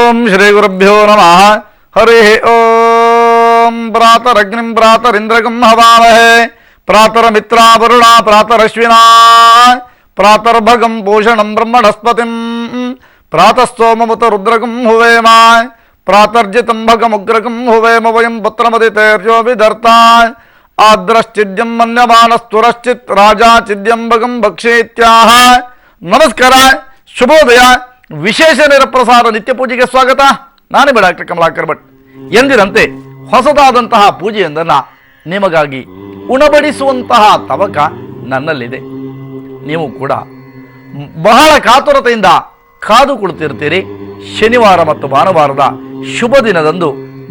ಓಂ ಶ್ರೀ ಗುರುಭ್ಯೋ ನಮಃ. ಹರಿ ಓಂ. ಪ್ರಾತರಗ್ನಿಂ ಪ್ರಾತರಿಂದ್ರಗಂ ಹವಾಮಹೇ, ಪ್ರಾತರಮಿತ್ರಾವರುಣಾ ಪ್ರಾತರಶ್ವಿನಾ, ಪ್ರಾತರ್ಭಗಂ ಭೂಷಣಂ ಬ್ರಹ್ಮಣಸ್ಪತಿಂ, ಪ್ರಾತಸ್ತೋಮಮುತ ರುದ್ರಗಂ ಹುವೇಮ, ಪ್ರಾತರ್ಜಿತಂ ಭಗಮುಗ್ರಗಂ ಹುವೇಮ ವಯಂ ಪತ್ರಮದಿತೇರ್ಯೋ ವಿಧರ್ತಾ, ಆದ್ರಶ್ಚಿದ್ಯಂ ಮನ್ಯಮಾನಸ್ತುರಶ್ಚಿತ್ ರಾಜಾ ಚಿದ್ಯಂ ಭಗಂ ಭಕ್ಷೇತ್ಯಾಹ. ನಮಸ್ಕಾರ, ಶುಭೋದಯ. ವಿಶೇಷ ನೇರಪ್ರಸಾರ ನಿತ್ಯ ಪೂಜೆಗೆ ಸ್ವಾಗತ. ನಾನೇ ಡಾಕ್ಟರ್ ಕಮಲಾಕರ್ ಭಟ್. ಎಂದಿನಂತೆ ಹೊಸದಾದಂತಹ ಪೂಜೆಯೊಂದನ್ನು ನಿಮಗಾಗಿ ಉಣಬಡಿಸುವಂತಹ ತವಕ ನನ್ನಲ್ಲಿದೆ. ನೀವು ಕೂಡ ಬಹಳ ಕಾತುರತೆಯಿಂದ ಕಾದು ಕುಳಿತಿರ್ತೀರಿ. ಶನಿವಾರ ಮತ್ತು ಭಾನುವಾರದ ಶುಭ ದಿನದಂದು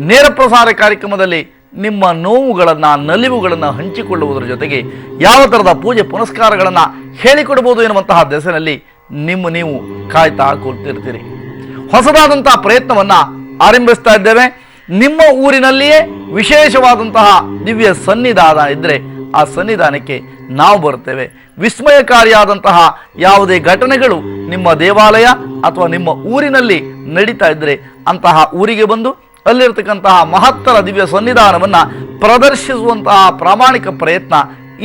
ನೇರ ಪ್ರಸಾರ ಕಾರ್ಯಕ್ರಮದಲ್ಲಿ ನಿಮ್ಮ ನೋವುಗಳನ್ನು, ನಲಿವುಗಳನ್ನು ಹಂಚಿಕೊಳ್ಳುವುದರ ಜೊತೆಗೆ ಯಾವ ಥರದ ಪೂಜೆ ಪುನಸ್ಕಾರಗಳನ್ನು ಹೇಳಿಕೊಡ್ಬೋದು ಎನ್ನುವಂತಹ ದೆಸೆಯಲ್ಲಿ ನೀವು ಕಾಯ್ತಾ ಕೂರ್ತಿರ್ತೀರಿ. ಹೊಸದಾದಂತಹ ಪ್ರಯತ್ನವನ್ನು ಆರಂಭಿಸ್ತಾ ಇದ್ದೇವೆ. ನಿಮ್ಮ ಊರಿನಲ್ಲಿಯೇ ವಿಶೇಷವಾದಂತಹ ದಿವ್ಯ ಸನ್ನಿಧಾನ ಇದ್ದರೆ ಆ ಸನ್ನಿಧಾನಕ್ಕೆ ನಾವು ಬರುತ್ತೇವೆ. ವಿಸ್ಮಯಕಾರಿಯಾದಂತಹ ಯಾವುದೇ ಘಟನೆಗಳು ನಿಮ್ಮ ದೇವಾಲಯ ಅಥವಾ ನಿಮ್ಮ ಊರಿನಲ್ಲಿ ನಡೀತಾ ಇದ್ದರೆ ಅಂತಹ ಊರಿಗೆ ಬಂದು ಅಲ್ಲಿರ್ತಕ್ಕಂತಹ ಮಹತ್ತರ ದಿವ್ಯ ಸನ್ನಿಧಾನವನ್ನು ಪ್ರದರ್ಶಿಸುವಂತಹ ಪ್ರಾಮಾಣಿಕ ಪ್ರಯತ್ನ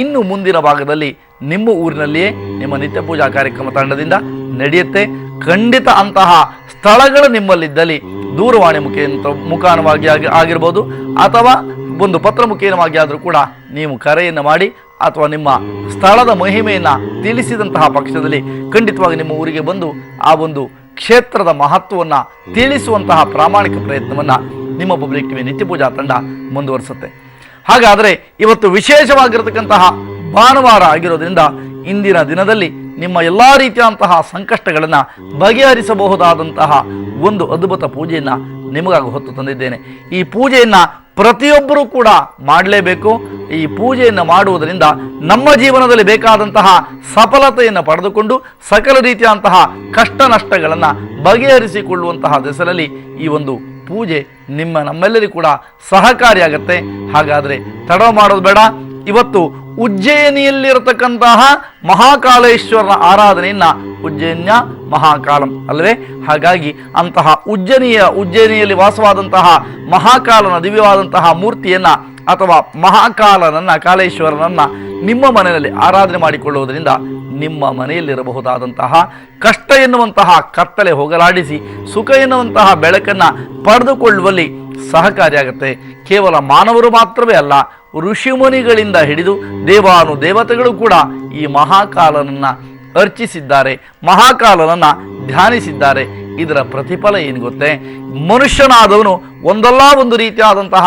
ಇನ್ನು ಮುಂದಿನ ಭಾಗದಲ್ಲಿ ನಿಮ್ಮ ಊರಿನಲ್ಲಿಯೇ ನಿಮ್ಮ ನಿತ್ಯ ಪೂಜಾ ಕಾರ್ಯಕ್ರಮ ತಂಡದಿಂದ ನಡೆಯುತ್ತೆ. ಖಂಡಿತ ಅಂತಹ ಸ್ಥಳಗಳು ನಿಮ್ಮಲ್ಲಿದ್ದಲ್ಲಿ ದೂರವಾಣಿ ಮುಖಾಂತರವಾಗಿ ಆಗಿರ್ಬೋದು ಅಥವಾ ಒಂದು ಪತ್ರ ಮುಖೇನವಾಗಿ ಆದರೂ ಕೂಡ ನೀವು ಕರೆಯನ್ನು ಮಾಡಿ ಅಥವಾ ನಿಮ್ಮ ಸ್ಥಳದ ಮಹಿಮೆಯನ್ನು ತಿಳಿಸಿದಂತಹ ಪಕ್ಷದಲ್ಲಿ ಖಂಡಿತವಾಗಿ ನಿಮ್ಮ ಊರಿಗೆ ಬಂದು ಆ ಒಂದು ಕ್ಷೇತ್ರದ ಮಹತ್ವವನ್ನು ತಿಳಿಸುವಂತಹ ಪ್ರಾಮಾಣಿಕ ಪ್ರಯತ್ನವನ್ನು ನಿಮ್ಮ ಪಬ್ಲಿಕ್ ಟಿವಿ ನಿತ್ಯ ಪೂಜಾ ತಂಡ ಮುಂದುವರಿಸುತ್ತೆ. ಹಾಗಾದರೆ ಇವತ್ತು ವಿಶೇಷವಾಗಿರತಕ್ಕಂತಹ ಭಾನುವಾರ ಆಗಿರೋದ್ರಿಂದ ಇಂದಿನ ದಿನದಲ್ಲಿ ನಿಮ್ಮ ಎಲ್ಲ ರೀತಿಯಾದಂತಹ ಸಂಕಷ್ಟಗಳನ್ನು ಬಗೆಹರಿಸಬಹುದಾದಂತಹ ಒಂದು ಅದ್ಭುತ ಪೂಜೆಯನ್ನು ನಿಮಗಾಗಿ ಹೊತ್ತು ತಂದಿದ್ದೇನೆ. ಈ ಪೂಜೆಯನ್ನು ಪ್ರತಿಯೊಬ್ಬರೂ ಕೂಡ ಮಾಡಲೇಬೇಕು. ಈ ಪೂಜೆಯನ್ನು ಮಾಡುವುದರಿಂದ ನಮ್ಮ ಜೀವನದಲ್ಲಿ ಬೇಕಾದಂತಹ ಸಫಲತೆಯನ್ನು ಪಡೆದುಕೊಂಡು ಸಕಲ ರೀತಿಯಾದಂತಹ ಕಷ್ಟ ನಷ್ಟಗಳನ್ನು ಬಗೆಹರಿಸಿಕೊಳ್ಳುವಂತಹ ದೆಸೆಯಲ್ಲಿ ಈ ಒಂದು ಪೂಜೆ ನಮ್ಮೆಲ್ಲರಿಗೂ ಕೂಡ ಸಹಕಾರಿಯಾಗತ್ತೆ. ಹಾಗಾದರೆ ತಡ ಮಾಡೋದು ಬೇಡ. ಇವತ್ತು ಉಜ್ಜಯಿನಿಯಲ್ಲಿರತಕ್ಕಂತಹ ಮಹಾಕಾಲೇಶ್ವರನ ಆರಾಧನೆಯನ್ನ ಉಜ್ಜಯಿನ್ಯ ಮಹಾಕಾಲಂ ಅಲ್ಲವೇ? ಹಾಗಾಗಿ ಅಂತಹ ಉಜ್ಜಯಿನಿಯಲ್ಲಿ ವಾಸವಾದಂತಹ ಮಹಾಕಾಲನ ದಿವ್ಯವಾದಂತಹ ಮೂರ್ತಿಯನ್ನ ಅಥವಾ ಮಹಾಕಾಲನನ್ನ, ಕಾಲೇಶ್ವರನನ್ನ ನಿಮ್ಮ ಮನೆಯಲ್ಲಿ ಆರಾಧನೆ ಮಾಡಿಕೊಳ್ಳುವುದರಿಂದ ನಿಮ್ಮ ಮನೆಯಲ್ಲಿರಬಹುದಾದಂತಹ ಕಷ್ಟ ಎನ್ನುವಂತಹ ಕತ್ತಲೆ ಹೋಗಲಾಡಿಸಿ ಸುಖ ಎನ್ನುವಂತಹ ಬೆಳಕನ್ನು ಪಡೆದುಕೊಳ್ಳುವಲ್ಲಿ ಸಹಕಾರಿಯಾಗುತ್ತೆ. ಕೇವಲ ಮಾನವರು ಮಾತ್ರವೇ ಅಲ್ಲ, ಋಷಿಮುನಿಗಳಿಂದ ಹಿಡಿದು ದೇವಾನು ದೇವತೆಗಳು ಕೂಡ ಈ ಮಹಾಕಾಲನನ್ನು ಅರ್ಚಿಸಿದ್ದಾರೆ, ಮಹಾಕಾಲನನ್ನು ಧ್ಯಾನಿಸಿದ್ದಾರೆ. ಇದರ ಪ್ರತಿಫಲ ಏನು ಗೊತ್ತೇ? ಮನುಷ್ಯನಾದವನು ಒಂದಲ್ಲ ಒಂದು ರೀತಿಯಾದಂತಹ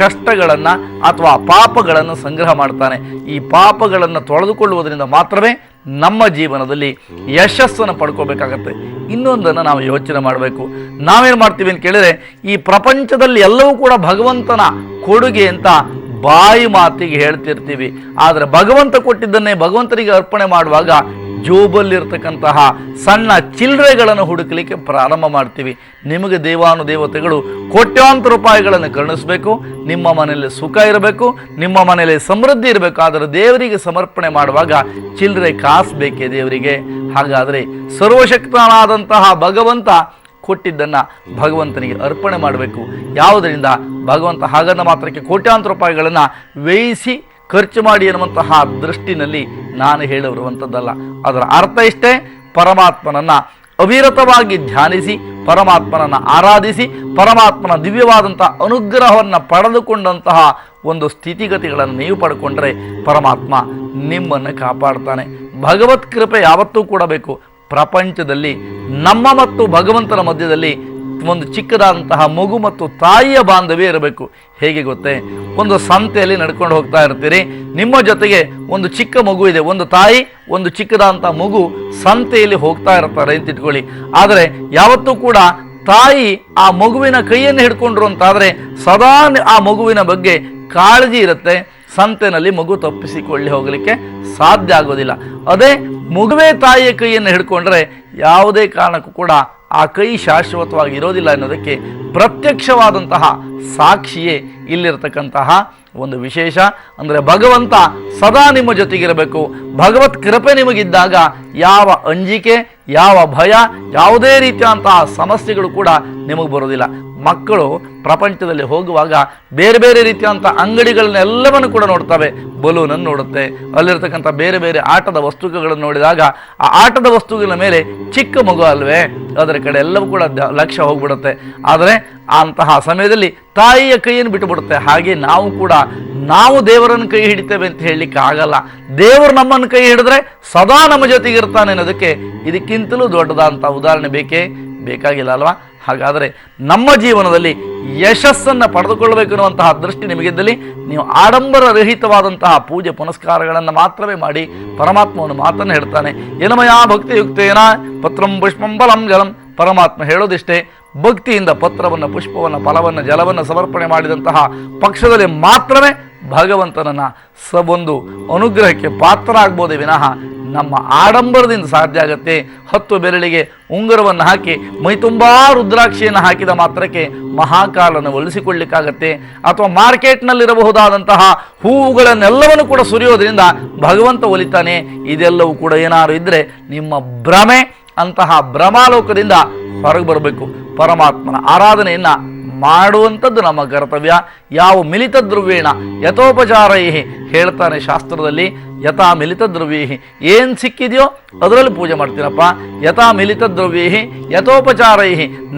ಕಷ್ಟಗಳನ್ನು ಅಥವಾ ಪಾಪಗಳನ್ನು ಸಂಗ್ರಹ ಮಾಡ್ತಾನೆ. ಈ ಪಾಪಗಳನ್ನು ತೊಳೆದುಕೊಳ್ಳುವುದರಿಂದ ಮಾತ್ರವೇ ನಮ್ಮ ಜೀವನದಲ್ಲಿ ಯಶಸ್ಸನ್ನು ಪಡ್ಕೋಬೇಕಾಗತ್ತೆ. ಇನ್ನೊಂದನ್ನು ನಾವು ಯೋಚನೆ ಮಾಡಬೇಕು. ನಾವೇನು ಮಾಡ್ತೀವಿ ಅಂತ ಕೇಳಿದರೆ, ಈ ಪ್ರಪಂಚದಲ್ಲಿ ಎಲ್ಲವೂ ಕೂಡ ಭಗವಂತನ ಕೊಡುಗೆ ಅಂತ ಬಾಯಿ ಮಾತಿಗೆ ಹೇಳ್ತಿರ್ತೀವಿ. ಆದರೆ ಭಗವಂತ ಕೊಟ್ಟಿದ್ದನ್ನೇ ಭಗವಂತನಿಗೆ ಅರ್ಪಣೆ ಮಾಡುವಾಗ ಜೋಬಲ್ಲಿರ್ತಕ್ಕಂತಹ ಸಣ್ಣ ಚಿಲ್ಲರೆಗಳನ್ನು ಹುಡುಕಲಿಕ್ಕೆ ಪ್ರಾರಂಭ ಮಾಡ್ತೀವಿ. ನಿಮಗೆ ದೇವಾನು ದೇವತೆಗಳು ಕೋಟ್ಯಾಂತರ ರೂಪಾಯಿಗಳನ್ನು ಕರುಣಿಸಬೇಕು, ನಿಮ್ಮ ಮನೆಯಲ್ಲಿ ಸುಖ ಇರಬೇಕು, ನಿಮ್ಮ ಮನೆಯಲ್ಲಿ ಸಮೃದ್ಧಿ ಇರಬೇಕು. ಆದರೆ ದೇವರಿಗೆ ಸಮರ್ಪಣೆ ಮಾಡುವಾಗ ಚಿಲ್ಲರೆ ಕಾಸು ಬೇಕೇ ದೇವರಿಗೆ. ಹಾಗಾದರೆ ಸರ್ವಶಕ್ತನಾದಂತಹ ಭಗವಂತ ಕೊಟ್ಟಿದ್ದನ್ನು ಭಗವಂತನಿಗೆ ಅರ್ಪಣೆ ಮಾಡಬೇಕು. ಯಾವುದರಿಂದ? ಭಗವಂತ ಹಾಗನ್ನ ಮಾತ್ರಕ್ಕೆ ಕೋಟ್ಯಾಂತರ ರೂಪಾಯಿಗಳನ್ನು ವ್ಯಯಿಸಿ ಖರ್ಚು ಮಾಡಿ ಎನ್ನುವಂತಹ ದೃಷ್ಟಿನಲ್ಲಿ ನಾನು ಹೇಳಿರುವಂಥದ್ದಲ್ಲ. ಅದರ ಅರ್ಥ ಇಷ್ಟೇ: ಪರಮಾತ್ಮನನ್ನು ಅವಿರತವಾಗಿ ಧ್ಯಾನಿಸಿ, ಪರಮಾತ್ಮನನ್ನು ಆರಾಧಿಸಿ, ಪರಮಾತ್ಮನ ದಿವ್ಯವಾದಂಥ ಅನುಗ್ರಹವನ್ನು ಪಡೆದುಕೊಂಡಂತಹ ಒಂದು ಸ್ಥಿತಿಗತಿಗಳನ್ನು ನೀವು ಪಡ್ಕೊಂಡ್ರೆ ಪರಮಾತ್ಮ ನಿಮ್ಮನ್ನು ಕಾಪಾಡ್ತಾನೆ. ಭಗವತ್ ಕೃಪೆ ಯಾವತ್ತೂ ಕೂಡ ಬೇಕು. ಪ್ರಪಂಚದಲ್ಲಿ ನಮ್ಮ ಮತ್ತು ಭಗವಂತನ ಮಧ್ಯದಲ್ಲಿ ಒಂದು ಚಿಕ್ಕದಾದಂತಹ ಮಗು ಮತ್ತು ತಾಯಿಯ ಬಾಂಧವ್ಯ ಇರಬೇಕು. ಹೇಗೆ ಗೊತ್ತೇ? ಒಂದು ಸಂತೆಯಲ್ಲಿ ನಡ್ಕೊಂಡು ಹೋಗ್ತಾ ಇರ್ತೀರಿ, ನಿಮ್ಮ ಜೊತೆಗೆ ಒಂದು ಚಿಕ್ಕ ಮಗು ಇದೆ, ಒಂದು ತಾಯಿ ಒಂದು ಚಿಕ್ಕದಾದಂತಹ ಮಗು ಸಂತೆಯಲ್ಲಿ ಹೋಗ್ತಾ ಇರ್ತಾರೆ ಅಂತ ಇಟ್ಕೊಳ್ಳಿ. ಆದರೆ ಯಾವತ್ತೂ ಕೂಡ ತಾಯಿ ಆ ಮಗುವಿನ ಕೈಯನ್ನು ಹಿಡ್ಕೊಂಡ್ರು ಅಂತಾದರೆ ಸದಾ ಆ ಮಗುವಿನ ಬಗ್ಗೆ ಕಾಳಜಿ ಇರುತ್ತೆ. ಸಂತೆನಲ್ಲಿ ಮಗು ತಪ್ಪಿಸಿಕೊಳ್ಳಿ ಹೋಗಲಿಕ್ಕೆ ಸಾಧ್ಯ ಆಗೋದಿಲ್ಲ. ಅದೇ ಮಗುವೇ ತಾಯಿಯ ಕೈಯನ್ನು ಹಿಡ್ಕೊಂಡ್ರೆ ಯಾವುದೇ ಕಾರಣಕ್ಕೂ ಕೂಡ ಆ ಕೈ ಶಾಶ್ವತವಾಗಿ ಇರೋದಿಲ್ಲ ಅನ್ನೋದಕ್ಕೆ ಪ್ರತ್ಯಕ್ಷವಾದಂತಹ ಸಾಕ್ಷಿಯೇ ಇಲ್ಲಿರ್ತಕ್ಕಂತಹ ಒಂದು ವಿಶೇಷ. ಅಂದರೆ ಭಗವಂತ ಸದಾ ನಿಮ್ಮ ಜೊತೆಗಿರಬೇಕು. ಭಗವತ್ ಕೃಪೆ ನಿಮಗಿದ್ದಾಗ ಯಾವ ಅಂಜಿಕೆ, ಯಾವ ಭಯ, ಯಾವುದೇ ರೀತಿಯಾದಂತಹ ಸಮಸ್ಯೆಗಳು ಕೂಡ ನಿಮಗೆ ಬರೋದಿಲ್ಲ. ಮಕ್ಕಳು ಪ್ರಪಂಚದಲ್ಲಿ ಹೋಗುವಾಗ ಬೇರೆ ಬೇರೆ ರೀತಿಯಾದಂಥ ಅಂಗಡಿಗಳನ್ನೆಲ್ಲವನ್ನು ಕೂಡ ನೋಡ್ತವೆ. ಬಲೂನನ್ನು ನೋಡುತ್ತೆ, ಅಲ್ಲಿರ್ತಕ್ಕಂಥ ಬೇರೆ ಬೇರೆ ಆಟದ ವಸ್ತುಗಳನ್ನು ನೋಡಿದಾಗ ಆ ಆಟದ ವಸ್ತುಗಳ ಮೇಲೆ ಚಿಕ್ಕ ಮಗು ಅಲ್ವೇ, ಅದರ ಕಡೆ ಎಲ್ಲವೂ ಕೂಡ ಲಕ್ಷ್ಯ ಹೋಗ್ಬಿಡುತ್ತೆ. ಆದರೆ ಅಂತಹ ಸಮಯದಲ್ಲಿ ತಾಯಿಯ ಕೈಯನ್ನು ಬಿಟ್ಟುಬಿಡುತ್ತೆ. ಹಾಗೆ ನಾವು ಕೂಡ ನಾವು ದೇವರನ್ನು ಕೈ ಹಿಡಿತೇವೆ ಅಂತ ಹೇಳಲಿಕ್ಕೆ ಆಗಲ್ಲ. ದೇವರು ನಮ್ಮನ್ನು ಕೈ ಹಿಡಿದ್ರೆ ಸದಾ ನಮ್ಮ ಜೊತೆಗಿರ್ತಾನೆ ಅನ್ನೋದಕ್ಕೆ ಇದಕ್ಕಿಂತಲೂ ದೊಡ್ಡದಾದಂಥ ಉದಾಹರಣೆ ಬೇಕಾಗಿಲ್ಲ ಅಲ್ವಾ? ಹಾಗಾದರೆ ನಮ್ಮ ಜೀವನದಲ್ಲಿ ಯಶಸ್ಸನ್ನು ಪಡೆದುಕೊಳ್ಳಬೇಕು ಅನ್ನುವಂತಹ ದೃಷ್ಟಿ ನಿಮಗಿದ್ದಲ್ಲಿ ನೀವು ಆಡಂಬರ ರಹಿತವಾದಂತಹ ಪೂಜೆ ಪುನಸ್ಕಾರಗಳನ್ನು ಮಾತ್ರವೇ ಮಾಡಿ. ಪರಮಾತ್ಮವನ್ನು ಮಾತನ್ನು ಹೇಳ್ತಾನೆ, ಏನಮಯ ಭಕ್ತಿಯುಕ್ತೇನ ಪತ್ರಂ ಪುಷ್ಪಂ ಫಲಂ ಜಲಂ. ಪರಮಾತ್ಮ ಹೇಳೋದಿಷ್ಟೇ, ಭಕ್ತಿಯಿಂದ ಪತ್ರವನ್ನು, ಪುಷ್ಪವನ್ನು, ಫಲವನ್ನು, ಜಲವನ್ನು ಸಮರ್ಪಣೆ ಮಾಡಿದಂತಹ ಪಕ್ಷದಲ್ಲಿ ಮಾತ್ರವೇ ಭಗವಂತನನ್ನು ಒಂದು ಅನುಗ್ರಹಕ್ಕೆ ಪಾತ್ರ ಆಗ್ಬೋದೇ ವಿನಃ ನಮ್ಮ ಆಡಂಬರದಿಂದ ಸಾಧ್ಯ ಆಗುತ್ತೆ. 10 ಬೆರಳಿಗೆ ಉಂಗುರವನ್ನು ಹಾಕಿ ಮೈತುಂಬಾ ರುದ್ರಾಕ್ಷಿಯನ್ನು ಹಾಕಿದ ಮಾತ್ರಕ್ಕೆ ಮಹಾಕಾಲನ್ನು ಒಲಿಸಿಕೊಳ್ಳಿಕ್ಕಾಗತ್ತೆ? ಅಥವಾ ಮಾರ್ಕೆಟ್ನಲ್ಲಿರಬಹುದಾದಂತಹ ಹೂವುಗಳನ್ನೆಲ್ಲವನ್ನು ಕೂಡ ಸುರಿಯೋದ್ರಿಂದ ಭಗವಂತ ಒಲಿತಾನೆ? ಇದೆಲ್ಲವೂ ಕೂಡ ಏನಾರು ಇದ್ದರೆ ನಿಮ್ಮ ಭ್ರಮೆ. ಅಂತಹ ಭ್ರಮಾಲೋಕದಿಂದ ಹೊರಗೆ ಬರಬೇಕು. ಪರಮಾತ್ಮನ ಆರಾಧನೆಯನ್ನು ಮಾಡುವಂಥದ್ದು ನಮ್ಮ ಕರ್ತವ್ಯ. ಯಾವ ಮಿಲಿತ ದ್ರವ್ಯೇಣ ಯಥೋಪಚಾರೈ ಹೇಳ್ತಾನೆ ಶಾಸ್ತ್ರದಲ್ಲಿ, ಯಥಾ ಮಿಲಿತ ದ್ರವ್ಯೇ, ಏನು ಸಿಕ್ಕಿದೆಯೋ ಅದರಲ್ಲಿ ಪೂಜೆ ಮಾಡ್ತೀನಪ್ಪ. ಯಥಾ ಮಿಲಿತ ದ್ರವ್ಯೇ ಯಥೋಪಚಾರೈ,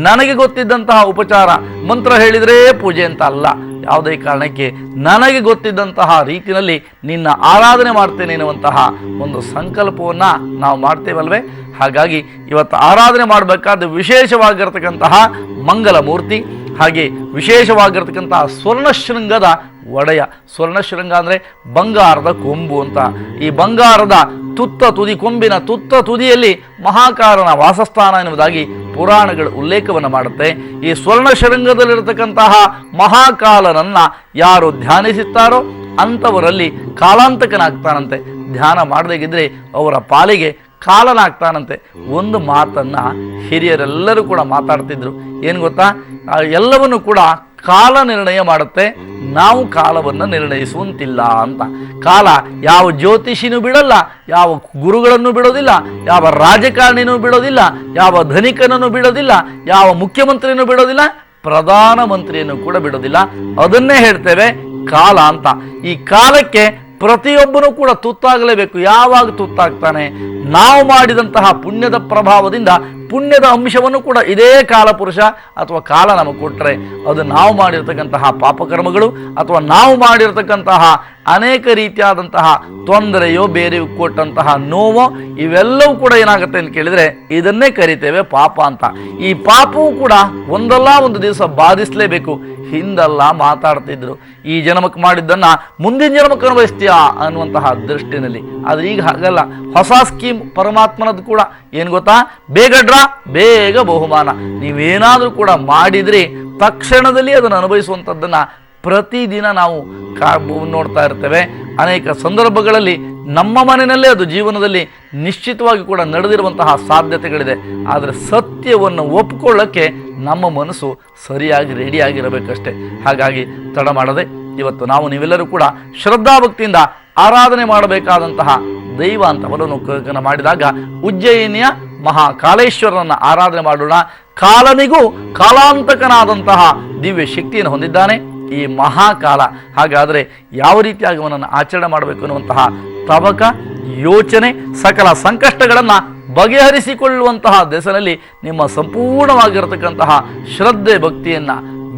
ನನಗೆ ಗೊತ್ತಿದ್ದಂತಹ ಉಪಚಾರ ಮಂತ್ರ ಹೇಳಿದರೆ ಪೂಜೆ ಅಂತ ಅಲ್ಲ. ಯಾವುದೇ ಕಾರಣಕ್ಕೆ ನನಗೆ ಗೊತ್ತಿದ್ದಂತಹ ರೀತಿಯಲ್ಲಿ ನಿನ್ನ ಆರಾಧನೆ ಮಾಡ್ತೇನೆ ಎನ್ನುವಂತಹ ಒಂದು ಸಂಕಲ್ಪವನ್ನು ನಾವು ಮಾಡ್ತೇವಲ್ವೇ? ಹಾಗಾಗಿ ಇವತ್ತು ಆರಾಧನೆ ಮಾಡಬೇಕಾದ ವಿಶೇಷವಾಗಿರ್ತಕ್ಕಂತಹ ಮಂಗಲ ಮೂರ್ತಿ, ಹಾಗೆ ವಿಶೇಷವಾಗಿರ್ತಕ್ಕಂತಹ ಸ್ವರ್ಣಶೃಂಗದ ಒಡೆಯ. ಸ್ವರ್ಣಶೃಂಗ ಅಂದರೆ ಬಂಗಾರದ ಕೊಂಬು ಅಂತ. ಈ ಬಂಗಾರದ ತುತ್ತ ತುದಿ, ಕೊಂಬಿನ ತುತ್ತ ತುದಿಯಲ್ಲಿ ಮಹಾಕಾಲನ ವಾಸಸ್ಥಾನ ಎನ್ನುವುದಾಗಿ ಪುರಾಣಗಳು ಉಲ್ಲೇಖವನ್ನು ಮಾಡುತ್ತೆ. ಈ ಸ್ವರ್ಣಶೃಂಗದಲ್ಲಿರತಕ್ಕಂತಹ ಮಹಾಕಾಲನನ್ನು ಯಾರು ಧ್ಯಾನಿಸುತ್ತಾರೋ ಅಂಥವರಲ್ಲಿ ಕಾಲಾಂತಕನಾಗ್ತಾನಂತೆ. ಧ್ಯಾನ ಮಾಡದೇಗಿದ್ರೆ ಅವರ ಪಾಲಿಗೆ ಕಾಲನಾಗ್ತಾನಂತೆ. ಒಂದು ಮಾತನ್ನು ಹಿರಿಯರೆಲ್ಲರೂ ಕೂಡ ಮಾತಾಡ್ತಿದ್ರು, ಏನು ಗೊತ್ತಾ? ಎಲ್ಲವನ್ನು ಕೂಡ ಕಾಲ ನಿರ್ಣಯ ಮಾಡುತ್ತೆ, ನಾವು ಕಾಲವನ್ನು ನಿರ್ಣಯಿಸುವಂತಿಲ್ಲ ಅಂತ. ಕಾಲ ಯಾವ ಜ್ಯೋತಿಷಿನೂ ಬಿಡಲ್ಲ, ಯಾವ ಗುರುಗಳನ್ನು ಬಿಡೋದಿಲ್ಲ, ಯಾವ ರಾಜಕಾರಣಿನೂ ಬಿಡೋದಿಲ್ಲ, ಯಾವ ಧನಿಕನನ್ನು ಬಿಡೋದಿಲ್ಲ, ಯಾವ ಮುಖ್ಯಮಂತ್ರಿನೂ ಬಿಡೋದಿಲ್ಲ, ಪ್ರಧಾನಮಂತ್ರಿಯನ್ನು ಕೂಡ ಬಿಡೋದಿಲ್ಲ. ಅದನ್ನೇ ಹೇಳ್ತೇವೆ ಕಾಲ ಅಂತ. ಈ ಕಾಲಕ್ಕೆ ಪ್ರತಿಯೊಬ್ಬನೂ ಕೂಡ ತುತ್ತಾಗಲೇಬೇಕು. ಯಾವಾಗ ತುತ್ತಾಗ್ತಾನೆ? ನಾವು ಮಾಡಿದಂತಹ ಪುಣ್ಯದ ಪ್ರಭಾವದಿಂದ ಪುಣ್ಯದ ಅಂಶವನ್ನು ಕೂಡ ಇದೇ ಕಾಲಪುರುಷ ಅಥವಾ ಕಾಲ ನಮಗೆ ಕೊಟ್ಟರೆ, ಅದು ನಾವು ಮಾಡಿರ್ತಕ್ಕಂತಹ ಪಾಪಕರ್ಮಗಳು ಅಥವಾ ನಾವು ಮಾಡಿರ್ತಕ್ಕಂತಹ ಅನೇಕ ರೀತಿಯಾದಂತಹ ತೊಂದರೆಯೋ, ಬೇರೆ ಕೊಟ್ಟಂತಹ ನೋವೋ, ಇವೆಲ್ಲವೂ ಕೂಡ ಏನಾಗುತ್ತೆ ಅಂತ ಕೇಳಿದರೆ ಇದನ್ನೇ ಕರಿತೇವೆ ಪಾಪ ಅಂತ. ಈ ಪಾಪವೂ ಕೂಡ ಒಂದಲ್ಲ ಒಂದು ದಿವಸ ಬಾಧಿಸಲೇಬೇಕು. ಹಿಂದೆಲ್ಲ ಮಾತಾಡ್ತಿದ್ರು, ಈ ಜನ್ಮಕ್ಕೆ ಮಾಡಿದ್ದನ್ನು ಮುಂದಿನ ಜನ್ಮಕ್ಕೆ ಅನುಭವಿಸ್ತೀಯಾ ಅನ್ನುವಂತಹ ದೃಷ್ಟಿನಲ್ಲಿ. ಆದರೆ ಈಗ ಹಾಗಲ್ಲ. ಹೊಸ ಸ್ಕೀಮ್ ಪರಮಾತ್ಮನದ್ದು ಕೂಡ. ಏನು ಗೊತ್ತಾ? ಬೇಗ ಬಹುಮಾನ. ನೀವೇನಾದರೂ ಕೂಡ ಮಾಡಿದ್ರಿ ತಕ್ಷಣದಲ್ಲಿ ಅದನ್ನು ಅನುಭವಿಸುವಂಥದ್ದನ್ನು ಪ್ರತಿದಿನ ನಾವು ನೋಡ್ತಾ ಇರ್ತೇವೆ. ಅನೇಕ ಸಂದರ್ಭಗಳಲ್ಲಿ ನಮ್ಮ ಮನೆಯಲ್ಲೇ ಅದು ಜೀವನದಲ್ಲಿ ನಿಶ್ಚಿತವಾಗಿ ಕೂಡ ನಡೆದಿರುವಂತಹ ಸಾಧ್ಯತೆಗಳಿದೆ. ಆದರೆ ಸತ್ಯವನ್ನು ಒಪ್ಪಿಕೊಳ್ಳೋಕ್ಕೆ ನಮ್ಮ ಮನಸ್ಸು ಸರಿಯಾಗಿ ರೆಡಿಯಾಗಿರಬೇಕಷ್ಟೆ. ಹಾಗಾಗಿ ತಡ ಮಾಡದೆ ಇವತ್ತು ನಾವು ನೀವೆಲ್ಲರೂ ಕೂಡ ಶ್ರದ್ಧಾಭಕ್ತಿಯಿಂದ ಆರಾಧನೆ ಮಾಡಬೇಕಾದಂತಹ ದೈವ ಅಂತ ಅವಲೋಕನ ಮಾಡಿದಾಗ ಉಜ್ಜಯಿನಿಯ ಮಹಾಕಾಲೇಶ್ವರನನ್ನು ಆರಾಧನೆ ಮಾಡೋಣ. ಕಾಲನಿಗೂ ಕಾಲಾಂತಕನಾದಂತಹ ದಿವ್ಯ ಶಕ್ತಿಯನ್ನು ಹೊಂದಿದ್ದಾನೆ ಈ ಮಹಾಕಾಲ. ಹಾಗಾದರೆ ಯಾವ ರೀತಿಯಾಗಿ ಅವನನ್ನು ಆಚರಣೆ ಮಾಡಬೇಕು ಅನ್ನುವಂತಹ ತವಕ ಯೋಚನೆ, ಸಕಲ ಸಂಕಷ್ಟಗಳನ್ನು ಬಗೆಹರಿಸಿಕೊಳ್ಳುವಂತಹ ದೆಸೆಯಲ್ಲಿ ನಿಮ್ಮ ಸಂಪೂರ್ಣವಾಗಿರತಕ್ಕಂತಹ ಶ್ರದ್ಧೆ ಭಕ್ತಿಯನ್ನು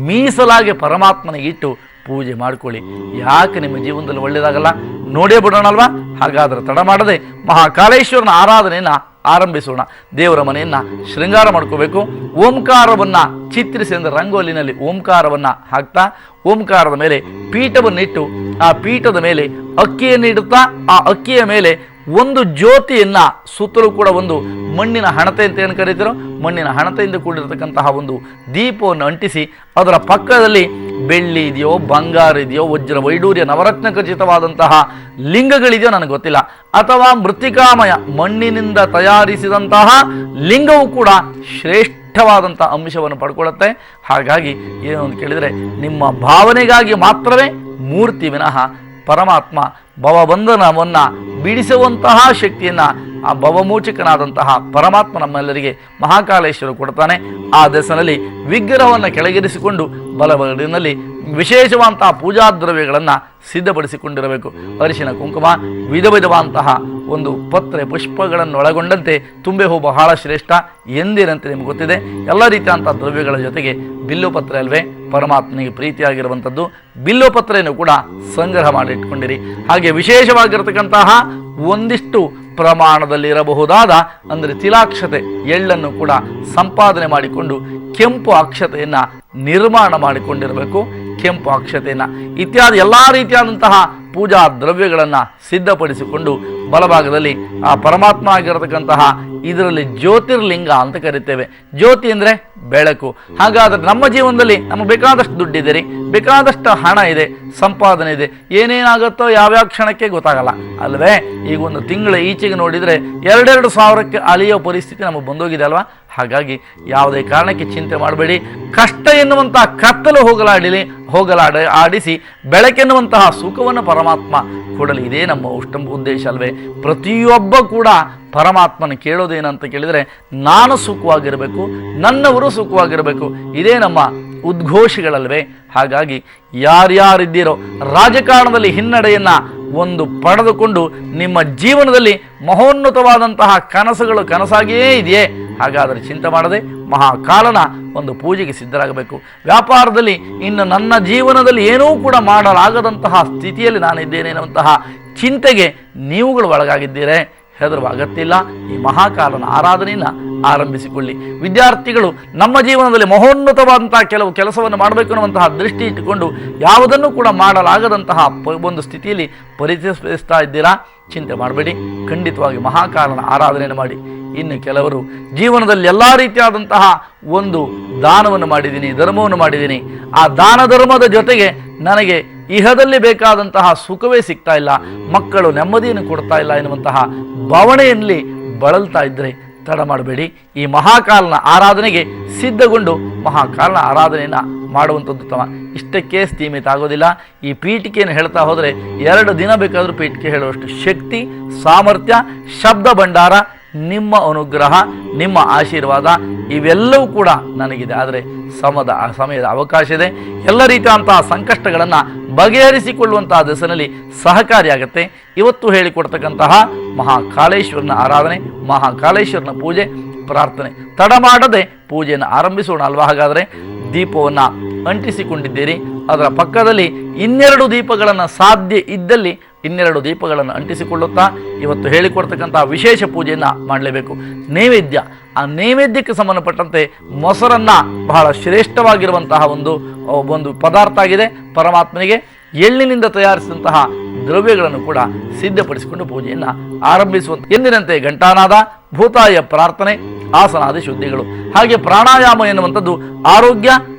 ಮೀಸಲಾಗಿ ಪರಮಾತ್ಮನಿಗೆ ಇಟ್ಟು ಪೂಜೆ ಮಾಡಿಕೊಳ್ಳಿ. ಯಾಕೆ ನಿಮ್ಮ ಜೀವನದಲ್ಲಿ ಒಳ್ಳೆಯದಾಗಲ್ಲ? ನೋಡೇ ಬಿಡೋಣಲ್ವಾ? ಹಾಗಾದರೆ ತಡ ಮಾಡದೆ ಮಹಾಕಾಲೇಶ್ವರನ ಆರಾಧನೆಯನ್ನು ಆರಂಭಿಸೋಣ. ದೇವರ ಮನೆಯನ್ನು ಶೃಂಗಾರ ಮಾಡ್ಕೋಬೇಕು. ಓಂಕಾರವನ್ನು ಚಿತ್ರಿಸಿ, ಅಂದರೆ ರಂಗೋಲಿನಲ್ಲಿ ಓಂಕಾರವನ್ನು ಹಾಕ್ತಾ ಓಂಕಾರದ ಮೇಲೆ ಪೀಠವನ್ನಿಟ್ಟು ಆ ಪೀಠದ ಮೇಲೆ ಅಕ್ಕಿಯನ್ನು ಇಡುತ್ತಾ ಆ ಅಕ್ಕಿಯ ಮೇಲೆ ಒಂದು ಜ್ಯೋತಿಯನ್ನು ಸುತ್ತಲೂ ಕೂಡ ಒಂದು ಮಣ್ಣಿನ ಹಣತೆ ಅಂತ ಏನು ಕರೀತಿರೋ ಮಣ್ಣಿನ ಹಣತೆಯಿಂದ ಕೂಡಿರತಕ್ಕಂತಹ ಒಂದು ದೀಪವನ್ನು ಅಂಟಿಸಿ ಅದರ ಪಕ್ಕದಲ್ಲಿ ಬೆಳ್ಳಿ ಇದೆಯೋ, ಬಂಗಾರ ಇದೆಯೋ, ವಜ್ರ ವೈಡೂರ್ಯ ನವರತ್ನ ಖಚಿತವಾದಂತಹ ಲಿಂಗಗಳಿದೆಯೋ ನನಗೆ ಗೊತ್ತಿಲ್ಲ, ಅಥವಾ ಮೃತ್ತಿಕಾಮಯ ಮಣ್ಣಿನಿಂದ ತಯಾರಿಸಿದಂತಹ ಲಿಂಗವು ಕೂಡ ಶ್ರೇಷ್ಠ ಶ್ರೇಷ್ಠವಾದಂಥ ಅಂಶವನ್ನು ಪಡ್ಕೊಳ್ಳುತ್ತೆ. ಹಾಗಾಗಿ ಏನು ಅಂತ ಕೇಳಿದರೆ, ನಿಮ್ಮ ಭಾವನೆಗಾಗಿ ಮಾತ್ರವೇ ಮೂರ್ತಿ ವಿನಃ ಪರಮಾತ್ಮ ಭವಬಂಧನವನ್ನು ಬಿಡಿಸುವಂತಹ ಶಕ್ತಿಯನ್ನು ಆ ಭವಮೋಚಕನಾದಂತಹ ಪರಮಾತ್ಮ ನಮ್ಮೆಲ್ಲರಿಗೆ ಮಹಾಕಾಲೇಶ್ವರ ಕೊಡ್ತಾನೆ. ಆ ದೆಸನಲ್ಲಿ ವಿಗ್ರಹವನ್ನು ಕೆಳಗಿರಿಸಿಕೊಂಡು ಬಲಬದಿಯಲ್ಲಿ ವಿಶೇಷವಾದಂತಹ ಪೂಜಾ ದ್ರವ್ಯಗಳನ್ನು ಸಿದ್ಧಪಡಿಸಿಕೊಂಡಿರಬೇಕು. ಅರಿಶಿನ ಕುಂಕುಮ, ವಿಧ ವಿಧವಾದಂತಹ ಒಂದು ಪತ್ರೆ ಪುಷ್ಪಗಳನ್ನು ಒಳಗೊಂಡಂತೆ ತುಂಬೆ ಹೂ ಬಹಳ ಶ್ರೇಷ್ಠ ಎಂದಿನಂತೆ ನಿಮಗೆ ಗೊತ್ತಿದೆ. ಎಲ್ಲ ರೀತಿಯಾದಂಥ ದ್ರವ್ಯಗಳ ಜೊತೆಗೆ ಬಿಲ್ಲುಪತ್ರೆ ಅಲ್ವೇ ಪರಮಾತ್ಮನಿಗೆ ಪ್ರೀತಿಯಾಗಿರುವಂಥದ್ದು. ಬಿಲ್ಲುಪತ್ರೆಯನ್ನು ಕೂಡ ಸಂಗ್ರಹ ಮಾಡಿಟ್ಕೊಂಡಿರಿ. ಹಾಗೆ ವಿಶೇಷವಾಗಿರತಕ್ಕಂತಹ ಒಂದಿಷ್ಟು ಪ್ರಮಾಣದಲ್ಲಿರಬಹುದಾದ ಅಂದರೆ ತಿಲಾಕ್ಷತೆ ಎಳ್ಳನ್ನು ಕೂಡ ಸಂಪಾದನೆ ಮಾಡಿಕೊಂಡು ಕೆಂಪು ಅಕ್ಷತೆಯನ್ನು ನಿರ್ಮಾಣ ಮಾಡಿಕೊಂಡಿರಬೇಕು. ಕೆಂಪು ಅಕ್ಷತೆಯನ್ನು ಇತ್ಯಾದಿ ಎಲ್ಲ ರೀತಿಯಾದಂತಹ ಪೂಜಾ ದ್ರವ್ಯಗಳನ್ನು ಸಿದ್ಧಪಡಿಸಿಕೊಂಡು ಬಲಭಾಗದಲ್ಲಿ ಆ ಪರಮಾತ್ಮ ಆಗಿರತಕ್ಕಂತಹ ಇದರಲ್ಲಿ ಜ್ಯೋತಿರ್ಲಿಂಗ ಅಂತ ಕರಿತೇವೆ. ಜ್ಯೋತಿ ಅಂದರೆ ಬೆಳಕು. ಹಾಗಾದರೆ ನಮ್ಮ ಜೀವನದಲ್ಲಿ ನಮಗೆ ಬೇಕಾದಷ್ಟು ದುಡ್ಡಿದೆ ರೀ, ಬೇಕಾದಷ್ಟು ಹಣ ಇದೆ, ಸಂಪಾದನೆ ಇದೆ, ಏನೇನಾಗುತ್ತೋ ಯಾವ್ಯಾವ ಕ್ಷಣಕ್ಕೆ ಗೊತ್ತಾಗಲ್ಲ ಅಲ್ವೇ. ಈಗ ಒಂದು ತಿಂಗಳ ಈಚೆಗೆ ನೋಡಿದರೆ 2,000 ಅಲಿಯೋ ಪರಿಸ್ಥಿತಿ ನಮಗೆ ಬಂದೋಗಿದೆ ಅಲ್ವಾ. ಹಾಗಾಗಿ ಯಾವುದೇ ಕಾರಣಕ್ಕೆ ಚಿಂತೆ ಮಾಡಬೇಡಿ. ಕಷ್ಟ ಎನ್ನುವಂಥ ಕತ್ತಲು ಆಡಿಸಿ ಬೆಳಕೆನ್ನುವಂತಹ ಸುಖವನ್ನು ಪರಮಾತ್ಮ ಕೊಡಲಿ. ಇದೇ ನಮ್ಮ ಉದ್ದೇಶ ಅಲ್ವೇ. ಪ್ರತಿಯೊಬ್ಬ ಕೂಡ ಪರಮಾತ್ಮನ ಕೇಳೋದೇನಂತ ಕೇಳಿದರೆ, ನಾನು ಸುಖವಾಗಿರಬೇಕು, ನನ್ನವರು ಸುಖವಾಗಿರಬೇಕು. ಇದೇ ನಮ್ಮ ಉದ್ಘೋಷಗಳಲ್ವೇ. ಹಾಗಾಗಿ ಯಾರ್ಯಾರಿದ್ದೀರೋ ರಾಜಕಾರಣದಲ್ಲಿ ಹಿನ್ನಡೆಯನ್ನು ಒಂದು ಪಡೆದುಕೊಂಡು ನಿಮ್ಮ ಜೀವನದಲ್ಲಿ ಮಹೋನ್ನತವಾದಂತಹ ಕನಸುಗಳು ಕನಸಾಗಿಯೇ ಇದೆಯೇ, ಹಾಗಾದರೆ ಚಿಂತೆ ಮಾಡದೆ ಮಹಾಕಾಲನ ಒಂದು ಪೂಜೆಗೆ ಸಿದ್ಧರಾಗಬೇಕು. ವ್ಯಾಪಾರದಲ್ಲಿ ಇನ್ನು ನನ್ನ ಜೀವನದಲ್ಲಿ ಏನೂ ಕೂಡ ಮಾಡಲಾಗದಂತಹ ಸ್ಥಿತಿಯಲ್ಲಿ ನಾನಿದ್ದೇನೆ ಎನ್ನುವಂತಹ ಚಿಂತೆಗೆ ನೀವುಗಳು ಒಳಗಾಗಿದ್ದೀರೆ, ಹೆದರುವ ಅಗತ್ಯ ಇಲ್ಲ. ಈ ಮಹಾಕಾಲನ ಆರಾಧನೆಯನ್ನು ಆರಂಭಿಸಿಕೊಳ್ಳಿ. ವಿದ್ಯಾರ್ಥಿಗಳು ನಮ್ಮ ಜೀವನದಲ್ಲಿ ಮಹೋನ್ನತವಾದಂತಹ ಕೆಲವು ಕೆಲಸವನ್ನು ಮಾಡಬೇಕು ಅನ್ನುವಂತಹ ದೃಷ್ಟಿ ಇಟ್ಟುಕೊಂಡು ಯಾವುದನ್ನು ಕೂಡ ಮಾಡಲಾಗದಂತಹ ಒಂದು ಸ್ಥಿತಿಯಲ್ಲಿ ಪರಿಚಯಿಸ್ತಾ ಇದ್ದೀರಾ, ಚಿಂತೆ ಮಾಡಬೇಡಿ. ಖಂಡಿತವಾಗಿ ಮಹಾಕಾಲನ ಆರಾಧನೆಯನ್ನು ಮಾಡಿ. ಇನ್ನು ಕೆಲವರು ಜೀವನದಲ್ಲಿ ಎಲ್ಲ ರೀತಿಯಾದಂತಹ ಒಂದು ದಾನವನ್ನು ಮಾಡಿದ್ದೀನಿ, ಧರ್ಮವನ್ನು ಮಾಡಿದ್ದೀನಿ, ಆ ದಾನ ಧರ್ಮದ ಜೊತೆಗೆ ನನಗೆ ಇಹದಲ್ಲಿ ಬೇಕಾದಂತಹ ಸುಖವೇ ಸಿಗ್ತಾ ಇಲ್ಲ, ಮಕ್ಕಳು ನೆಮ್ಮದಿಯನ್ನು ಕೊಡ್ತಾ ಇಲ್ಲ ಎನ್ನುವಂತಹ ಭಾವನೆಯಲ್ಲಿ ಬಳಲ್ತಾ ಇದ್ದರೆ ತಡ ಮಾಡಬೇಡಿ. ಈ ಮಹಾಕಾಲನ ಆರಾಧನೆಗೆ ಸಿದ್ಧಗೊಂಡು ಮಹಾಕಾಲನ ಆರಾಧನೆಯನ್ನು ಮಾಡುವಂಥದ್ದು ತಮ್ಮ ಇಷ್ಟಕ್ಕೆ ಸೀಮಿತ ಆಗೋದಿಲ್ಲ. ಈ ಪೀಠಿಕೆಯನ್ನು ಹೇಳ್ತಾ ಹೋದರೆ 2 ದಿನ ಬೇಕಾದರೂ ಪೀಠಿಕೆ ಹೇಳುವಷ್ಟು ಶಕ್ತಿ, ಸಾಮರ್ಥ್ಯ, ಶಬ್ದ ಭಂಡಾರ, ನಿಮ್ಮ ಅನುಗ್ರಹ, ನಿಮ್ಮ ಆಶೀರ್ವಾದ ಇವೆಲ್ಲವೂ ಕೂಡ ನನಗಿದೆ. ಆದರೆ ಸಮಯದ ಅವಕಾಶ ಇದೆ. ಎಲ್ಲ ರೀತಿಯಾದಂತಹ ಸಂಕಷ್ಟಗಳನ್ನು ಬಗೆಹರಿಸಿಕೊಳ್ಳುವಂತಹ ದೆಸೆಯಲ್ಲಿ ಸಹಕಾರಿಯಾಗುತ್ತೆ. ಇವತ್ತು ಹೇಳಿಕೊಡ್ತಕ್ಕಂತಹ ಮಹಾಕಾಲೇಶ್ವರನ ಆರಾಧನೆ, ಮಹಾಕಾಲೇಶ್ವರನ ಪೂಜೆ, ಪ್ರಾರ್ಥನೆ ತಡ ಮಾಡದೆ ಪೂಜೆಯನ್ನು ಆರಂಭಿಸೋಣ ಅಲ್ವಾ. ಹಾಗಾದರೆ ದೀಪವನ್ನು ಅಂಟಿಸಿಕೊಂಡಿದ್ದೀರಿ, ಅದರ ಪಕ್ಕದಲ್ಲಿ 2 ದೀಪಗಳನ್ನು ಸಾಧ್ಯ ಇದ್ದಲ್ಲಿ 2 ದೀಪಗಳನ್ನು ಅಂಟಿಸಿಕೊಳ್ಳುತ್ತಾ ಇವತ್ತು ಹೇಳಿಕೊಡ್ತಕ್ಕಂತಹ ವಿಶೇಷ ಪೂಜೆಯನ್ನು ಮಾಡಲೇಬೇಕು. ನೈವೇದ್ಯ, ಆ ನೈವೇದ್ಯಕ್ಕೆ ಸಂಬಂಧಪಟ್ಟಂತೆ ಮೊಸರನ್ನು ಬಹಳ ಶ್ರೇಷ್ಠವಾಗಿರುವಂತಹ ಒಂದು ಪದಾರ್ಥ ಆಗಿದೆ. ಪರಮಾತ್ಮನಿಗೆ ಎಳ್ಳಿನಿಂದ ತಯಾರಿಸಿದಂತಹ ದ್ರವ್ಯಗಳನ್ನು ಕೂಡ ಸಿದ್ಧಪಡಿಸಿಕೊಂಡು ಪೂಜೆಯನ್ನು ಆರಂಭಿಸುವಂಥ ಎಂದಿನಂತೆ ಘಂಟಾನಾದ, ಭೂತಾಯ ಪ್ರಾರ್ಥನೆ, ಆಸನಾದಿ ಶುದ್ಧಿಗಳು, ಹಾಗೆ ಪ್ರಾಣಾಯಾಮ ಎನ್ನುವಂಥದ್ದು ಆರೋಗ್ಯ,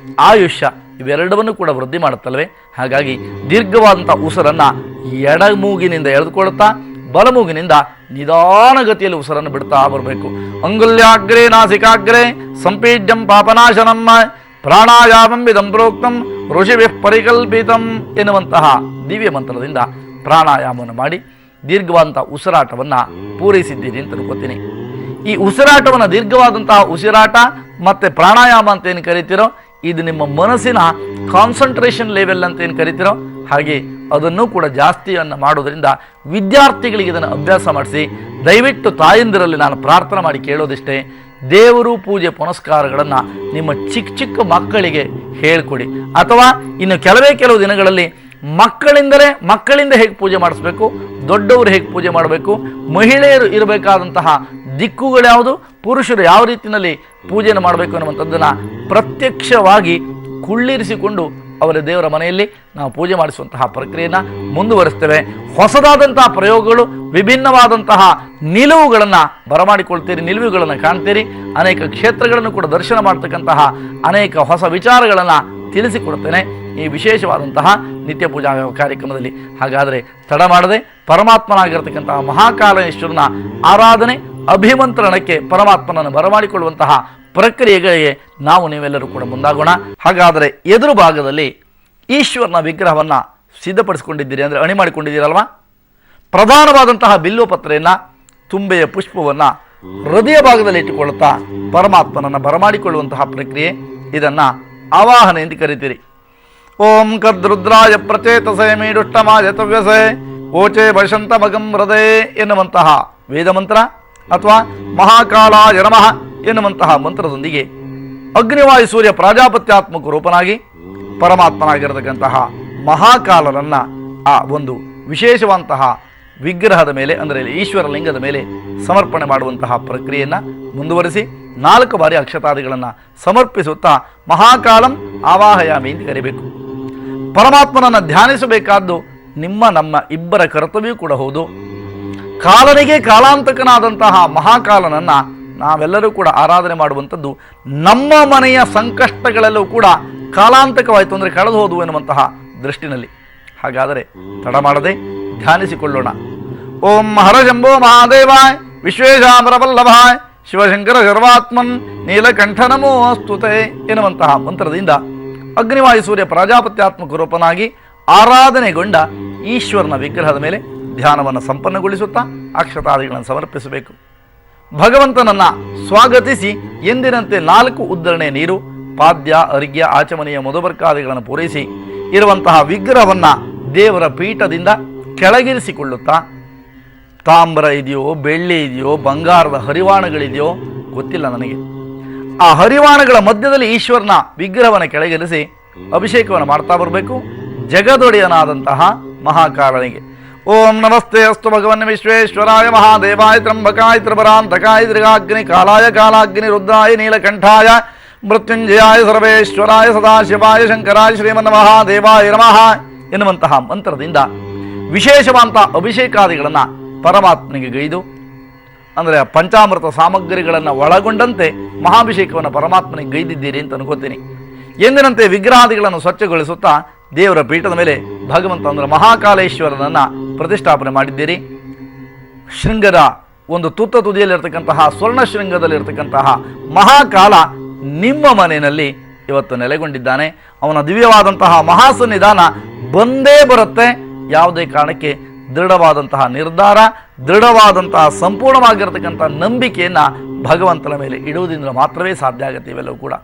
ಆಯುಷ್ಯ ಇವೆರಡವನ್ನು ಕೂಡ ವೃದ್ಧಿ ಮಾಡುತ್ತಲ್ವೇ. ಹಾಗಾಗಿ ದೀರ್ಘವಾದಂಥ ಉಸಿರನ್ನು ಎಡಮೂಗಿನಿಂದ ಎಳೆದುಕೊಳ್ಳುತ್ತಾ ಬಲಮೂಗಿನಿಂದ ನಿಧಾನಗತಿಯಲ್ಲಿ ಉಸಿರನ್ನು ಬಿಡ್ತಾ ಬರಬೇಕು. ಅಂಗುಲ್ಯಾಗ್ರೇ ನಾಸಿಕಾಗ್ರೇ ಸಂಪೀಡ್ಯಂ ಪಾಪನಾಶನಂ ಪ್ರಾಣಾಯಾಮಂ ಇದಂ ಪ್ರೋಕ್ತಂ ಋಷಿಭಿಃ ಪರಿಕಲ್ಪಿತಂ ಎನ್ನುವಂತಹ ದಿವ್ಯ ಮಂತ್ರದಿಂದ ಪ್ರಾಣಾಯಾಮವನ್ನು ಮಾಡಿ ದೀರ್ಘವಾದಂಥ ಉಸಿರಾಟವನ್ನು ಪೂರೈಸಿದ್ದೀರಿ ಅಂತ ಅನ್ಕೋತೀನಿ. ಈ ಉಸಿರಾಟವನ್ನು ದೀರ್ಘವಾದಂತಹ ಉಸಿರಾಟ ಮತ್ತು ಪ್ರಾಣಾಯಾಮ ಅಂತ ಏನು ಕರಿತೀರೋ, ಇದು ನಿಮ್ಮ ಮನಸ್ಸಿನ ಕಾನ್ಸಂಟ್ರೇಷನ್ ಲೆವೆಲ್ ಅಂತ ಏನು ಕರಿತೀರೋ ಹಾಗೆ ಅದನ್ನು ಕೂಡ ಜಾಸ್ತಿಯನ್ನು ಮಾಡೋದರಿಂದ ವಿದ್ಯಾರ್ಥಿಗಳಿಗೆ ಇದನ್ನು ಅಭ್ಯಾಸ ಮಾಡಿಸಿ. ದಯವಿಟ್ಟು ತಾಯಂದಿರಲ್ಲಿ ನಾನು ಪ್ರಾರ್ಥನೆ ಮಾಡಿ ಕೇಳೋದಿಷ್ಟೇ, ದೇವರು ಪೂಜೆ ಪುನಸ್ಕಾರಗಳನ್ನು ನಿಮ್ಮ ಚಿಕ್ಕ ಮಕ್ಕಳಿಗೆ ಹೇಳಿಕೊಡಿ. ಅಥವಾ ಇನ್ನು ಕೆಲವು ದಿನಗಳಲ್ಲಿ ಮಕ್ಕಳಿಂದ ಹೇಗೆ ಪೂಜೆ ಮಾಡಿಸ್ಬೇಕು, ದೊಡ್ಡವರು ಹೇಗೆ ಪೂಜೆ ಮಾಡಬೇಕು, ಮಹಿಳೆಯರು ಇರಬೇಕಾದಂತಹ ದಿಕ್ಕುಗಳು ಯಾವುದು, ಪುರುಷರು ಯಾವ ರೀತಿಯಲ್ಲಿ ಪೂಜೆಯನ್ನು ಮಾಡಬೇಕು ಅನ್ನುವಂಥದ್ದನ್ನು ಪ್ರತ್ಯಕ್ಷವಾಗಿ ಕುಳ್ಳಿರಿಸಿಕೊಂಡು ಅವರ ದೇವರ ಮನೆಯಲ್ಲಿ ನಾವು ಪೂಜೆ ಮಾಡಿಸುವಂತಹ ಪ್ರಕ್ರಿಯೆಯನ್ನು ಮುಂದುವರಿಸ್ತೇವೆ. ಹೊಸದಾದಂತಹ ಪ್ರಯೋಗಗಳು, ವಿಭಿನ್ನವಾದಂತಹ ನಿಲುವುಗಳನ್ನು ಬರಮಾಡಿಕೊಳ್ತೀರಿ, ನಿಲುವುಗಳನ್ನು ಕಾಣ್ತೀರಿ. ಅನೇಕ ಕ್ಷೇತ್ರಗಳನ್ನು ಕೂಡ ದರ್ಶನ ಮಾಡ್ತಕ್ಕಂತಹ ಅನೇಕ ಹೊಸ ವಿಚಾರಗಳನ್ನು ತಿಳಿಸಿಕೊಡ್ತೇನೆ ಈ ವಿಶೇಷವಾದಂತಹ ನಿತ್ಯ ಪೂಜಾ ಕಾರ್ಯಕ್ರಮದಲ್ಲಿ. ಹಾಗಾದರೆ ತಡ ಮಾಡದೆ ಪರಮಾತ್ಮನಾಗಿರ್ತಕ್ಕಂತಹ ಮಹಾಕಾಲೇಶ್ವರನ ಆರಾಧನೆ, ಅಭಿಮಂತ್ರಣಕ್ಕೆ ಪರಮಾತ್ಮನನ್ನು ಬರಮಾಡಿಕೊಳ್ಳುವಂತಹ ಪ್ರಕ್ರಿಯೆಗಳಿಗೆ ನಾವು ನೀವೆಲ್ಲರೂ ಕೂಡ ಮುಂದಾಗೋಣ. ಹಾಗಾದರೆ ಎದುರು ಭಾಗದಲ್ಲಿ ಈಶ್ವರನ ವಿಗ್ರಹವನ್ನು ಸಿದ್ಧಪಡಿಸಿಕೊಂಡಿದ್ದೀರಿ, ಅಂದರೆ ಅಣಿ ಮಾಡಿಕೊಂಡಿದ್ದೀರಲ್ವಾ? ಪ್ರಧಾನವಾದಂತಹ ಬಿಲ್ವ ಪತ್ರೆಯನ್ನು, ತುಂಬೆಯ ಪುಷ್ಪವನ್ನು ಹೃದಯ ಭಾಗದಲ್ಲಿ ಇಟ್ಟುಕೊಳ್ಳುತ್ತಾ ಪರಮಾತ್ಮನನ್ನು ಬರಮಾಡಿಕೊಳ್ಳುವಂತಹ ಪ್ರಕ್ರಿಯೆ, ಇದನ್ನು ಆವಾಹನೆ ಎಂದು ಕರೀತೀರಿ. ಓಂ ಕದ್ರುದ್ರಾಯ ಪ್ರಚೇತಸೆ ಮೀಡುಷ್ಟಮಾಯ ತವ್ಯಸೆ ಓಚೆ ವಶಂತ ಮಗಂ ಹೃದಯ ಎನ್ನುವಂತಹ ವೇದ ಮಂತ್ರ ಅಥವಾ ಮಹಾಕಾಲಾಯ ನಮಃ ಎನ್ನುವಂತಹ ಮಂತ್ರದೊಂದಿಗೆ ಅಗ್ನಿವಾಯು ಸೂರ್ಯ ಪ್ರಾಜಾಪತ್ಯಾತ್ಮಕ ರೂಪನಾಗಿ ಪರಮಾತ್ಮನಾಗಿರತಕ್ಕಂತಹ ಮಹಾಕಾಲನನ್ನು ಆ ಒಂದು ವಿಶೇಷವಂತಹ ವಿಗ್ರಹದ ಮೇಲೆ, ಅಂದರೆ ಈಶ್ವರ ಲಿಂಗದ ಮೇಲೆ ಸಮರ್ಪಣೆ ಮಾಡುವಂತಹ ಪ್ರಕ್ರಿಯೆಯನ್ನು ಮುಂದುವರಿಸಿ 4 ಬಾರಿ ಅಕ್ಷತಾದಿಗಳನ್ನು ಸಮರ್ಪಿಸುತ್ತಾ ಮಹಾಕಾಲಂ ಆವಾಹಯಾಮಿ ಎಂದು ಕರಿಬೇಕು. ಪರಮಾತ್ಮನನ್ನು ಧ್ಯಾನಿಸಬೇಕಾದ್ದು ನಿಮ್ಮ ನಮ್ಮ ಇಬ್ಬರ ಕರ್ತವ್ಯ ಕೂಡ ಹೌದು. ಕಾಲನಿಗೆ ಕಾಲಾಂತಕನಾದಂತಹ ಮಹಾಕಾಲನನ್ನು ನಾವೆಲ್ಲರೂ ಕೂಡ ಆರಾಧನೆ ಮಾಡುವಂಥದ್ದು ನಮ್ಮ ಮನೆಯ ಸಂಕಷ್ಟಗಳೆಲ್ಲವೂ ಕೂಡ ಕಾಲಾಂತಕವಾಯಿತು, ಅಂದರೆ ಕಳೆದು ಹೋದವು ಎನ್ನುವಂತಹ ದೃಷ್ಟಿನಲ್ಲಿ. ಹಾಗಾದರೆ ತಡ ಮಾಡದೆ ಧ್ಯಾನಿಸಿಕೊಳ್ಳೋಣ. ಓಂ ಹರಶಂಭೋ ಮಹಾದೇವಾಯ ವಿಶ್ವೇಶಾಮರವಲ್ಲಭಾಯ್ ಶಿವಶಂಕರ ಸರ್ವಾತ್ಮನ್ ನೀಲಕಂಠ ನಮೋ ಸ್ತುತೆ ಎನ್ನುವಂತಹ ಮಂತ್ರದಿಂದ ಅಗ್ನಿವಾಯು ಸೂರ್ಯ ಪ್ರಾಜಾಪತ್ಯಾತ್ಮಕ ರೂಪನಾಗಿ ಆರಾಧನೆಗೊಂಡ ಈಶ್ವರನ ವಿಗ್ರಹದ ಮೇಲೆ ಧ್ಯಾನವನ್ನು ಸಂಪನ್ನಗೊಳಿಸುತ್ತಾ ಅಕ್ಷತಾದಿಗಳನ್ನು ಸಮರ್ಪಿಸಬೇಕು. ಭಗವಂತನನ್ನು ಸ್ವಾಗತಿಸಿ ಎಂದಿನಂತೆ 4 ಉದ್ಧರಣೆ ನೀರು, ಪಾದ್ಯ, ಅರ್ಘ್ಯ, ಆಚಮನೆಯ ಮಧುಬರ್ಕಾದಿಗಳನ್ನು ಪೂರೈಸಿ ಇರುವಂತಹ ವಿಗ್ರಹವನ್ನು ದೇವರ ಪೀಠದಿಂದ ಕೆಳಗಿರಿಸಿಕೊಳ್ಳುತ್ತಾ, ತಾಮ್ರ ಇದೆಯೋ, ಬೆಳ್ಳಿ ಇದೆಯೋ, ಬಂಗಾರದ ಹರಿವಾಣಗಳಿದೆಯೋ ಗೊತ್ತಿಲ್ಲ ನನಗೆ, ಆ ಹರಿವಾಣಗಳ ಮಧ್ಯದಲ್ಲಿ ಈಶ್ವರನ ವಿಗ್ರಹವನ್ನು ಕೆಳಗಿರಿಸಿ ಅಭಿಷೇಕವನ್ನು ಮಾಡ್ತಾ ಬರಬೇಕು ಜಗದೊಡೆಯನಾದಂತಹ ಮಹಾಕಾಲನಿಗೆ. ಓಂ ನಮಸ್ತೆ ಅಸ್ತು ಭಗವನ್ ವಿಶ್ವೇಶ್ವರಾಯ ಮಹಾದೇವಾಯ ತ್ರಂಬಕಾಯ ತ್ರಿಪರಾಂತಕಾಯ ತ್ರಿಗಾಗ್ನಿ ಕಾಲಾಯ ಕಾಲಾಗ್ನಿ ರುದ್ರಾಯ ನೀಲಕಂಠಾಯ ಮೃತ್ಯುಂಜಯಾಯ ಸರ್ವೇಶ್ವರಾಯ ಸದಾಶಿವಾಯ ಶಂಕರಾಯ ಶ್ರೀಮನ್ ಮಹಾದೇವಾಯ ನಮಃ ಎನ್ನುವಂತಹ ಮಂತ್ರದಿಂದ ವಿಶೇಷವಾದಂಥ ಅಭಿಷೇಕಾದಿಗಳನ್ನು ಪರಮಾತ್ಮನಿಗೆ ಗೈದು, ಅಂದರೆ ಪಂಚಾಮೃತ ಸಾಮಗ್ರಿಗಳನ್ನು ಒಳಗೊಂಡಂತೆ ಮಹಾಭಿಷೇಕವನ್ನು ಪರಮಾತ್ಮನಿಗೆ ಗೈದಿದ್ದೀರಿ ಅಂತ ಅನ್ಕೋತೀನಿ. ಎಂದಿನಂತೆ ವಿಗ್ರಹಾದಿಗಳನ್ನು ಸ್ವಚ್ಛಗೊಳಿಸುತ್ತಾ ದೇವರ ಪೀಠದ ಮೇಲೆ ಭಗವಂತ ಅಂದರೆ ಮಹಾಕಾಲೇಶ್ವರನನ್ನು ಪ್ರತಿಷ್ಠಾಪನೆ ಮಾಡಿದ್ದೀರಿ. ಶೃಂಗದ ಒಂದು ತುತ್ತ ತುದಿಯಲ್ಲಿರ್ತಕ್ಕಂತಹ ಸ್ವರ್ಣ ಶೃಂಗದಲ್ಲಿರ್ತಕ್ಕಂತಹ ಮಹಾಕಾಲ ನಿಮ್ಮ ಮನೆಯಲ್ಲಿ ಇವತ್ತು ನೆಲೆಗೊಂಡಿದ್ದಾನೆ. ಅವನ ದಿವ್ಯವಾದಂತಹ ಮಹಾಸನ್ನಿಧಾನ ಬಂದೇ ಬರುತ್ತೆ. ಯಾವುದೇ ಕಾರಣಕ್ಕೆ ದೃಢವಾದಂತಹ ನಿರ್ಧಾರ, ದೃಢವಾದಂತಹ ಸಂಪೂರ್ಣವಾಗಿರತಕ್ಕಂಥ ನಂಬಿಕೆಯನ್ನು ಭಗವಂತನ ಮೇಲೆ ಇಡುವುದರಿಂದ ಮಾತ್ರವೇ ಸಾಧ್ಯ ಆಗುತ್ತೆ ಇವೆಲ್ಲವೂ ಕೂಡ.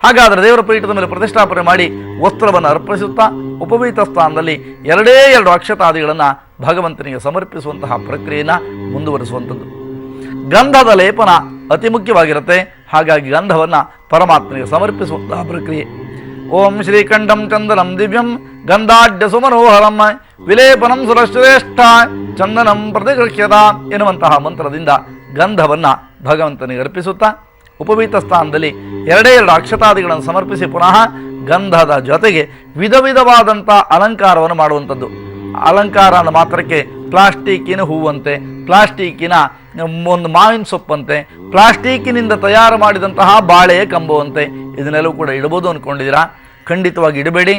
ಹಾಗಾದರೆ ದೇವರ ಪೀಠದ ಮೇಲೆ ಪ್ರತಿಷ್ಠಾಪನೆ ಮಾಡಿ ವಸ್ತ್ರವನ್ನು ಅರ್ಪಿಸುತ್ತಾ ಉಪವೀತ ಸ್ಥಾನದಲ್ಲಿ 2 ಅಕ್ಷತಾದಿಗಳನ್ನು ಭಗವಂತನಿಗೆ ಸಮರ್ಪಿಸುವಂತಹ ಪ್ರಕ್ರಿಯೆಯನ್ನು ಮುಂದುವರಿಸುವಂಥದ್ದು. ಗಂಧದ ಲೇಪನ ಅತಿ ಮುಖ್ಯವಾಗಿರುತ್ತೆ. ಹಾಗಾಗಿ ಗಂಧವನ್ನು ಪರಮಾತ್ಮನಿಗೆ ಸಮರ್ಪಿಸುವಂತಹ ಪ್ರಕ್ರಿಯೆ. ಓಂ ಶ್ರೀಕಂಠಂ ಚಂದನಂ ದಿವ್ಯಂ ಗಂಧಾಢ್ಯ ಸುಮನೋಹರಂ ವಿಲೇಪನಂ ಸುರಶ್ರೇಷ್ಠ ಚಂದನಂ ಪ್ರತಿಗೃಹ್ಯತ ಎನ್ನುವಂತಹ ಮಂತ್ರದಿಂದ ಗಂಧವನ್ನು ಭಗವಂತನಿಗೆ ಅರ್ಪಿಸುತ್ತಾ ಉಪವೀತ ಸ್ಥಾನದಲ್ಲಿ 2 ಅಕ್ಷತಾದಿಗಳನ್ನು ಸಮರ್ಪಿಸಿ ಪುನಃ ಗಂಧದ ಜೊತೆಗೆ ವಿಧ ವಿಧವಾದಂಥ ಅಲಂಕಾರವನ್ನು ಮಾಡುವಂಥದ್ದು. ಅಲಂಕಾರ ಅಂದ ಮಾತ್ರಕ್ಕೆ ಪ್ಲಾಸ್ಟಿಕ್ಕಿನ ಹೂವಂತೆ, ಪ್ಲಾಸ್ಟಿಕ್ಕಿನ ಒಂದು ಮಾವಿನ ಸೊಪ್ಪಂತೆ, ಪ್ಲಾಸ್ಟಿಕ್ಕಿನಿಂದ ತಯಾರು ಮಾಡಿದಂತಹ ಬಾಳೆಯ ಕಂಬವಂತೆ ಇದನ್ನೆಲ್ಲವೂ ಕೂಡ ಇಡಬಹುದು ಅಂದ್ಕೊಂಡಿದ್ದೀರಾ? ಖಂಡಿತವಾಗಿ ಇಡಬೇಡಿ.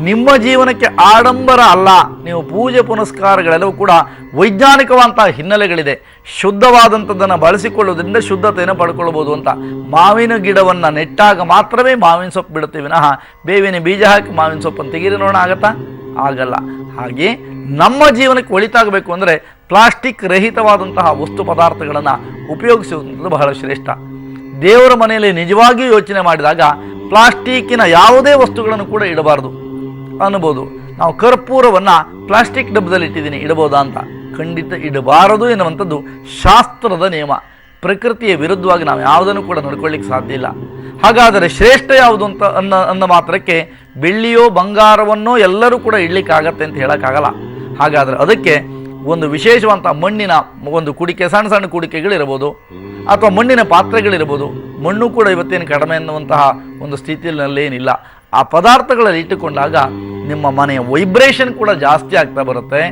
ನಿಮ್ಮ ಜೀವನಕ್ಕೆ ಆಡಂಬರ ಅಲ್ಲ, ನೀವು ಪೂಜೆ ಪುನಸ್ಕಾರಗಳೆಲ್ಲವೂ ಕೂಡ ವೈಜ್ಞಾನಿಕವಾದಂತಹ ಹಿನ್ನೆಲೆಗಳಿದೆ. ಶುದ್ಧವಾದಂಥದ್ದನ್ನು ಬಳಸಿಕೊಳ್ಳುವುದರಿಂದ ಶುದ್ಧತೆಯನ್ನು ಪಡ್ಕೊಳ್ಬೋದು ಅಂತ. ಮಾವಿನ ಗಿಡವನ್ನು ನೆಟ್ಟಾಗ ಮಾತ್ರವೇ ಮಾವಿನ ಸೊಪ್ಪು ಬಿಡುತ್ತೆ ವಿನಃ ಬೇವಿನ ಬೀಜ ಹಾಕಿ ಮಾವಿನ ಸೊಪ್ಪನ್ನು ತೆಗೀರಿ ನೋಡೋಣ ಆಗತ್ತಾ? ಆಗಲ್ಲ. ಹಾಗೆ ನಮ್ಮ ಜೀವನಕ್ಕೆ ಒಳಿತಾಗಬೇಕು ಅಂದರೆ ಪ್ಲಾಸ್ಟಿಕ್ ರಹಿತವಾದಂತಹ ವಸ್ತು ಪದಾರ್ಥಗಳನ್ನು ಉಪಯೋಗಿಸುವುದು ಬಹಳ ಶ್ರೇಷ್ಠ. ದೇವರ ಮನೆಯಲ್ಲಿ ನಿಜವಾಗಿಯೂ ಯೋಚನೆ ಮಾಡಿದಾಗ ಪ್ಲಾಸ್ಟಿಕ್ಕಿನ ಯಾವುದೇ ವಸ್ತುಗಳನ್ನು ಕೂಡ ಇಡಬಾರ್ದು ಅನ್ನಬಹುದು. ನಾವು ಕರ್ಪೂರವನ್ನು ಪ್ಲಾಸ್ಟಿಕ್ ಡಬ್ಬದಲ್ಲಿ ಇಟ್ಟಿದ್ದೀನಿ, ಇಡಬಹುದಾ ಅಂತ? ಖಂಡಿತ ಇಡಬಾರದು ಎನ್ನುವಂಥದ್ದು ಶಾಸ್ತ್ರದ ನಿಯಮ. ಪ್ರಕೃತಿಯ ವಿರುದ್ಧವಾಗಿ ನಾವು ಯಾವುದನ್ನು ಕೂಡ ನಡ್ಕೊಳ್ಳಿಕ್ಕೆ ಸಾಧ್ಯ ಇಲ್ಲ. ಹಾಗಾದರೆ ಶ್ರೇಷ್ಠ ಯಾವುದು ಅಂತ ಅಂದ ಮಾತ್ರಕ್ಕೆ ಬೆಳ್ಳಿಯೋ ಬಂಗಾರವನ್ನೋ ಎಲ್ಲರೂ ಕೂಡ ಇಡಲಿಕ್ಕಾಗತ್ತೆ ಅಂತ ಹೇಳೋಕ್ಕಾಗಲ್ಲ. ಹಾಗಾದರೆ ಅದಕ್ಕೆ ಒಂದು ವಿಶೇಷವಂತ ಮಣ್ಣಿನ ಒಂದು ಕುಡಿಕೆ, ಸಣ್ಣ ಸಣ್ಣ ಕುಡಿಕೆಗಳಿರ್ಬೋದು ಅಥವಾ ಮಣ್ಣಿನ ಪಾತ್ರೆಗಳಿರ್ಬೋದು. ಮಣ್ಣು ಕೂಡ ಇವತ್ತೇನು ಕಡಿಮೆ ಅನ್ನುವಂತಹ ಒಂದು ಸ್ಥಿತಿಯಲ್ಲೇನಿಲ್ಲ. ಆ ಪದಾರ್ಥಗಳಲ್ಲಿ ಇಟ್ಟುಕೊಂಡಾಗ ನಿಮ್ಮ ಮನೆಯ ವೈಬ್ರೇಷನ್ ಕೂಡ ಜಾಸ್ತಿ ಆಗ್ತಾ ಬರುತ್ತೆ.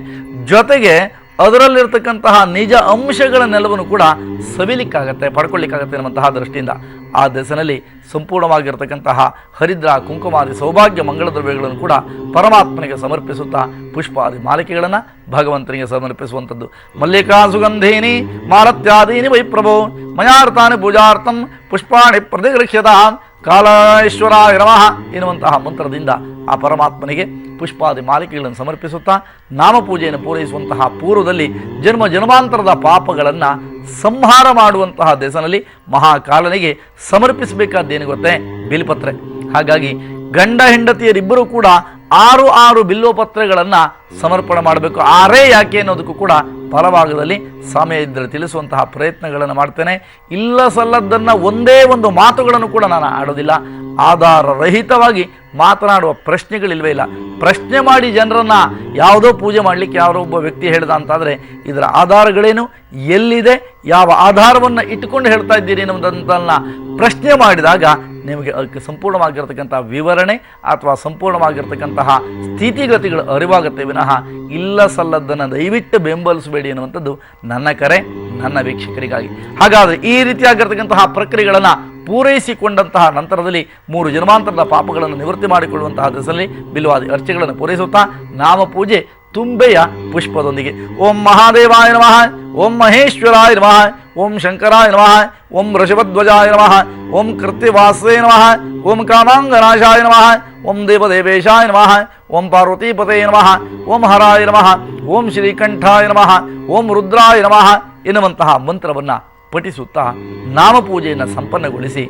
ಜೊತೆಗೆ ಅದರಲ್ಲಿರ್ತಕ್ಕಂತಹ ನಿಜ ಅಂಶಗಳನ್ನೆಲ್ಲವನ್ನು ಕೂಡ ಸವಿಲಿಕ್ಕಾಗತ್ತೆ, ಪಡ್ಕೊಳ್ಳಿಕ್ಕಾಗತ್ತೆ ಅನ್ನುವಂತಹ ದೃಷ್ಟಿಯಿಂದ ಆ ದಿಸೆಯಲ್ಲಿ ಸಂಪೂರ್ಣವಾಗಿರ್ತಕ್ಕಂತಹ ಹರಿದ್ರ, ಕುಂಕುಮಾದಿ, ಸೌಭಾಗ್ಯ, ಮಂಗಳ ದ್ರವ್ಯಗಳನ್ನು ಕೂಡ ಪರಮಾತ್ಮನಿಗೆ ಸಮರ್ಪಿಸುತ್ತಾ ಪುಷ್ಪಾದಿ ಮಾಲಿಕೆಗಳನ್ನು ಭಗವಂತನಿಗೆ ಸಮರ್ಪಿಸುವಂಥದ್ದು. ಮಲ್ಲಿಕಾ ಸುಗಂಧೀನಿ ಮಾಲತ್ಯಾದೀನಿ ವೈಪ್ರಭೋ ಮಯಾರ್ಥಾನಿ ಪೂಜಾರ್ಥಂ ಪುಷ್ಪಾಣಿ ಪ್ರತಿಗೃಹ್ಯತಾಂ ಕಾಲೇಶ್ವರಾಯ ನಮಃ ಎನ್ನುವಂತಹ ಮಂತ್ರದಿಂದ ಆ ಪರಮಾತ್ಮನಿಗೆ ಪುಷ್ಪಾದಿ ಮಾಲಿಕೆಗಳನ್ನು ಸಮರ್ಪಿಸುತ್ತಾ ನಾಮಪೂಜೆಯನ್ನು ಪೂರೈಸುವಂತಹ ಪೂರ್ವದಲ್ಲಿ ಜನ್ಮ ಜನ್ಮಾಂತರದ ಪಾಪಗಳನ್ನು ಸಂಹಾರ ಮಾಡುವಂತಹ ದೆಸನಲ್ಲಿ ಮಹಾಕಾಲನಿಗೆ ಸಮರ್ಪಿಸಬೇಕಾದ್ದೇನು ಗೊತ್ತೇ? ಬಿಲ್ಪತ್ರೆ. ಹಾಗಾಗಿ ಗಂಡ ಹೆಂಡತಿಯರಿಬ್ಬರೂ ಕೂಡ 6 ಬಿಲ್ವಪತ್ರೆಗಳನ್ನು ಸಮರ್ಪಣೆ ಮಾಡಬೇಕು. 6 ಯಾಕೆ ಅನ್ನೋದಕ್ಕೂ ಕೂಡ ಫಲಭಾಗದಲ್ಲಿ ಸಮಯ ಇದ್ದರೆ ತಿಳಿಸುವಂತಹ ಪ್ರಯತ್ನಗಳನ್ನು ಮಾಡ್ತೇನೆ. ಇಲ್ಲ ಸಲ್ಲದ್ದನ್ನು ಒಂದೇ ಒಂದು ಮಾತುಗಳನ್ನು ಕೂಡ ನಾನು ಆಡೋದಿಲ್ಲ. ಆಧಾರ ರಹಿತವಾಗಿ ಮಾತನಾಡುವ ಪ್ರಶ್ನೆಗಳಿಲ್ವೇ ಇಲ್ಲ. ಪ್ರಶ್ನೆ ಮಾಡಿ ಜನರನ್ನು ಯಾವುದೋ ಪೂಜೆ ಮಾಡಲಿಕ್ಕೆ ಯಾರೋ ಒಬ್ಬ ವ್ಯಕ್ತಿ ಹೇಳ್ದ ಅಂತಾದರೆ ಇದರ ಆಧಾರಗಳೇನು, ಎಲ್ಲಿದೆ, ಯಾವ ಆಧಾರವನ್ನು ಇಟ್ಟುಕೊಂಡು ಹೇಳ್ತಾ ಇದ್ದೀರಿ ಅನ್ನೋದನ್ನು ಪ್ರಶ್ನೆ ಮಾಡಿದಾಗ ನಿಮಗೆ ಅದಕ್ಕೆ ಸಂಪೂರ್ಣವಾಗಿರ್ತಕ್ಕಂಥ ವಿವರಣೆ ಅಥವಾ ಸಂಪೂರ್ಣವಾಗಿರ್ತಕ್ಕಂತಹ ಸ್ಥಿತಿಗತಿಗಳು ಅರಿವಾಗುತ್ತೆ ವಿನಃ ಇಲ್ಲ ಸಲ್ಲದ್ದನ್ನು ದಯವಿಟ್ಟು ಬೆಂಬಲಿಸಬೇಡಿ ಅನ್ನುವಂಥದ್ದು ನನ್ನ ಕರೆ, ನನ್ನ ವೀಕ್ಷಕರಿಗಾಗಿ. ಹಾಗಾದರೆ ಈ ರೀತಿಯಾಗಿರ್ತಕ್ಕಂತಹ ಪ್ರಕ್ರಿಯೆಗಳನ್ನು ಪೂರೈಸಿಕೊಂಡಂತಹ ನಂತರದಲ್ಲಿ 3 ಜನ್ಮಾಂತರದ ಪಾಪಗಳನ್ನು ನಿವೃತ್ತಿ ಮಾಡಿಕೊಳ್ಳುವಂತಹ ದಿಸಲ್ಲಿ ಬಿಲ್ವಾದಿ ಅರ್ಚೆಗಳನ್ನು ಪೂರೈಸುತ್ತಾ ನಾಮಪೂಜೆ ತುಂಬೆಯ ಪುಷ್ಪದೊಂದಿಗೆ ಓಂ ಮಹಾದೇವಾಯ ನಮಃ, ಓಂ ಮಹೇಶ್ವರಾಯ ನಮಃ, ಓಂ ಶಂಕರಾಯ ನಮಃ, ಓಂ ಋಷಭಧ್ವಜಾಯ ನಮಃ, ಓಂ ಕೃತ್ತಿವಾಸೇ ನಮಃ, ಓಂ ಕಾಮಾಂಗನಾಶಾಯ ನಮಃ, ಓಂ ದೇವದೇವೇಶಾಯ ನಮಃ, ಓಂ ಪಾರ್ವತೀಪತೇ ನಮಃ, ಓಂ ಹರಾಯ ನಮಃ, ಓಂ ಶ್ರೀಕಂಠಾಯ ನಮಃ, ಓಂ ರುದ್ರಾಯ ನಮಃ ಎನ್ನುವಂತಹ ಮಂತ್ರವನ್ನು ಪಠಿಸುತ್ತಾ ನಾಮಪೂಜೆಯನ್ನು ಸಂಪನ್ನಗೊಳಿಸಿ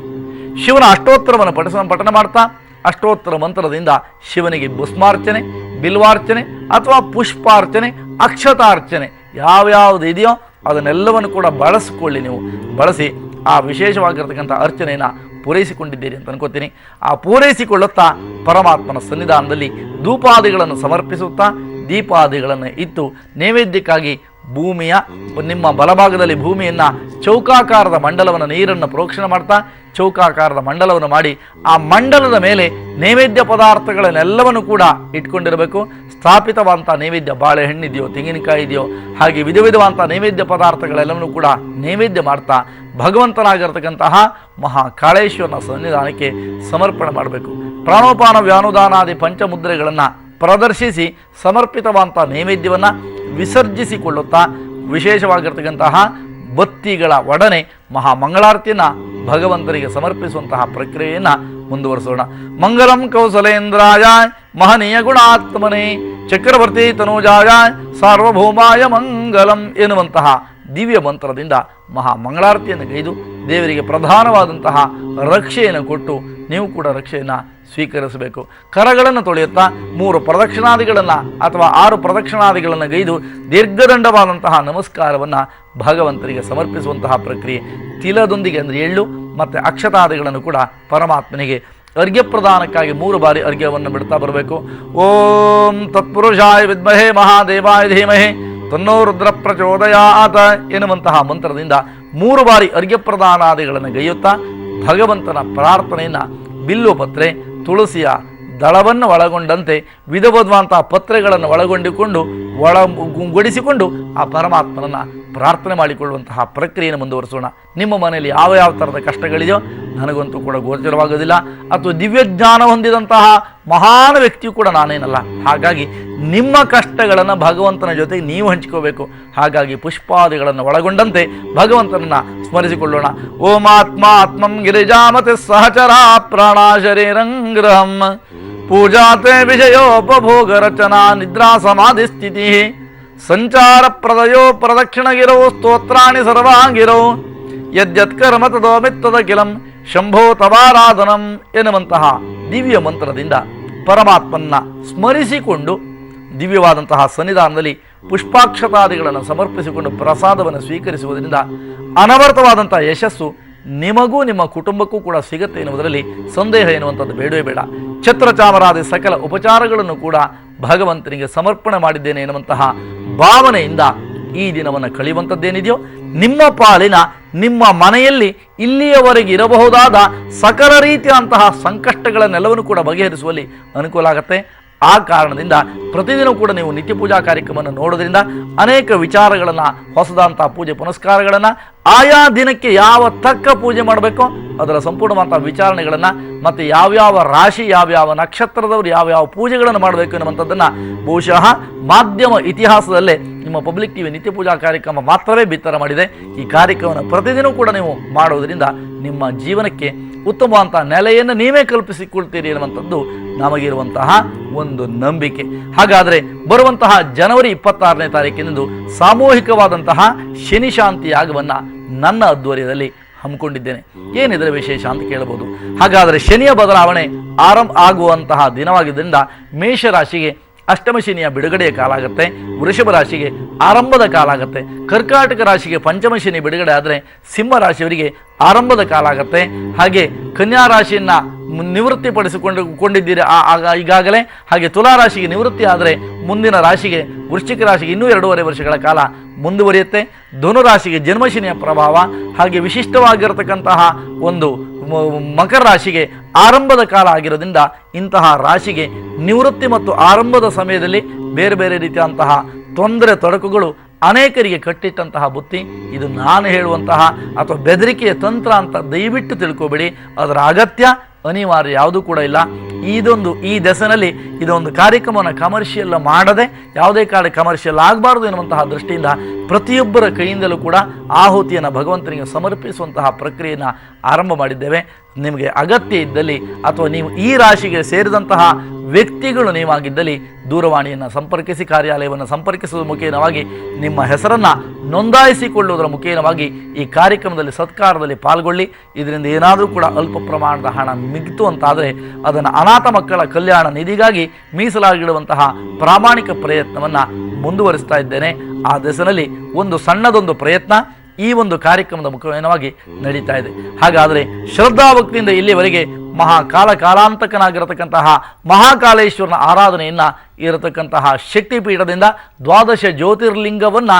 ಶಿವನ ಅಷ್ಟೋತ್ತರವನ್ನು ಪಠನ ಮಾಡ್ತಾ ಅಷ್ಟೋತ್ತರ ಮಂತ್ರದಿಂದ ಶಿವನಿಗೆ ಭಸ್ಮಾರ್ಚನೆ, ಬಿಲ್ವಾರ್ಚನೆ ಅಥವಾ ಪುಷ್ಪಾರ್ಚನೆ, ಅಕ್ಷತಾರ್ಚನೆ ಯಾವ್ಯಾವುದು ಇದೆಯೋ ಅದನ್ನೆಲ್ಲವನ್ನು ಕೂಡ ಬಳಸಿಕೊಳ್ಳಿ. ನೀವು ಬಳಸಿ ಆ ವಿಶೇಷವಾಗಿರ್ತಕ್ಕಂಥ ಅರ್ಚನೆಯನ್ನು ಪೂರೈಸಿಕೊಂಡಿದ್ದೀರಿ ಅಂತ ಅನ್ಕೋತೀನಿ. ಆ ಪೂರೈಸಿಕೊಳ್ಳುತ್ತಾ ಪರಮಾತ್ಮನ ಸನ್ನಿಧಾನದಲ್ಲಿ ಧೂಪಾದಿಗಳನ್ನು ಸಮರ್ಪಿಸುತ್ತಾ ದೀಪಾದಿಗಳನ್ನು ಇಟ್ಟು ನೈವೇದ್ಯಕ್ಕಾಗಿ ಭೂಮಿಯ ನಿಮ್ಮ ಬಲಭಾಗದಲ್ಲಿ ಭೂಮಿಯನ್ನು ಚೌಕಾಕಾರದ ಮಂಡಲವನ್ನು ನೀರನ್ನು ಪ್ರೋಕ್ಷಣೆ ಮಾಡ್ತಾ ಚೌಕಾಕಾರದ ಮಂಡಲವನ್ನು ಮಾಡಿ ಆ ಮಂಡಲದ ಮೇಲೆ ನೈವೇದ್ಯ ಪದಾರ್ಥಗಳನ್ನೆಲ್ಲವನ್ನು ಕೂಡ ಇಟ್ಕೊಂಡಿರಬೇಕು. ಸ್ಥಾಪಿತವಾದಂಥ ನೈವೇದ್ಯ ಬಾಳೆಹಣ್ಣಿದೆಯೋ, ತೆಂಗಿನಕಾಯಿ ಇದೆಯೋ, ಹಾಗೆ ವಿಧ ವಿಧವಾದಂಥ ನೈವೇದ್ಯ ಪದಾರ್ಥಗಳೆಲ್ಲವನ್ನೂ ಕೂಡ ನೈವೇದ್ಯ ಮಾಡ್ತಾ ಭಗವಂತನಾಗಿರ್ತಕ್ಕಂತಹ ಮಹಾಕಾಳೇಶ್ವರನ ಸನ್ನಿಧಾನಕ್ಕೆ ಸಮರ್ಪಣೆ ಮಾಡಬೇಕು. ಪ್ರಾಣೋಪಾನ ವ್ಯಾನುದಾನಾದಿ ಪಂಚಮುದ್ರೆಗಳನ್ನು ಪ್ರದರ್ಶಿಸಿ ಸಮರ್ಪಿತವಾದಂಥ ನೈವೇದ್ಯವನ್ನು ವಿಸರ್ಜಿಸಿಕೊಳ್ಳುತ್ತಾ ವಿಶೇಷವಾಗಿರ್ತಕ್ಕಂತಹ ಬತ್ತಿಗಳ ಒಡನೆ ಮಹಾಮಂಗಳಾರತಿಯನ್ನು ಭಗವಂತನಿಗೆ ಸಮರ್ಪಿಸುವಂತಹ ಪ್ರಕ್ರಿಯೆಯನ್ನು ಮುಂದುವರಿಸೋಣ. ಮಂಗಲಂ ಕೌಸಲೇಂದ್ರಾಯ ಮಹನೀಯ ಗುಣಾತ್ಮನೇ ಚಕ್ರವರ್ತಿ ತನೂಜಾಯ ಸಾರ್ವಭೌಮಾಯ ಮಂಗಲಂ ಎನ್ನುವಂತಹ ದಿವ್ಯ ಮಂತ್ರದಿಂದ ಮಹಾಮಂಗಳಾರತಿಯನ್ನು ಗೈದು ದೇವರಿಗೆ ಪ್ರಧಾನವಾದಂತಹ ರಕ್ಷೆಯನ್ನು ಕೊಟ್ಟು ನೀವು ಕೂಡ ರಕ್ಷೆಯನ್ನು ಸ್ವೀಕರಿಸಬೇಕು. ಕರಗಳನ್ನು ತೊಳೆಯುತ್ತಾ 3 ಪ್ರದಕ್ಷಿಣಾದಿಗಳನ್ನು ಅಥವಾ 6 ಪ್ರದಕ್ಷಿಣಾದಿಗಳನ್ನು ಗೈದು ದೀರ್ಘದಂಡವಾದಂತಹ ನಮಸ್ಕಾರವನ್ನು ಭಗವಂತನಿಗೆ ಸಮರ್ಪಿಸುವಂತಹ ಪ್ರಕ್ರಿಯೆ. ತಿಲದೊಂದಿಗೆ ಅಂದರೆ ಎಳ್ಳು ಮತ್ತು ಅಕ್ಷತಾದಿಗಳನ್ನು ಕೂಡ ಪರಮಾತ್ಮನಿಗೆ ಅರ್ಘ್ಯ ಪ್ರದಾನಕ್ಕಾಗಿ 3 ಬಾರಿ ಅರ್ಘ್ಯವನ್ನು ಬಿಡ್ತಾ ಬರಬೇಕು. ಓಂ ತತ್ಪುರುಷಾಯ ವಿದ್ಮಹೇ ಮಹಾದೇವಾಯ ಧೀಮಹಿ ತನ್ನೋ ರುದ್ರ ಪ್ರಚೋದಯಾತ ಎನ್ನುವಂತಹ ಮಂತ್ರದಿಂದ 3 ಬಾರಿ ಅರ್ಘ್ಯ ಪ್ರದಾನಾದಿಗಳನ್ನು ಗೈಯುತ್ತಾ ಭಗವಂತನ ಪ್ರಾರ್ಥನೆಯನ್ನು ಬಿಲ್ವಪತ್ರೆ, ತುಳಸಿಯ ದಳವನ್ನು ಒಳಗೊಂಡಂತೆ ವಿಧ ವಿಧವಾದಂತಹ ಪತ್ರೆಗಳನ್ನು ಒಳಗೊಂಡಿಕೊಂಡು ಒಳಗೊಡಿಸಿಕೊಂಡು ಆ ಪರಮಾತ್ಮನನ್ನು ಪ್ರಾರ್ಥನೆ ಮಾಡಿಕೊಳ್ಳುವಂತಹ ಪ್ರಕ್ರಿಯೆಯನ್ನು ಮುಂದುವರಿಸೋಣ. ನಿಮ್ಮ ಮನೆಯಲ್ಲಿ ಯಾವ ಥರದ ಕಷ್ಟಗಳಿದೆಯೋ ನನಗಂತೂ ಕೂಡ ಗೋಚರವಾಗೋದಿಲ್ಲ. ಅಥವಾ ದಿವ್ಯಜ್ಞಾನ ಹೊಂದಿದಂತಹ ಮಹಾನ್ ವ್ಯಕ್ತಿಯು ಕೂಡ ನಾನೇನಲ್ಲ. ಹಾಗಾಗಿ ನಿಮ್ಮ ಕಷ್ಟಗಳನ್ನು ಭಗವಂತನ ಜೊತೆಗೆ ನೀವು ಹಂಚಿಕೋಬೇಕು. ಹಾಗಾಗಿ ಪುಷ್ಪಾದಿಗಳನ್ನು ಒಳಗೊಂಡಂತೆ ಭಗವಂತನನ್ನು ಸ್ಮರಿಸಿಕೊಳ್ಳೋಣ. ಓಂ ಆತ್ಮಾತ್ಮಂ ಗಿರಿಜಾಮತಿ ಸಹಚರ ಪ್ರಾಣ ಶರೀರಂಗ್ರಹಂ ಪೂಜಾತೆ ವಿಷಯೋಪಭೋಗ ರಚನಾ ನಿದ್ರಾ ಸಮಾಧಿ ಸ್ಥಿತಿ ಸಂಚಾರ ಪ್ರದಯೋ ಪ್ರದಕ್ಷಿಣಗಿರೋ ಸ್ತೋತ್ರಾಣಿ ಸರ್ವಾಂಗಿರೋ ಯದ್ಯತ್ಕರ್ಮ ತದೋಮಿತ್ತದಖಿಲಂ ಶಂಭೋ ತವಾರಾಧನಂ ಎನ್ನುವಂತಹ ದಿವ್ಯ ಮಂತ್ರದಿಂದ ಪರಮಾತ್ಮನ್ನ ಸ್ಮರಿಸಿಕೊಂಡು ದಿವ್ಯವಾದಂತಹ ಸನ್ನಿಧಾನದಲ್ಲಿ ಪುಷ್ಪಾಕ್ಷತಾದಿಗಳನ್ನು ಸಮರ್ಪಿಸಿಕೊಂಡು ಪ್ರಸಾದವನ್ನು ಸ್ವೀಕರಿಸುವುದರಿಂದ ಅನವರ್ತವಾದಂತಹ ಯಶಸ್ಸು ನಿಮಗೂ ನಿಮ್ಮ ಕುಟುಂಬಕ್ಕೂ ಕೂಡ ಸಿಗುತ್ತೆ ಎನ್ನುವುದರಲ್ಲಿ ಸಂದೇಹ ಎನ್ನುವಂಥದ್ದು ಬೇಡವೇ ಬೇಡ. ಛತ್ರಚಾಮರಾದಿ ಸಕಲ ಉಪಚಾರಗಳನ್ನು ಕೂಡ ಭಗವಂತನಿಗೆ ಸಮರ್ಪಣೆ ಮಾಡಿದ್ದೇನೆ ಎನ್ನುವಂತಹ ಭಾವನೆಯಿಂದ ಈ ದಿನವನ್ನು ಕಳೆಯುವಂಥದ್ದೇನಿದೆಯೋ ನಿಮ್ಮ ಪಾಲಿನ ನಿಮ್ಮ ಮನೆಯಲ್ಲಿ ಇಲ್ಲಿಯವರೆಗೆ ಇರಬಹುದಾದ ಸಕಲ ರೀತಿಯಂತಹ ಸಂಕಷ್ಟಗಳನ್ನೆಲ್ಲವನ್ನು ಕೂಡ ಬಗೆಹರಿಸುವಲ್ಲಿ ಅನುಕೂಲ ಆಗುತ್ತೆ. ಆ ಕಾರಣದಿಂದ ಪ್ರತಿದಿನ ಕೂಡ ನೀವು ನಿತ್ಯ ಪೂಜಾ ಕಾರ್ಯಕ್ರಮವನ್ನು ನೋಡೋದ್ರಿಂದ ಅನೇಕ ವಿಚಾರಗಳನ್ನು, ಹೊಸದಾದಂತಹ ಪೂಜೆ ಪುನಸ್ಕಾರಗಳನ್ನು, ಆಯಾ ದಿನಕ್ಕೆ ಯಾವ ತಕ್ಕ ಪೂಜೆ ಮಾಡಬೇಕೋ ಅದರ ಸಂಪೂರ್ಣವಾದಂಥ ವಿಚಾರಣೆಗಳನ್ನು ಮತ್ತು ಯಾವ್ಯಾವ ರಾಶಿ, ಯಾವ್ಯಾವ ನಕ್ಷತ್ರದವರು ಯಾವ್ಯಾವ ಪೂಜೆಗಳನ್ನು ಮಾಡಬೇಕು ಎನ್ನುವಂಥದ್ದನ್ನು ಬಹುಶಃ ಮಾಧ್ಯಮ ಇತಿಹಾಸದಲ್ಲೇ ನಿಮ್ಮ ಪಬ್ಲಿಕ್ ಟಿವಿ ನಿತ್ಯ ಪೂಜಾ ಕಾರ್ಯಕ್ರಮ ಮಾತ್ರವೇ ಬಿತ್ತರ ಮಾಡಿದೆ. ಈ ಕಾರ್ಯಕ್ರಮವನ್ನು ಪ್ರತಿದಿನ ಕೂಡ ನೀವು ಮಾಡುವುದರಿಂದ ನಿಮ್ಮ ಜೀವನಕ್ಕೆ ಉತ್ತಮವಾದಂತಹ ನೆಲೆಯನ್ನು ನೀವೇ ಕಲ್ಪಿಸಿಕೊಳ್ತೀರಿ ಎನ್ನುವಂಥದ್ದು ನಮಗಿರುವಂತಹ ಒಂದು ನಂಬಿಕೆ. ಹಾಗಾದರೆ ಬರುವಂತಹ ಜನವರಿ 26ನೇ ತಾರೀಕಿನಂದು ಸಾಮೂಹಿಕವಾದಂತಹ ಶನಿ ಶಾಂತಿ ಯಾಗವನ್ನು ನನ್ನ ಅಧ್ವರ್ಯದಲ್ಲಿ ಹಮ್ಮಿಕೊಂಡಿದ್ದೇನೆ. ಏನಿದ್ರೆ ವಿಶೇಷ ಅಂತ ಕೇಳಬಹುದು. ಹಾಗಾದರೆ ಶನಿಯ ಬದಲಾವಣೆ ಆಗುವಂತಹ ದಿನವಾಗಿದ್ದರಿಂದ ಮೇಷರಾಶಿಗೆ ಅಷ್ಟಮ ಶನಿಯ ಬಿಡುಗಡೆಯ ಕಾಲ ಆಗುತ್ತೆ, ವೃಷಭ ರಾಶಿಗೆ ಆರಂಭದ ಕಾಲ ಆಗುತ್ತೆ, ಕರ್ಕಾಟಕ ರಾಶಿಗೆ ಪಂಚಮ ಶನಿ ಬಿಡುಗಡೆ ಆದರೆ ಸಿಂಹ ರಾಶಿಯವರಿಗೆ ಆರಂಭದ ಕಾಲ ಆಗುತ್ತೆ. ಹಾಗೆ ಕನ್ಯಾ ರಾಶಿಯನ್ನು ಕೊಂಡಿದ್ದೀರಿ ಈಗಾಗಲೇ. ಹಾಗೆ ತುಲಾ ರಾಶಿಗೆ ನಿವೃತ್ತಿ ಆದರೆ ಮುಂದಿನ ರಾಶಿಗೆ ವೃಶ್ಚಿಕ ರಾಶಿಗೆ ಇನ್ನೂ 2.5 ವರ್ಷಗಳ ಕಾಲ ಮುಂದುವರಿಯುತ್ತೆ. ಧನುರಾಶಿಗೆ ಜನ್ಮಶನಿಯ ಪ್ರಭಾವ, ಹಾಗೆ ವಿಶಿಷ್ಟವಾಗಿರತಕ್ಕಂತಹ ಒಂದು ಮಕರ ರಾಶಿಗೆ ಆರಂಭದ ಕಾಲ ಆಗಿರೋದ್ರಿಂದ ಇಂತಹ ರಾಶಿಗೆ ನಿವೃತ್ತಿ ಮತ್ತು ಆರಂಭದ ಸಮಯದಲ್ಲಿ ಬೇರೆ ಬೇರೆ ರೀತಿಯಾದಂತಹ ತೊಂದರೆ ತೊಡಕುಗಳು ಅನೇಕರಿಗೆ ಕಟ್ಟಿಟ್ಟಂತಹ ಬುತ್ತಿ. ಇದು ನಾನು ಹೇಳುವಂತಹ ಅಥವಾ ಬೆದರಿಕೆಯ ತಂತ್ರ ಅಂತ ದಯವಿಟ್ಟು ತಿಳ್ಕೊಬೇಡಿ. ಅದರ ಅಗತ್ಯ ಅನಿವಾರ್ಯ ಯಾವುದೂ ಕೂಡ ಇಲ್ಲ. ಈ ದೆಸೆನಲ್ಲಿ ಇದೊಂದು ಕಾರ್ಯಕ್ರಮವನ್ನು ಕಮರ್ಷಿಯಲ್ ಮಾಡದೆ ಯಾವುದೇ ಕಾರಣ ಕಮರ್ಷಿಯಲ್ ಆಗಬಾರ್ದು ಎನ್ನುವಂತಹ ದೃಷ್ಟಿಯಿಂದ ಪ್ರತಿಯೊಬ್ಬರ ಕೈಯಿಂದಲೂ ಕೂಡ ಆಹುತಿಯನ್ನು ಭಗವಂತನಿಗೆ ಸಮರ್ಪಿಸುವಂತಹ ಪ್ರಕ್ರಿಯೆಯನ್ನು ಆರಂಭ ಮಾಡಿದ್ದೇವೆ. ನಿಮಗೆ ಅಗತ್ಯ ಇದ್ದಲ್ಲಿ ಅಥವಾ ನೀವು ಈ ರಾಶಿಗೆ ಸೇರಿದಂತಹ ವ್ಯಕ್ತಿಗಳು ನೀವಾಗಿದ್ದಲ್ಲಿ ದೂರವಾಣಿಯನ್ನು ಸಂಪರ್ಕಿಸಿ, ಕಾರ್ಯಾಲಯವನ್ನು ಸಂಪರ್ಕಿಸುವ ಮುಖೇನವಾಗಿ ನಿಮ್ಮ ಹೆಸರನ್ನು ನೋಂದಾಯಿಸಿಕೊಳ್ಳುವುದರ ಮುಖೇನವಾಗಿ ಈ ಕಾರ್ಯಕ್ರಮದಲ್ಲಿ ಸತ್ಕಾರದಲ್ಲಿ ಪಾಲ್ಗೊಳ್ಳಿ. ಇದರಿಂದ ಏನಾದರೂ ಕೂಡ ಅಲ್ಪ ಪ್ರಮಾಣದ ಹಣ ಮಿಗಿತು ಅಂತಾದರೆ ಅದನ್ನು ಅನಾಥ ಮಕ್ಕಳ ಕಲ್ಯಾಣ ನಿಧಿಗಾಗಿ ಮೀಸಲಾಗಿಡುವಂತಹ ಪ್ರಾಮಾಣಿಕ ಪ್ರಯತ್ನವನ್ನು ಮುಂದುವರಿಸ್ತಾ ಇದ್ದೇನೆ. ಆ ದೆಸೆನಲ್ಲಿ ಒಂದು ಸಣ್ಣದೊಂದು ಪ್ರಯತ್ನ ಈ ಒಂದು ಕಾರ್ಯಕ್ರಮದ ಮುಖೇನವಾಗಿ ನಡೀತಾ ಇದೆ. ಹಾಗಾದರೆ ಶ್ರದ್ಧಾಭಕ್ತಿಯಿಂದ ಇಲ್ಲಿವರೆಗೆ ಕಾಲಾಂತಕನಾಗಿರತಕ್ಕಂತಹ ಮಹಾಕಾಲೇಶ್ವರನ ಆರಾಧನೆಯನ್ನು ಇರತಕ್ಕಂತಹ ಶಕ್ತಿಪೀಠದಿಂದ 12 ಜ್ಯೋತಿರ್ಲಿಂಗವನ್ನು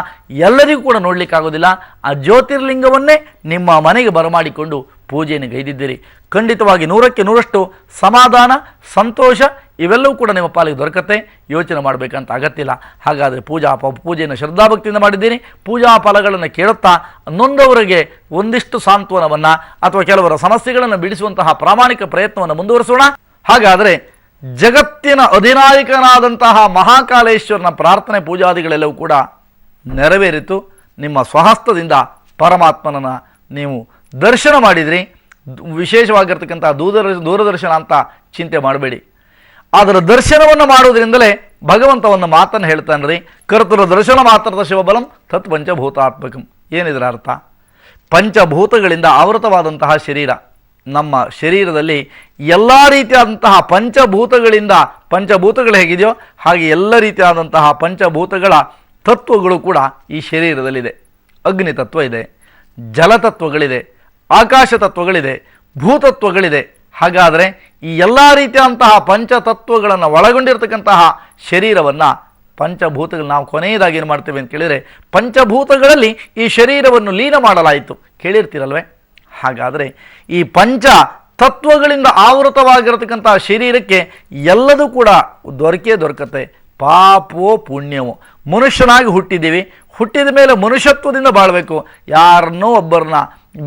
ಎಲ್ಲರಿಗೂ ಕೂಡ ನೋಡಲಿಕ್ಕಾಗೋದಿಲ್ಲ. ಆ ಜ್ಯೋತಿರ್ಲಿಂಗವನ್ನೇ ನಿಮ್ಮ ಮನೆಗೆ ಬರಮಾಡಿಕೊಂಡು ಪೂಜೆಯನ್ನು ಗೈದಿದ್ದೀರಿ. ಖಂಡಿತವಾಗಿ 100ಕ್ಕೆ 100ರಷ್ಟು ಸಮಾಧಾನ, ಸಂತೋಷ ಇವೆಲ್ಲವೂ ಕೂಡ ನಿಮ್ಮ ಪಾಲಿಗೆ ದೊರಕತ್ತೆ. ಯೋಚನೆ ಮಾಡಬೇಕಂತ ಅಗತ್ಯ ಇಲ್ಲ. ಹಾಗಾದರೆ ಪೂಜೆಯನ್ನು ಶ್ರದ್ಧಾಭಕ್ತಿಯಿಂದ ಮಾಡಿದ್ದೀರಿ. ಪೂಜಾ ಫಲಗಳನ್ನು ಕೇಳುತ್ತಾ ನೊಂದವರಿಗೆ ಒಂದಿಷ್ಟು ಸಾಂತ್ವನವನ್ನು ಅಥವಾ ಕೆಲವರ ಸಮಸ್ಯೆಗಳನ್ನು ಬಿಡಿಸುವಂತಹ ಪ್ರಾಮಾಣಿಕ ಪ್ರಯತ್ನವನ್ನು ಮುಂದುವರಿಸೋಣ. ಹಾಗಾದರೆ ಜಗತ್ತಿನ ಅಧಿನಾಯಕನಾದಂತಹ ಮಹಾಕಾಲೇಶ್ವರನ ಪ್ರಾರ್ಥನೆ ಪೂಜಾದಿಗಳೆಲ್ಲವೂ ಕೂಡ ನೆರವೇರಿತು. ನಿಮ್ಮ ಸ್ವಹಸ್ತದಿಂದ ಪರಮಾತ್ಮನನ್ನು ನೀವು ದರ್ಶನ ಮಾಡಿದ್ರಿ. ವಿಶೇಷವಾಗಿರ್ತಕ್ಕಂಥ ದೂರದರ್ಶನ ಅಂತ ಚಿಂತೆ ಮಾಡಬೇಡಿ. ಅದರ ದರ್ಶನವನ್ನು ಮಾಡುವುದರಿಂದಲೇ ಭಗವಂತ ಒಂದು ಮಾತನ್ನು ಹೇಳ್ತಾನೆ ರೀ, ಕರ್ತೃ ದರ್ಶನ ಮಾತ್ರದ ಶಿವಬಲಂ ತತ್ ಪಂಚಭೂತಾತ್ಮಕಂ. ಏನಿದರ ಅರ್ಥ? ಪಂಚಭೂತಗಳಿಂದ ಆವೃತವಾದಂತಹ ಶರೀರ. ನಮ್ಮ ಶರೀರದಲ್ಲಿ ಎಲ್ಲ ರೀತಿಯಾದಂತಹ ಪಂಚಭೂತಗಳು ಹೇಗಿದೆಯೋ ಹಾಗೆ ಎಲ್ಲ ರೀತಿಯಾದಂತಹ ಪಂಚಭೂತಗಳ ತತ್ವಗಳು ಕೂಡ ಈ ಶರೀರದಲ್ಲಿದೆ. ಅಗ್ನಿ ತತ್ವ ಇದೆ, ಜಲತತ್ವಗಳಿದೆ, ಆಕಾಶ ತತ್ವಗಳಿದೆ, ಭೂತತ್ವಗಳಿದೆ. ಹಾಗಾದರೆ ಈ ಎಲ್ಲ ರೀತಿಯಾದಂತಹ ಪಂಚತತ್ವಗಳನ್ನು ಒಳಗೊಂಡಿರ್ತಕ್ಕಂತಹ ಶರೀರವನ್ನು ಪಂಚಭೂತಗಳು ನಾವು ಕೊನೆಯದಾಗಿ ಏನು ಮಾಡ್ತೇವೆ ಅಂತ ಕೇಳಿದರೆ ಪಂಚಭೂತಗಳಲ್ಲಿ ಈ ಶರೀರವನ್ನು ಲೀನ ಮಾಡಲಾಯಿತು. ಕೇಳಿರ್ತೀರಲ್ವೇ? ಹಾಗಾದರೆ ಈ ಪಂಚ ತತ್ವಗಳಿಂದ ಆವೃತವಾಗಿರತಕ್ಕಂತಹ ಶರೀರಕ್ಕೆ ಎಲ್ಲದೂ ಕೂಡ ದೊರಕತ್ತೆ. ಪಾಪವೋ ಪುಣ್ಯವೋ, ಮನುಷ್ಯನಾಗಿ ಹುಟ್ಟಿದ್ದೀವಿ. ಹುಟ್ಟಿದ ಮೇಲೆ ಮನುಷ್ಯತ್ವದಿಂದ ಬಾಳಬೇಕು. ಯಾರನ್ನೋ ಒಬ್ಬರನ್ನ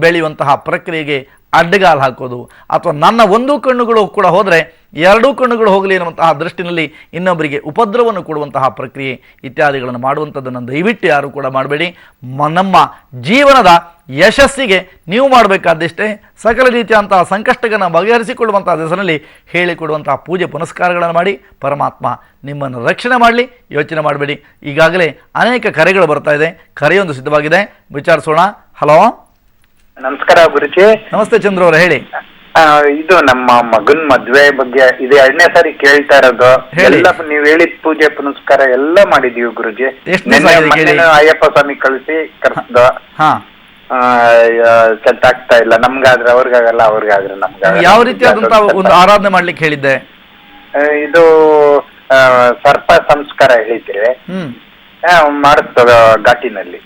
ಬೆಳೆಯುವಂತಹ ಪ್ರಕ್ರಿಯೆಗೆ ಅಡ್ಡಗಾಲು ಹಾಕೋದು ಅಥವಾ ನನ್ನ ಒಂದು ಕಣ್ಣುಗಳು ಕೂಡ ಹೋದರೆ 2 ಕಣ್ಣುಗಳು ಹೋಗಲಿ ಎನ್ನುವಂತಹ ದೃಷ್ಟಿನಲ್ಲಿ ಇನ್ನೊಬ್ಬರಿಗೆ ಉಪದ್ರವವನ್ನು ಕೊಡುವಂತಹ ಪ್ರಕ್ರಿಯೆ ಇತ್ಯಾದಿಗಳನ್ನು ಮಾಡುವಂಥದ್ದನ್ನು ದಯವಿಟ್ಟು ಯಾರು ಕೂಡ ಮಾಡಬೇಡಿ. ನಮ್ಮ ಜೀವನದ ಯಶಸ್ಸಿಗೆ ನೀವು ಮಾಡಬೇಕಾದಷ್ಟೇ ಸಕಲ ರೀತಿಯಂತಹ ಸಂಕಷ್ಟಗಳನ್ನು ಬಗೆಹರಿಸಿಕೊಳ್ಳುವಂತಹ ದಿವಸದಲ್ಲಿ ಹೇಳಿಕೊಡುವಂತಹ ಪೂಜೆ ಪುನಸ್ಕಾರಗಳನ್ನು ಮಾಡಿ ಪರಮಾತ್ಮ ನಿಮ್ಮನ್ನು ರಕ್ಷಣೆ ಮಾಡಲಿ. ಯೋಚನೆ ಮಾಡಬೇಡಿ. ಈಗಾಗಲೇ ಅನೇಕ ಕರೆಗಳು ಬರ್ತಾ ಇದೆ. ಕರೆಯೊಂದು ಸಿದ್ಧವಾಗಿದೆ, ವಿಚಾರಿಸೋಣ. ಹಲೋ, ನಮಸ್ಕಾರ ಗುರುಜಿ. ನಮಸ್ತೆ ಚಂದ್ರ ಅವರೇ, ಹೇಳಿ. ಇದು ನಮ್ಮ ಮಗನ್ ಮದ್ವೆ ಬಗ್ಗೆ ಇದು 2ನೇ ಸಾರಿ ಕೇಳ್ತಾ ಇರೋದು. ಎಲ್ಲ ನೀವ್ ಹೇಳಿದ ಪೂಜೆ ಪುನಸ್ಕಾರ ಎಲ್ಲ ಮಾಡಿದೀವಿ ಗುರುಜಿ. ಅಯ್ಯಪ್ಪ ಸ್ವಾಮಿ ಕರ್ಸ್ದ ಸೆಟ್ ಆಗ್ತಾ ಇಲ್ಲ. ನಮ್ಗಾದ್ರೆ ಅವ್ರಿಗಾಗಲ್ಲ, ಅವ್ರಿಗಾದ್ರೆ ನಮ್ಗಾಗಲ್ಲ. ಯಾವ ರೀತಿಯಾದಂತಹ ಒಂದು ಆರಾಧನೆ ಮಾಡ್ಲಿಕ್ಕೆ ಹೇಳಿದ್ದೆ? ಇದು ಸರ್ಪ ಸಂಸ್ಕಾರ ಹೇಳಿದ್ರೆ ಮಾಡಿಸ್ತದ ಘಾಟಿನಲ್ಲಿ.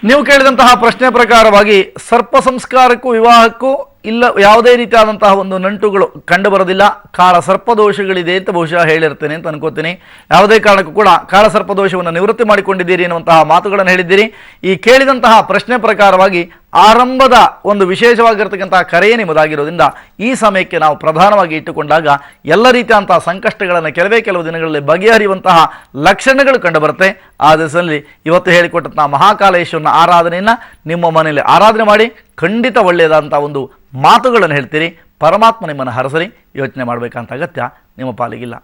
ನೀವು ಕೇಳಿದಂತಹ ಪ್ರಶ್ನೆ ಪ್ರಕಾರವಾಗಿ ಸರ್ಪ ಸಂಸ್ಕಾರಕ್ಕೂ ವಿವಾಹಕ್ಕೂ ಇಲ್ಲ ಯಾವುದೇ ರೀತಿಯಾದಂತಹ ಒಂದು ನಂಟುಗಳು ಕಂಡು ಬರೋದಿಲ್ಲ. ಕಾಳ ಸರ್ಪದೋಷಗಳಿದೆ ಅಂತ ಬಹುಶಃ ಹೇಳಿರ್ತೇನೆ ಅಂತ ಅನ್ಕೋತೀನಿ. ಯಾವುದೇ ಕಾರಣಕ್ಕೂ ಕೂಡ ಕಾಳ ಸರ್ಪದೋಷವನ್ನು ನಿವೃತ್ತಿ ಮಾಡಿಕೊಂಡಿದ್ದೀರಿ ಎನ್ನುವಂತಹ ಮಾತುಗಳನ್ನು ಹೇಳಿದ್ದೀರಿ. ಈ ಕೇಳಿದಂತಹ ಪ್ರಶ್ನೆ ಪ್ರಕಾರವಾಗಿ ಆರಂಭದ ಒಂದು ವಿಶೇಷವಾಗಿರ್ತಕ್ಕಂತಹ ಕರೆಯೇ ನಿಮ್ಮದಾಗಿರೋದ್ರಿಂದ ಈ ಸಮಯಕ್ಕೆ ನಾವು ಪ್ರಧಾನವಾಗಿ ಇಟ್ಟುಕೊಂಡಾಗ ಎಲ್ಲ ರೀತಿಯಂತಹ ಸಂಕಷ್ಟಗಳನ್ನು ಕೆಲವು ದಿನಗಳಲ್ಲಿ ಬಗೆಹರಿಯುವಂತಹ ಲಕ್ಷಣಗಳು ಕಂಡುಬರುತ್ತೆ. ಆ ದಿವಸದಲ್ಲಿ ಇವತ್ತು ಹೇಳಿಕೊಟ್ಟಂತಹ ಮಹಾಕಾಲೇಶ್ವರನ ಆರಾಧನೆಯನ್ನು ನಿಮ್ಮ ಮನೆಯಲ್ಲಿ ಆರಾಧನೆ ಮಾಡಿ ಖಂಡಿತ ಒಳ್ಳೆಯದಾದಂಥ ಒಂದು ಮಾತುಗಳನ್ನು ಹೇಳ್ತೀರಿ. ಪರಮಾತ್ಮ ನಿಮ್ಮನ್ನು ಹರಸಲಿ, ಯೋಚನೆ ಮಾಡಬೇಕಂತ ಅಗತ್ಯ ನಿಮ್ಮ ಪಾಲಿಗಿಲ್ಲ.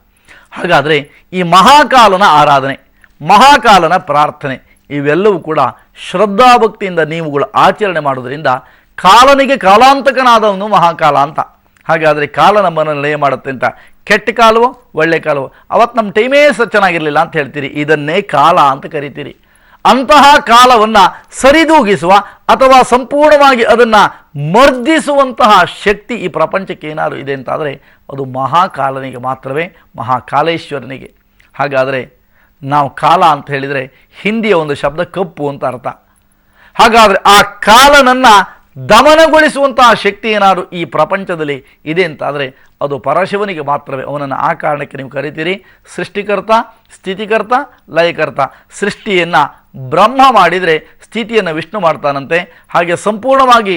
ಹಾಗಾದರೆ ಈ ಮಹಾಕಾಲನ ಆರಾಧನೆ, ಮಹಾಕಾಲನ ಪ್ರಾರ್ಥನೆ ಇವೆಲ್ಲವೂ ಕೂಡ ಶ್ರದ್ಧಾಭಕ್ತಿಯಿಂದ ನೀವುಗಳು ಆಚರಣೆ ಮಾಡೋದ್ರಿಂದ ಕಾಲನಿಗೆ ಕಾಲಾಂತಕನಾದವನು ಮಹಾಕಾಲ ಅಂತ. ಹಾಗಾದರೆ ಕಾಲ ನಮ್ಮನ್ನು ಲಯ ಮಾಡುತ್ತೆ ಅಂತ ಕೆಟ್ಟ ಕಾಲವೋ ಒಳ್ಳೆ ಕಾಲವೋ, ಅವತ್ತು ನಮ್ಮ ಟೈಮೇ ಚೆನ್ನಾಗಿರಲಿಲ್ಲ ಅಂತ ಹೇಳ್ತೀರಿ, ಇದನ್ನೇ ಕಾಲ ಅಂತ ಕರಿತೀರಿ. ಅಂತಹ ಕಾಲವನ್ನು ಸರಿದೂಗಿಸುವ ಅಥವಾ ಸಂಪೂರ್ಣವಾಗಿ ಅದನ್ನು ಮರ್ದಿಸುವಂತಹ ಶಕ್ತಿ ಈ ಪ್ರಪಂಚಕ್ಕೆ ಏನಾದರೂ ಇದೆ ಅಂತಾದರೆ ಅದು ಮಹಾಕಾಲನಿಗೆ ಮಾತ್ರವೇ, ಮಹಾಕಾಲೇಶ್ವರನಿಗೆ. ಹಾಗಾದರೆ ನಾವು ಕಾಲ ಅಂತ ಹೇಳಿದರೆ ಹಿಂದಿಯ ಒಂದು ಶಬ್ದ ಕಪ್ಪು ಅಂತ ಅರ್ಥ. ಹಾಗಾದರೆ ಆ ಕಾಲನನ್ನು ದಮನಗೊಳಿಸುವಂತಹ ಶಕ್ತಿ ಏನಾದರೂ ಈ ಪ್ರಪಂಚದಲ್ಲಿ ಇದೆ ಅಂತಾದರೆ ಅದು ಪರಶಿವನಿಗೆ ಮಾತ್ರವೇ. ಅವನನ್ನು ಆ ಕಾರಣಕ್ಕೆ ನೀವು ಕರಿತೀರಿ ಸೃಷ್ಟಿಕರ್ತ, ಸ್ಥಿತಿಕರ್ತ, ಲಯಕರ್ತ. ಸೃಷ್ಟಿಯನ್ನು ಬ್ರಹ್ಮ ಮಾಡಿದರೆ ಸ್ಥಿತಿಯನ್ನು ವಿಷ್ಣು ಮಾಡ್ತಾನಂತೆ. ಹಾಗೆ ಸಂಪೂರ್ಣವಾಗಿ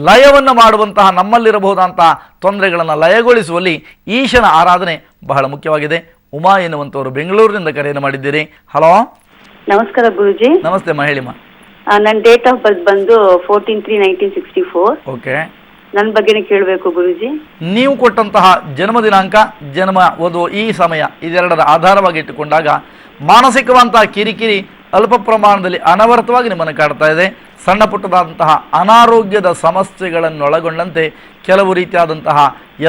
ಲಯವನ್ನು ಮಾಡುವಂತಹ ನಮ್ಮಲ್ಲಿರಬಹುದಂತಹ ತೊಂದರೆಗಳನ್ನು ಲಯಗೊಳಿಸುವಲ್ಲಿ ಈಶನ ಆರಾಧನೆ ಬಹಳ ಮುಖ್ಯವಾಗಿದೆ. ಉಮಾ ಎನ್ನುವಂಥವರು ಬೆಂಗಳೂರಿನಿಂದ ಕರೆಯನ್ನು ಮಾಡಿದ್ದೀರಿ. ಹಲೋ, ನಮಸ್ಕಾರ ಗುರುಜಿ. ನಮಸ್ತೆ ಅಮ್ಮ, ಹೇಳಿಮ್ಮ. ನನ್ನ ಡೇಟ್ ಆಫ್ ಬರ್ತ್ ಬಂದು 14/3/1964. ಓಕೆ, ನನ್ನ ಬಗ್ಗೆನೇ ಕೇಳಬೇಕು ಗುರುಜಿ. ನೀವು ಕೊಟ್ಟಂತಹ ಜನ್ಮ ದಿನಾಂಕ, ಜನ್ಮ ಓದುವ ಈ ಸಮಯ ಇದೆರಡರ ಆಧಾರವಾಗಿ ಇಟ್ಟುಕೊಂಡಾಗ ಮಾನಸಿಕವಂತಹ ಕಿರಿಕಿರಿ ಅಲ್ಪ ಪ್ರಮಾಣದಲ್ಲಿ ಅನವರ್ತವಾಗಿ ನಿಮ್ಮನ್ನು ಕಾಡ್ತಾ ಇದೆ. ಸಣ್ಣ ಪುಟ್ಟದಾದಂತಹ ಅನಾರೋಗ್ಯದ ಸಮಸ್ಯೆಗಳನ್ನೊಳಗೊಂಡಂತೆ ಕೆಲವು ರೀತಿಯಾದಂತಹ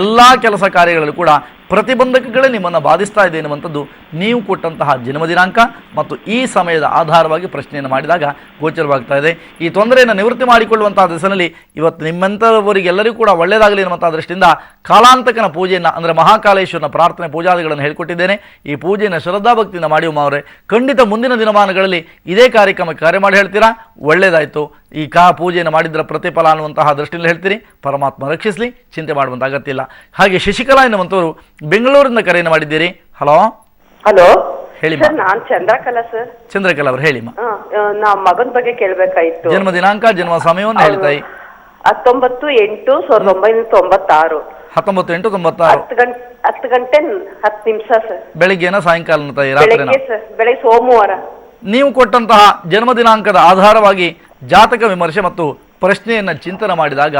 ಎಲ್ಲ ಕೆಲಸ ಕಾರ್ಯಗಳಲ್ಲೂ ಕೂಡ ಪ್ರತಿಬಂಧಕಗಳೇ ನಿಮ್ಮನ್ನು ಬಾಧಿಸ್ತಾ ಇದೆ ಎನ್ನುವಂಥದ್ದು ನೀವು ಕೊಟ್ಟಂತಹ ಜನ್ಮ ದಿನಾಂಕ ಮತ್ತು ಈ ಸಮಯದ ಆಧಾರವಾಗಿ ಪ್ರಶ್ನೆಯನ್ನು ಮಾಡಿದಾಗ ಗೋಚರವಾಗ್ತಾ ಇದೆ. ಈ ತೊಂದರೆಯನ್ನು ನಿವೃತ್ತಿ ಮಾಡಿಕೊಳ್ಳುವಂತಹ ದಿಸೆಯಲ್ಲಿ ಇವತ್ತು ನಿಮ್ಮಂಥವರಿಗೆಲ್ಲರಿಗೂ ಕೂಡ ಒಳ್ಳೆಯದಾಗಲಿ ಎನ್ನುವಂಥ ದೃಷ್ಟಿಯಿಂದ ಕಾಲಾಂತಕನ ಪೂಜೆಯನ್ನು ಅಂದರೆ ಮಹಾಕಾಲೇಶ್ವರನ ಪ್ರಾರ್ಥನೆ ಪೂಜಾದಿಗಳನ್ನು ಹೇಳಿಕೊಟ್ಟಿದ್ದೇನೆ. ಈ ಪೂಜೆಯನ್ನು ಶ್ರದ್ಧಾಭಕ್ತಿಯಿಂದ ಮಾಡಿ ಅವರೇ ಖಂಡಿತ ಮುಂದಿನ ದಿನಮಾನಗಳಲ್ಲಿ ಇದೇ ಕಾರ್ಯಕ್ರಮಕ್ಕೆ ಕರೆ ಮಾಡಿ ಹೇಳ್ತೀರಾ. ಒಳ್ಳೆಯದಾಯಿತು, ಈ ಪೂಜೆಯನ್ನು ಮಾಡಿದ್ದರ ಪ್ರತಿಫಲ ಅನ್ನುವಂತಹ ದೃಷ್ಟಿಯಲ್ಲಿ ಹೇಳ್ತೀರಿ. ಪರಮಾತ್ಮ ರಕ್ಷಿಸಲಿ, ಚಿಂತೆ ಮಾಡುವಂಥ ಅಗತ್ಯ ಇಲ್ಲ. ಹಾಗೆ ಶಶಿಕಲಾ ಎನ್ನುವಂಥವರು ಬೆಂಗಳೂರಿನಿಂದ ಕರೆಯನ್ನು ಮಾಡಿದ್ದೀರಿ. ಹಲೋ ಹಲೋ, ಹೇಳಿ. ನಾನ್ ಚಂದ್ರಕಲಾ ಸರ್. ಚಂದ್ರಕಲಾ ಅವರು ಹೇಳಿಮ್ಮ. ನಾ ಮಗನ ಬಗ್ಗೆ ಕೇಳ್ಬೇಕಾಯ್ತು. ಜನ್ಮ ದಿನಾಂಕ, ಜನ್ಮ ಸಮಯವನ್ನು ಹೇಳ್ತಾಯಿ. 19/8/1996. 19/8/96. 10 ಗಂಟೆ 10 ನಿಮಿಷ ಸರ್. ಬೆಳಿಗ್ಗೆನ ಸಾಯಂಕಾಲ ತಾಯಿ? ರಾತ್ರಿ ಸರ್, ಬೆಳಿಗ್ಗೆ ಸೋಮವಾರ. ನೀವು ಕೊಟ್ಟಂತಹ ಜನ್ಮ ದಿನಾಂಕದ ಆಧಾರವಾಗಿ ಜಾತಕ ವಿಮರ್ಶೆ ಮತ್ತು ಪ್ರಶ್ನೆಯನ್ನು ಚಿಂತನೆ ಮಾಡಿದಾಗ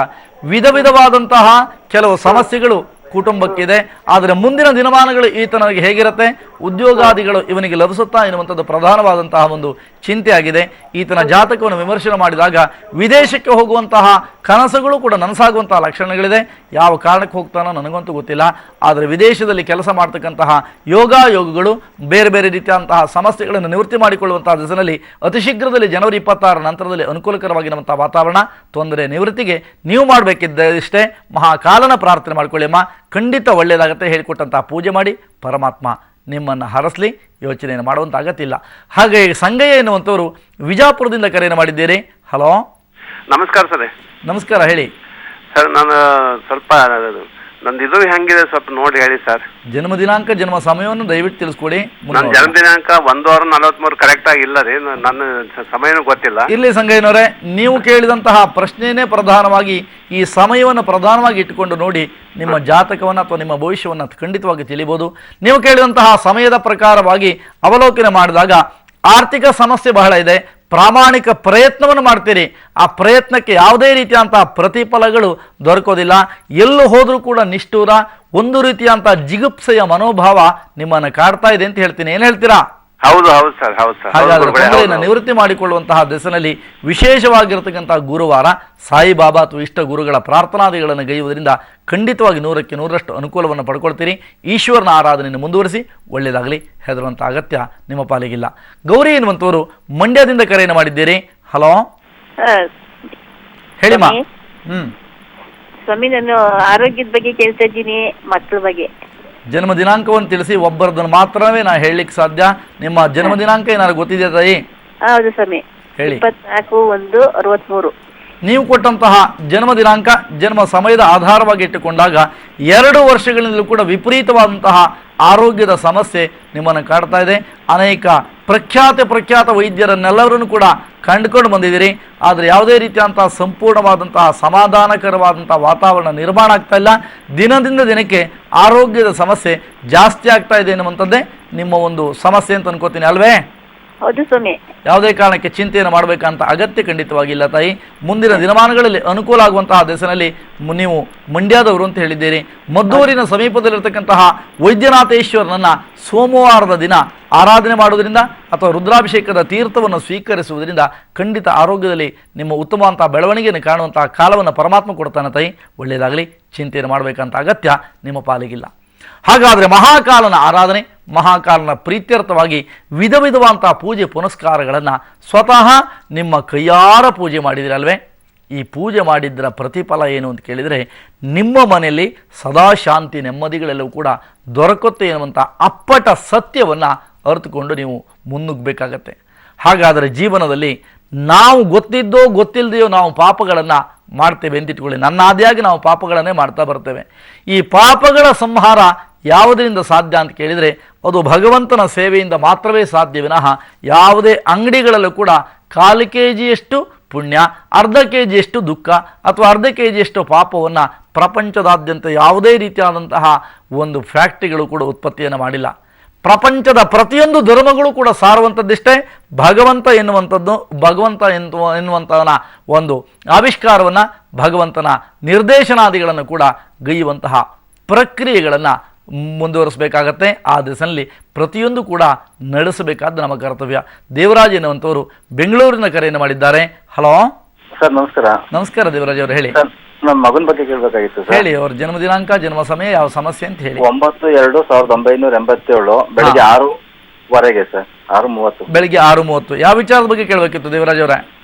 ವಿಧ ವಿಧವಾದಂತಹ ಕೆಲವು ಸಮಸ್ಯೆಗಳು ಕುಟುಂಬಕ್ಕಿದೆ. ಆದರೆ ಮುಂದಿನ ದಿನಮಾನಗಳು ಈತನಿಗೆ ಹೇಗಿರುತ್ತೆ, ಉದ್ಯೋಗಾದಿಗಳು ಇವನಿಗೆ ಲಭಿಸುತ್ತಾ ಎನ್ನುವಂಥದ್ದು ಪ್ರಧಾನವಾದಂತಹ ಒಂದು ಚಿಂತೆಯಾಗಿದೆ. ಈತನ ಜಾತಕವನ್ನು ವಿಮರ್ಶನೆ ಮಾಡಿದಾಗ ವಿದೇಶಕ್ಕೆ ಹೋಗುವಂತಹ ಕನಸುಗಳು ಕೂಡ ನನಸಾಗುವಂತಹ ಲಕ್ಷಣಗಳಿದೆ. ಯಾವ ಕಾರಣಕ್ಕೆ ಹೋಗ್ತಾನೋ ನನಗಂತೂ ಗೊತ್ತಿಲ್ಲ. ಆದರೆ ವಿದೇಶದಲ್ಲಿ ಕೆಲಸ ಮಾಡ್ತಕ್ಕಂತಹ ಯೋಗಗಳು ಬೇರೆ ಬೇರೆ ರೀತಿಯಾದಂತಹ ಸಮಸ್ಯೆಗಳನ್ನು ನಿವೃತ್ತಿ ಮಾಡಿಕೊಳ್ಳುವಂತಹ ದಿಸೆಯಲ್ಲಿ ಅತಿ ಶೀಘ್ರದಲ್ಲಿ ಜನವರಿ 26 ನಂತರದಲ್ಲಿ ಅನುಕೂಲಕರವಾಗಿರುವಂತಹ ವಾತಾವರಣ. ತೊಂದರೆ ನಿವೃತ್ತಿಗೆ ನೀವು ಮಾಡಬೇಕಿದ್ದಷ್ಟೇ ಮಹಾಕಾಲನ ಪ್ರಾರ್ಥನೆ ಮಾಡಿಕೊಳ್ಳಿ ಅಮ್ಮ, ಖಂಡಿತ ಒಳ್ಳೆಯದಾಗತ್ತೆ. ಹೇಳಿಕೊಟ್ಟಂತಹ ಪೂಜೆ ಮಾಡಿ ಪರಮಾತ್ಮ ನಿಮ್ಮನ್ನು ಹರಸಲಿ, ಯೋಚನೆಯನ್ನು ಮಾಡುವಂಥ ಅಗತ್ಯ ಇಲ್ಲ. ಹಾಗೆ ಸಂಗಯ್ಯ ಎನ್ನುವಂಥವರು ವಿಜಾಪುರದಿಂದ ಕರೆಯನ್ನು ಮಾಡಿದ್ದೀರಿ. ಹಲೋ, ನಮಸ್ಕಾರ ಸರ್. ನಮಸ್ಕಾರ, ಹೇಳಿ ಸರ್. ನಾನು ಸ್ವಲ್ಪ ನಂದು ಇದು ಹೆಂಗಿದೆ ಸ್ವಲ್ಪ ನೋಡಿ ಹೇಳಿ ಸರ್. ಜನ್ಮ ದಿನಾಂಕ, ಜನ್ಮ ಸಮಯವನ್ನು ದಯವಿಟ್ಟು ತಿಳಿಸ್ಕೊಡಿ. ನನ್ನ ಜನ್ಮ ದಿನಾಂಕ 1/6/43 ಕರೆಕ್ಟ್ ಆಗಿ ಇಲ್ಲ ರೀ, ನನ್ನ ಸಮಯನೂ ಗೊತ್ತಿಲ್ಲ. ಇಲ್ಲಿ ಸಂಗಯ್ಯನವರೇ, ನೀವು ಕೇಳಿದಂತಹ ಪ್ರಶ್ನೆಯೇ ಪ್ರಧಾನವಾಗಿ ಈ ಸಮಯವನ್ನು ಪ್ರಧಾನವಾಗಿ ಇಟ್ಟುಕೊಂಡು ನೋಡಿ ನಿಮ್ಮ ಜಾತಕವನ್ನು ಅಥವಾ ನಿಮ್ಮ ಭವಿಷ್ಯವನ್ನು ಖಂಡಿತವಾಗಿ ತಿಳಿಬಹುದು. ನೀವು ಕೇಳಿದಂತಹ ಸಮಯದ ಪ್ರಕಾರವಾಗಿ ಅವಲೋಕನೆ ಮಾಡಿದಾಗ ಆರ್ಥಿಕ ಸಮಸ್ಯೆ ಬಹಳ ಇದೆ. ಪ್ರಾಮಾಣಿಕ ಪ್ರಯತ್ನವನ್ನು ಮಾಡ್ತೀರಿ, ಆ ಪ್ರಯತ್ನಕ್ಕೆ ಯಾವುದೇ ರೀತಿಯಂತಹ ಪ್ರತಿಫಲಗಳು ದೊರಕೋದಿಲ್ಲ. ಎಲ್ಲೂ ಹೋದರೂ ಕೂಡ ನಿಷ್ಠೂರ, ಒಂದು ರೀತಿಯಂತಹ ಜಿಗುಪ್ಸೆಯ ಮನೋಭಾವ ನಿಮ್ಮನ್ನು ಕಾಡ್ತಾ ಇದೆ ಅಂತ ಹೇಳ್ತೀನಿ. ಏನು ಹೇಳ್ತೀರಾ? ಹೌದು ಹೌದು ಸರ್, ಹೌದು ಸರ್. ಹಾಗಾದ್ರೆ ತೊಂದರೆಯನ್ನು ನಿವೃತ್ತಿ ಮಾಡಿಕೊಳ್ಳುವಂತಹ ದಿಸೆಯಲ್ಲಿ ವಿಶೇಷವಾಗಿರತಕ್ಕಂತಹ ಗುರುವಾರ ಸಾಯಿಬಾಬಾ ಅಥವಾ ಇಷ್ಟ ಗುರುಗಳ ಪ್ರಾರ್ಥನಾದಿಗಳನ್ನು ಗೈಯುವುದರಿಂದ ಖಂಡಿತವಾಗಿ 100ಕ್ಕೆ 100ರಷ್ಟು ಅನುಕೂಲವನ್ನು ಪಡ್ಕೊಳ್ತೀರಿ. ಈಶ್ವರನ ಆರಾಧನೆಯನ್ನು ಮುಂದುವರಿಸಿ, ಒಳ್ಳೆಯದಾಗಲಿ. ಹೆದರುವಂಥ ಅಗತ್ಯ ನಿಮ್ಮ ಪಾಲಿಗಿಲ್ಲ. ಗೌರಿ ಎನ್ನುವಂಥವರು ಮಂಡ್ಯದಿಂದ ಕರೆಯನ್ನು ಮಾಡಿದ್ದೀರಿ. ಹಲೋ, ಹೇಳಿಮ್ಮ. ಸ್ವಾಮಿ, ನಾನು ಆರೋಗ್ಯದ ಬಗ್ಗೆ ಕೇಳ್ತಾ ಇದ್ದೀನಿ, ಮಕ್ಕಳ ಬಗ್ಗೆ. ಜನ್ಮ ದಿನಾಂಕವನ್ನು ತಿಳಿಸಿ, ಒಬ್ಬರದನ್ನು ಮಾತ್ರವೇ ನಾ ಹೇಳಲಿಕ್ಕೆ ಸಾಧ್ಯ. ನಿಮ್ಮ ಜನ್ಮ ದಿನಾಂಕ ಏನಾದ್ರು ಗೊತ್ತಿದೆಯಾ ತಾಯಿ? ಹೌದು ಸ್ವಾಮಿ, ಹೇಳಿ. 24/1/63. ನೀವು ಕೊಟ್ಟಂತಹ ಜನ್ಮ ದಿನಾಂಕ ಜನ್ಮ ಸಮಯದ ಆಧಾರವಾಗಿ ಇಟ್ಟುಕೊಂಡಾಗ 2 ವರ್ಷಗಳಿಂದಲೂ ಕೂಡ ವಿಪರೀತವಾದಂತಹ ಆರೋಗ್ಯದ ಸಮಸ್ಯೆ ನಿಮ್ಮನ್ನು ಕಾಡ್ತಾ ಇದೆ. ಅನೇಕ ಪ್ರಖ್ಯಾತ ವೈದ್ಯರನ್ನೆಲ್ಲವರನ್ನು ಕೂಡ ಕಂಡುಕೊಂಡು ಬಂದಿದ್ದೀರಿ. ಆದರೆ ಯಾವುದೇ ರೀತಿಯಾದಂತಹ ಸಂಪೂರ್ಣವಾದಂತಹ ಸಮಾಧಾನಕರವಾದಂತಹ ವಾತಾವರಣ ನಿರ್ಮಾಣ ಆಗ್ತಾ ಇಲ್ಲ. ದಿನದಿಂದ ದಿನಕ್ಕೆ ಆರೋಗ್ಯದ ಸಮಸ್ಯೆ ಜಾಸ್ತಿ ಆಗ್ತಾ ಇದೆ ಎನ್ನುವಂಥದ್ದೇ ನಿಮ್ಮ ಒಂದು ಸಮಸ್ಯೆ ಅಂತ ಅನ್ಕೋತೀನಿ ಅಲ್ವೇ? ಹೌದು ಸ್ವಾಮಿ. ಯಾವುದೇ ಕಾರಣಕ್ಕೆ ಚಿಂತೆಯನ್ನು ಮಾಡಬೇಕಂತ ಅಗತ್ಯ ಖಂಡಿತವಾಗಿಲ್ಲ ತಾಯಿ. ಮುಂದಿನ ದಿನಮಾನಗಳಲ್ಲಿ ಅನುಕೂಲ ಆಗುವಂತಹ ದಿಸೆಯಲ್ಲಿ ನೀವು ಮಂಡ್ಯದವರು ಅಂತ ಹೇಳಿದ್ದೀರಿ. ಮದ್ದೂರಿನ ಸಮೀಪದಲ್ಲಿರ್ತಕ್ಕಂತಹ ವೈದ್ಯನಾಥೇಶ್ವರನನ್ನು ಸೋಮವಾರದ ದಿನ ಆರಾಧನೆ ಮಾಡುವುದರಿಂದ ಅಥವಾ ರುದ್ರಾಭಿಷೇಕದ ತೀರ್ಥವನ್ನು ಸ್ವೀಕರಿಸುವುದರಿಂದ ಖಂಡಿತ ಆರೋಗ್ಯದಲ್ಲಿ ನಿಮ್ಮ ಉತ್ತಮವಂತಹ ಬೆಳವಣಿಗೆಯನ್ನು ಕಾಣುವಂತಹ ಕಾಲವನ್ನು ಪರಮಾತ್ಮ ಕೊಡ್ತಾನೆ ತಾಯಿ. ಒಳ್ಳೆಯದಾಗಲಿ, ಚಿಂತೆಯನ್ನು ಮಾಡಬೇಕಂತ ಅಗತ್ಯ ನಿಮ್ಮ ಪಾಲಿಗಿಲ್ಲ. ಹಾಗಾದರೆ ಮಹಾಕಾಲನ ಆರಾಧನೆ, ಮಹಾಕಾಲನ ಪ್ರೀತ್ಯರ್ಥವಾಗಿ ವಿಧ ವಿಧವಾದಂತಹ ಪೂಜೆ ಪುನಸ್ಕಾರಗಳನ್ನು ಸ್ವತಃ ನಿಮ್ಮ ಕೈಯಾರ ಪೂಜೆ ಮಾಡಿದಿರಲ್ವೇ? ಈ ಪೂಜೆ ಮಾಡಿದ್ದರ ಪ್ರತಿಫಲ ಏನು ಅಂತ ಕೇಳಿದರೆ ನಿಮ್ಮ ಮನೆಯಲ್ಲಿ ಸದಾ ಶಾಂತಿ ನೆಮ್ಮದಿಗಳೆಲ್ಲವೂ ಕೂಡ ದೊರಕುತ್ತೆ ಎನ್ನುವಂಥ ಅಪ್ಪಟ ಸತ್ಯವನ್ನು ಅರಿತುಕೊಂಡು ನೀವು ಮುನ್ನುಗ್ಗಬೇಕಾಗತ್ತೆ. ಹಾಗಾದರೆ ಜೀವನದಲ್ಲಿ ನಾವು ಗೊತ್ತಿದ್ದೋ ಗೊತ್ತಿಲ್ಲದೆಯೋ ನಾವು ಪಾಪಗಳನ್ನು ಮಾಡ್ತೇವೆ ಅಂತ ಇಟ್ಕೊಳ್ಳಿ. ನನ್ನ ಆದಿಯಾಗಿ ನಾವು ಪಾಪಗಳನ್ನೇ ಮಾಡ್ತಾ ಬರ್ತೇವೆ. ಈ ಪಾಪಗಳ ಸಂಹಾರ ಯಾವುದರಿಂದ ಸಾಧ್ಯ ಅಂತ ಕೇಳಿದರೆ ಅದು ಭಗವಂತನ ಸೇವೆಯಿಂದ ಮಾತ್ರವೇ ಸಾಧ್ಯ ವಿನಃ ಯಾವುದೇ ಅಂಗಡಿಗಳಲ್ಲೂ ಕೂಡ 1/4 kg ಪುಣ್ಯ, ಅರ್ಧ kg ದುಃಖ ಅಥವಾ ಅರ್ಧ kg ಪಾಪವನ್ನು ಪ್ರಪಂಚದಾದ್ಯಂತ ಯಾವುದೇ ರೀತಿಯಾದಂತಹ ಒಂದು ಫ್ಯಾಕ್ಟ್ರಿಗಳು ಕೂಡ ಉತ್ಪತ್ತಿಯನ್ನು ಮಾಡಿಲ್ಲ. ಪ್ರಪಂಚದ ಪ್ರತಿಯೊಂದು ಧರ್ಮಗಳು ಕೂಡ ಸಾರುವಂಥದ್ದಿಷ್ಟೇ, ಭಗವಂತ ಎನ್ನುವಂಥವನ ಒಂದು ಆವಿಷ್ಕಾರವನ್ನು, ಭಗವಂತನ ನಿರ್ದೇಶನಾದಿಗಳನ್ನು ಕೂಡ ಗೈಯುವಂತಹ ಪ್ರಕ್ರಿಯೆಗಳನ್ನು ಮುಂದುವರಿಸಬೇಕಾಗತ್ತೆ. ಆ ದಿಸೆಯಲ್ಲಿ ಪ್ರತಿಯೊಂದು ಕೂಡ ನಡೆಸಬೇಕಾದ ನಮ್ಮ ಕರ್ತವ್ಯ. ದೇವರಾಜ್ ಎನ್ನುವಂಥವರು ಬೆಂಗಳೂರಿನ ಕರೆಯನ್ನು ಮಾಡಿದ್ದಾರೆ. ಹಲೋ ಸರ್, ನಮಸ್ಕಾರ. ನಮಸ್ಕಾರ ದೇವರಾಜ್ ಅವರು, ಹೇಳಿ. ನಮ್ಮ ಮಗನ ಬಗ್ಗೆ ಕೇಳಬೇಕಾಗಿತ್ತು ಸರ್. ಹೇಳಿ, ಅವ್ರ ಜನ್ಮ ದಿನಾಂಕ ಜನ್ಮ ಸಮಯ ಯಾವ ಸಮಸ್ಯೆ ಅಂತ ಹೇಳಿ. 9/2/1987 ಬೆಳಿಗ್ಗೆ 6:00 ಸರ್, 6:30 ಬೆಳಿಗ್ಗೆ 6:30. ಯಾವ ವಿಚಾರದ ಬಗ್ಗೆ ಕೇಳಬೇಕಿತ್ತು ದೇವರಾಜ್ ಅವರೇ?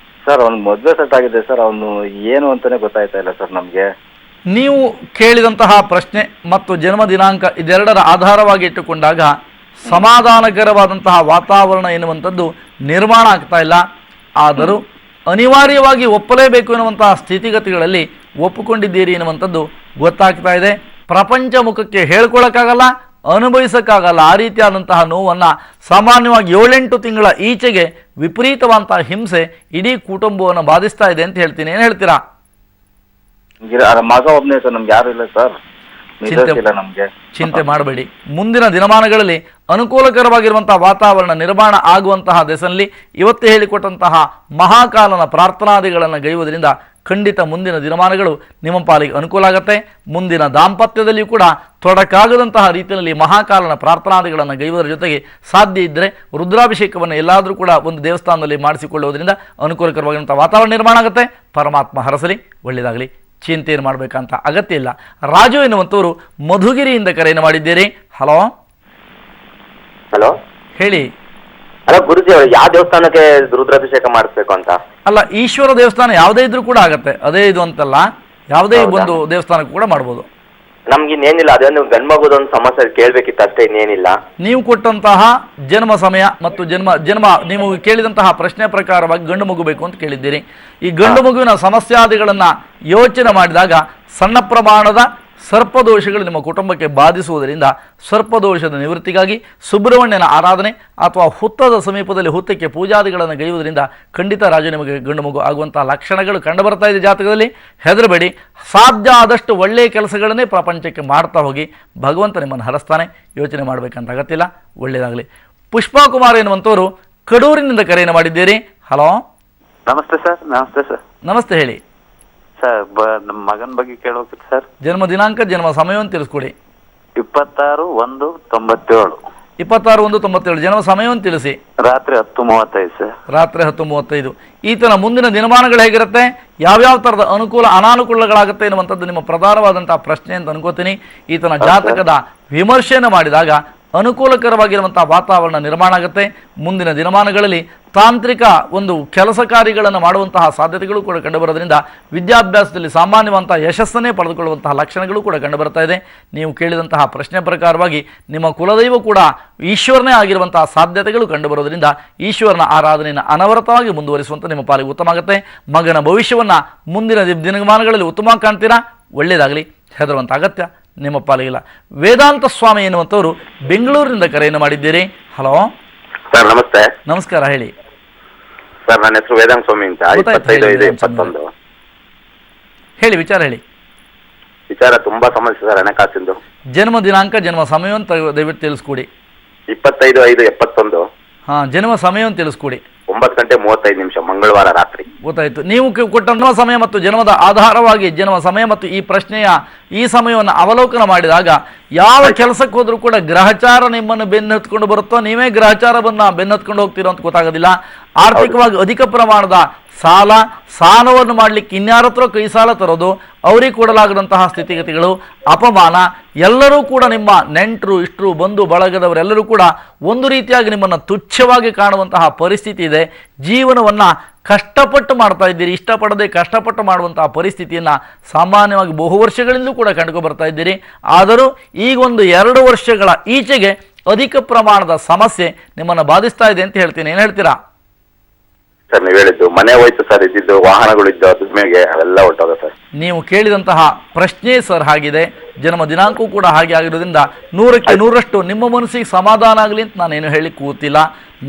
ಸರ್, ಅವ್ನು ಮದುವೆ ಸೆಟ್ ಆಗಿದೆ ಸರ್. ಅವನು ಏನು ಅಂತಾನೆ ಗೊತ್ತಾಯ್ತಾ ಇಲ್ಲ ಸರ್ ನಮಗೆ. ನೀವು ಕೇಳಿದಂತಹ ಪ್ರಶ್ನೆ ಮತ್ತು ಜನ್ಮ ದಿನಾಂಕ ಇದೆರಡರ ಆಧಾರವಾಗಿ ಇಟ್ಟುಕೊಂಡಾಗ ಸಮಾಧಾನಕರವಾದಂತಹ ವಾತಾವರಣ ಎನ್ನುವಂಥದ್ದು ನಿರ್ಮಾಣ ಆಗ್ತಾ ಇಲ್ಲ. ಆದರೂ ಅನಿವಾರ್ಯವಾಗಿ ಒಪ್ಪಲೇಬೇಕು ಎನ್ನುವಂತಹ ಸ್ಥಿತಿಗತಿಗಳಲ್ಲಿ ಒಪ್ಪಿಕೊಂಡಿದ್ದೀರಿ ಎನ್ನುವಂಥದ್ದು ಗೊತ್ತಾಗ್ತಾ ಇದೆ. ಪ್ರಪಂಚ ಮುಖಕ್ಕೆ ಹೇಳ್ಕೊಳ್ಳೋಕ್ಕಾಗಲ್ಲ, ಅನುಭವಿಸೋಕ್ಕಾಗಲ್ಲ. ಆ ರೀತಿಯಾದಂತಹ ನೋವನ್ನು ಸಾಮಾನ್ಯವಾಗಿ 7-8 ತಿಂಗಳ ಈಚೆಗೆ ವಿಪರೀತವಾದಂತಹ ಹಿಂಸೆ ಇಡೀ ಕುಟುಂಬವನ್ನು ಬಾಧಿಸ್ತಾ ಇದೆ ಅಂತ ಹೇಳ್ತೀನಿ. ಏನು ಹೇಳ್ತೀರಾ? ಮಗ ಒಬ್ಬನೇ ಸರ್, ನಮ್ಗೆ ಯಾರು ಇಲ್ಲ ಸರ್. ನಮಗೆ ಚಿಂತೆ ಮಾಡಬೇಡಿ. ಮುಂದಿನ ದಿನಮಾನಗಳಲ್ಲಿ ಅನುಕೂಲಕರವಾಗಿರುವಂತಹ ವಾತಾವರಣ ನಿರ್ಮಾಣ ಆಗುವಂತಹ ದಿಸೆಯಲ್ಲಿ ಇವತ್ತೇ ಹೇಳಿಕೊಟ್ಟಂತಹ ಮಹಾಕಾಲನ ಪ್ರಾರ್ಥನಾದಿಗಳನ್ನು ಗೈಯುವುದರಿಂದ ಖಂಡಿತ ಮುಂದಿನ ದಿನಮಾನಗಳು ನಿಮ್ಮ ಪಾಲಿಗೆ ಅನುಕೂಲ ಆಗುತ್ತೆ. ಮುಂದಿನ ದಾಂಪತ್ಯದಲ್ಲಿಯೂ ಕೂಡ ತೊಡಕಾಗದಂತಹ ರೀತಿಯಲ್ಲಿ ಮಹಾಕಾಲನ ಪ್ರಾರ್ಥನಾದಿಗಳನ್ನು ಗೈಯುವುದರ ಜೊತೆಗೆ ಸಾಧ್ಯ ಇದ್ದರೆ ರುದ್ರಾಭಿಷೇಕವನ್ನು ಎಲ್ಲಾದರೂ ಕೂಡ ಒಂದು ದೇವಸ್ಥಾನದಲ್ಲಿ ಮಾಡಿಸಿಕೊಳ್ಳುವುದರಿಂದ ಅನುಕೂಲಕರವಾಗಿರುವಂಥ ವಾತಾವರಣ ನಿರ್ಮಾಣ ಆಗುತ್ತೆ. ಪರಮಾತ್ಮ ಹರಸಲಿ, ಒಳ್ಳೆಯದಾಗಲಿ, ಚಿಂತೆಯನ್ನು ಮಾಡಬೇಕಂತ ಅಗತ್ಯ ಇಲ್ಲ. ರಾಜು ಎನ್ನುವಂಥವರು ಮಧುಗಿರಿಯಿಂದ ಕರೆಯನ್ನು ಮಾಡಿದ್ದೀರಿ. ಹಲೋ ಹಲೋ, ಹೇಳಿ. ಹಲೋ ಗುರುಜಿ, ಯಾವ ದೇವಸ್ಥಾನಕ್ಕೆ ರುದ್ರಾಭಿಷೇಕ ಮಾಡಿಸ್ಬೇಕು ಅಂತ? ಅಲ್ಲ, ಈಶ್ವರ ದೇವಸ್ಥಾನ ಯಾವುದೇ ಇದ್ರೂ ಕೂಡ ಆಗತ್ತೆ. ಅದೇ ಇದು ಅಂತಲ್ಲ, ಯಾವುದೇ ಒಂದು ದೇವಸ್ಥಾನಕ್ಕೂ ಕೂಡ ಮಾಡ್ಬೋದು. ನಮ್ಗೆ ಇನ್ನೇನಿಲ್ಲ, ಅದೇ ಒಂದು ಗಂಡ್ಮಗುದೊಂದು ಸಮಸ್ಯೆ ಕೇಳಬೇಕಿತ್ತು ಅಷ್ಟೇ, ಇನ್ನೇನಿಲ್ಲ. ನೀವು ಕೊಟ್ಟಂತಹ ಜನ್ಮ ಸಮಯ ಮತ್ತು ಜನ್ಮ ನೀವು ಕೇಳಿದಂತಹ ಪ್ರಶ್ನೆ ಪ್ರಕಾರವಾಗಿ ಗಂಡು ಮಗು ಬೇಕು ಅಂತ ಕೇಳಿದ್ದೀರಿ. ಈ ಗಂಡು ಮಗುವಿನ ಸಮಸ್ಯಾದಿಗಳನ್ನು ಯೋಚನೆ ಮಾಡಿದಾಗ ಸಣ್ಣ ಪ್ರಮಾಣದ ಸರ್ಪದೋಷಗಳು ನಿಮ್ಮ ಕುಟುಂಬಕ್ಕೆ ಬಾಧಿಸುವುದರಿಂದ ಸರ್ಪದೋಷದ ನಿವೃತ್ತಿಗಾಗಿ ಸುಬ್ರಹ್ಮಣ್ಯನ ಆರಾಧನೆ ಅಥವಾ ಹುತ್ತದ ಸಮೀಪದಲ್ಲಿ ಹುತ್ತಕ್ಕೆ ಪೂಜಾದಿಗಳನ್ನು ಗೈಯುವುದರಿಂದ ಖಂಡಿತ ರಾಜು ನಿಮಗೆ ಗಂಡು ಮಗು ಆಗುವಂತಹ ಲಕ್ಷಣಗಳು ಕಂಡುಬರ್ತಾ ಇದೆ. ಜಾತಕದಲ್ಲಿ ಹೆದರಬೇಡಿ. ಸಾಧ್ಯ ಆದಷ್ಟು ಒಳ್ಳೆಯ ಕೆಲಸಗಳನ್ನೇ ಪ್ರಪಂಚಕ್ಕೆ ಮಾಡ್ತಾ ಹೋಗಿ, ಭಗವಂತ ನಿಮ್ಮನ್ನು ಹರಸ್ತಾನೆ. ಯೋಚನೆ ಮಾಡಬೇಕಂತ ಅಗತ್ಯ ಇಲ್ಲ. ಒಳ್ಳೆಯದಾಗಲಿ. ಪುಷ್ಪಾ ಕುಮಾರ್ ಎನ್ನುವಂಥವರು ಕಡೂರಿನಿಂದ ಕರೆಯನ್ನು ಮಾಡಿದ್ದೀರಿ. ಹಲೋ ನಮಸ್ತೆ ಸರ್. ನಮಸ್ತೆ ಸರ್. ನಮಸ್ತೆ, ಹೇಳಿ. ಸರ್, ನಮ್ಮ ಮಗನ ಬಗ್ಗೆ ಕೇಳಬೇಕಿತ್ತು ಸರ್. ಜನ್ಮ ದಿನಾಂಕ ಜನ್ಮ ಸಮಯವನ್ನು ತಿಳಿಸ್ಕೊಡಿ. 26/1/97. 26/1/97. ಜನ್ಮ ಸಮಯವನ್ನು ತಿಳಿಸಿ. ರಾತ್ರಿ 10:35 ಸರ್. ರಾತ್ರಿ 10:35. ಈತನ ಮುಂದಿನ ದಿನಮಾನಗಳು ಹೇಗಿರುತ್ತೆ, ಯಾವ್ಯಾವ ಥರದ ಅನುಕೂಲ ಅನಾನುಕೂಲಗಳಾಗುತ್ತೆ ಎನ್ನುವಂಥದ್ದು ನಿಮ್ಮ ಪ್ರಧಾನವಾದಂತಹ ಪ್ರಶ್ನೆ ಅಂತ ಅನ್ಕೋತೀನಿ. ಈತನ ಜಾತಕದ ವಿಮರ್ಶೆಯನ್ನು ಮಾಡಿದಾಗ ಅನುಕೂಲಕರವಾಗಿರುವಂಥ ವಾತಾವರಣ ನಿರ್ಮಾಣ ಆಗುತ್ತೆ. ಮುಂದಿನ ದಿನಮಾನಗಳಲ್ಲಿ ತಾಂತ್ರಿಕ ಒಂದು ಕೆಲಸ ಕಾರ್ಯಗಳನ್ನು ಮಾಡುವಂತಹ ಸಾಧ್ಯತೆಗಳು ಕೂಡ ಕಂಡುಬರೋದ್ರಿಂದ ವಿದ್ಯಾಭ್ಯಾಸದಲ್ಲಿ ಸಾಮಾನ್ಯವಂತಹ ಯಶಸ್ಸನ್ನೇ ಪಡೆದುಕೊಳ್ಳುವಂತಹ ಲಕ್ಷಣಗಳು ಕೂಡ ಕಂಡುಬರ್ತಾ ಇದೆ. ನೀವು ಕೇಳಿದಂತಹ ಪ್ರಶ್ನೆ ಪ್ರಕಾರವಾಗಿ ನಿಮ್ಮ ಕುಲದೈವ ಕೂಡ ಈಶ್ವರನೇ ಆಗಿರುವಂತಹ ಸಾಧ್ಯತೆಗಳು ಕಂಡುಬರೋದ್ರಿಂದ ಈಶ್ವರನ ಆರಾಧನೆಯನ್ನು ಅನವರತವಾಗಿ ಮುಂದುವರಿಸುವಂಥ ನಿಮ್ಮ ಪಾಲಿಗೆ ಉತ್ತಮ ಆಗುತ್ತೆ. ಮಗನ ಭವಿಷ್ಯವನ್ನು ಮುಂದಿನ ದಿನಮಾನಗಳಲ್ಲಿ ಉತ್ತಮವಾಗಿ ಕಾಣ್ತೀರಾ. ಒಳ್ಳೆಯದಾಗಲಿ, ಹೆದರುವಂಥ ಅಗತ್ಯ ನಿಮ್ಮ ಪಾಲಿಗಿಲ್ಲ. ವೇದಾಂತ ಸ್ವಾಮಿ ಎನ್ನುವಂಥವರು ಬೆಂಗಳೂರಿನಿಂದ ಕರೆಯನ್ನು ಮಾಡಿದ್ದೀರಿ. ಹಲೋ ಸರ್ ನಮಸ್ತೆ. ನಮಸ್ಕಾರ, ಹೇಳಿ ಸರ್, ನನ್ನ ಹೆಸರು ವೇದಾಂತ ಸ್ವಾಮಿ ಅಂತ. 25/5/21 ಹೇಳಿ, ವಿಚಾರ ಹೇಳಿ. ವಿಚಾರ ತುಂಬಾ ಸಮಸ್ಯೆ ಸರ್, ಹಣಕಾಸಿಂದು. ಜನ್ಮ ದಿನಾಂಕ, ಜನ್ಮ ಸಮಯವನ್ನು ದಯವಿಟ್ಟು ತಿಳಿಸ್ಕೊಡಿ. 25/5/21. ಹಾಂ, ಜನ್ಮ ಸಮಯವನ್ನು ತಿಳಿಸ್ಕೊಡಿ. 9:35 ಮಂಗಳವಾರ ರಾತ್ರಿ. ಗೊತ್ತಾಯಿತು. ನೀವು ಕೊಟ್ಟ ಜನ್ಮ ಸಮಯ ಮತ್ತು ಜನ್ಮದ ಆಧಾರವಾಗಿ ಜನ್ಮ ಸಮಯ ಮತ್ತು ಈ ಪ್ರಶ್ನೆಯ ಈ ಸಮಯವನ್ನು ಅವಲೋಕನ ಮಾಡಿದಾಗ ಯಾವ ಕೆಲಸಕ್ಕೆ ಹೋದರೂ ಕೂಡ ಗ್ರಹಚಾರ ನಿಮ್ಮನ್ನು ಬೆನ್ನತ್ಕೊಂಡು ಬರುತ್ತೋ, ನೀವೇ ಗ್ರಹಚಾರವನ್ನು ಬೆನ್ನತ್ಕೊಂಡು ಹೋಗ್ತೀರೋ ಅಂತ ಗೊತ್ತಾಗೋದಿಲ್ಲ. ಆರ್ಥಿಕವಾಗಿ ಅಧಿಕ ಪ್ರಮಾಣದ ಸಾಲವನ್ನು ಮಾಡಲಿಕ್ಕೆ ಇನ್ಯಾರ ಹತ್ರ ಕೈ ಸಾಲ ತರೋದು, ಅವರಿಗೆ ಕೊಡಲಾಗದಂತಹ ಸ್ಥಿತಿಗತಿಗಳು, ಅಪಮಾನ, ಎಲ್ಲರೂ ಕೂಡ ನಿಮ್ಮ ನೆಂಟರು ಇಷ್ಟರು ಬಂಧು ಬಳಗದವರೆಲ್ಲರೂ ಕೂಡ ಒಂದು ರೀತಿಯಾಗಿ ನಿಮ್ಮನ್ನು ತುಚ್ಛವಾಗಿ ಕಾಣುವಂತಹ ಪರಿಸ್ಥಿತಿ ಇದೆ. ಜೀವನವನ್ನು ಕಷ್ಟಪಟ್ಟು ಮಾಡ್ತಾ ಇದ್ದೀರಿ, ಇಷ್ಟಪಡದೆ ಕಷ್ಟಪಟ್ಟು ಮಾಡುವಂತಹ ಪರಿಸ್ಥಿತಿಯನ್ನು ಸಾಮಾನ್ಯವಾಗಿ ಬಹು ವರ್ಷಗಳಿಂದಲೂ ಕೂಡ ಕಂಡುಕೊ ಬರ್ತಾ ಇದ್ದೀರಿ. ಆದರೂ ಈಗ ಒಂದು 2 ವರ್ಷಗಳ ಈಚೆಗೆ ಅಧಿಕ ಪ್ರಮಾಣದ ಸಮಸ್ಯೆ ನಿಮ್ಮನ್ನು ಬಾಧಿಸ್ತಾ ಇದೆ ಅಂತ ಹೇಳ್ತೀನಿ. ಏನು ಹೇಳ್ತೀರಾ ಸರ್? ನೀವು ಹೇಳಿದ್ದು ಮನೆ ಹೋಯ್ತು ಸರ್, ಇದ್ದಿದ್ದು ವಾಹನಗಳಿದ್ದು ಅದ್ರ ಮೇಲೆ ಅವೆಲ್ಲ ಹೊಟ್ಟೋಗ ಸರ್. ನೀವು ಕೇಳಿದಂತಹ ಪ್ರಶ್ನೆ ಸರ್ ಹಾಗಿದೆ, ಜನ್ಮ ದಿನಾಂಕವೂ ಕೂಡ ಹಾಗೆ ಆಗಿರೋದ್ರಿಂದ 100ಕ್ಕೆ 100ರಷ್ಟು ನಿಮ್ಮ ಮನಸ್ಸಿಗೆ ಸಮಾಧಾನ ಆಗಲಿ ಅಂತ ನಾನೇನು ಹೇಳಿ ಕೂತಿಲ್ಲ.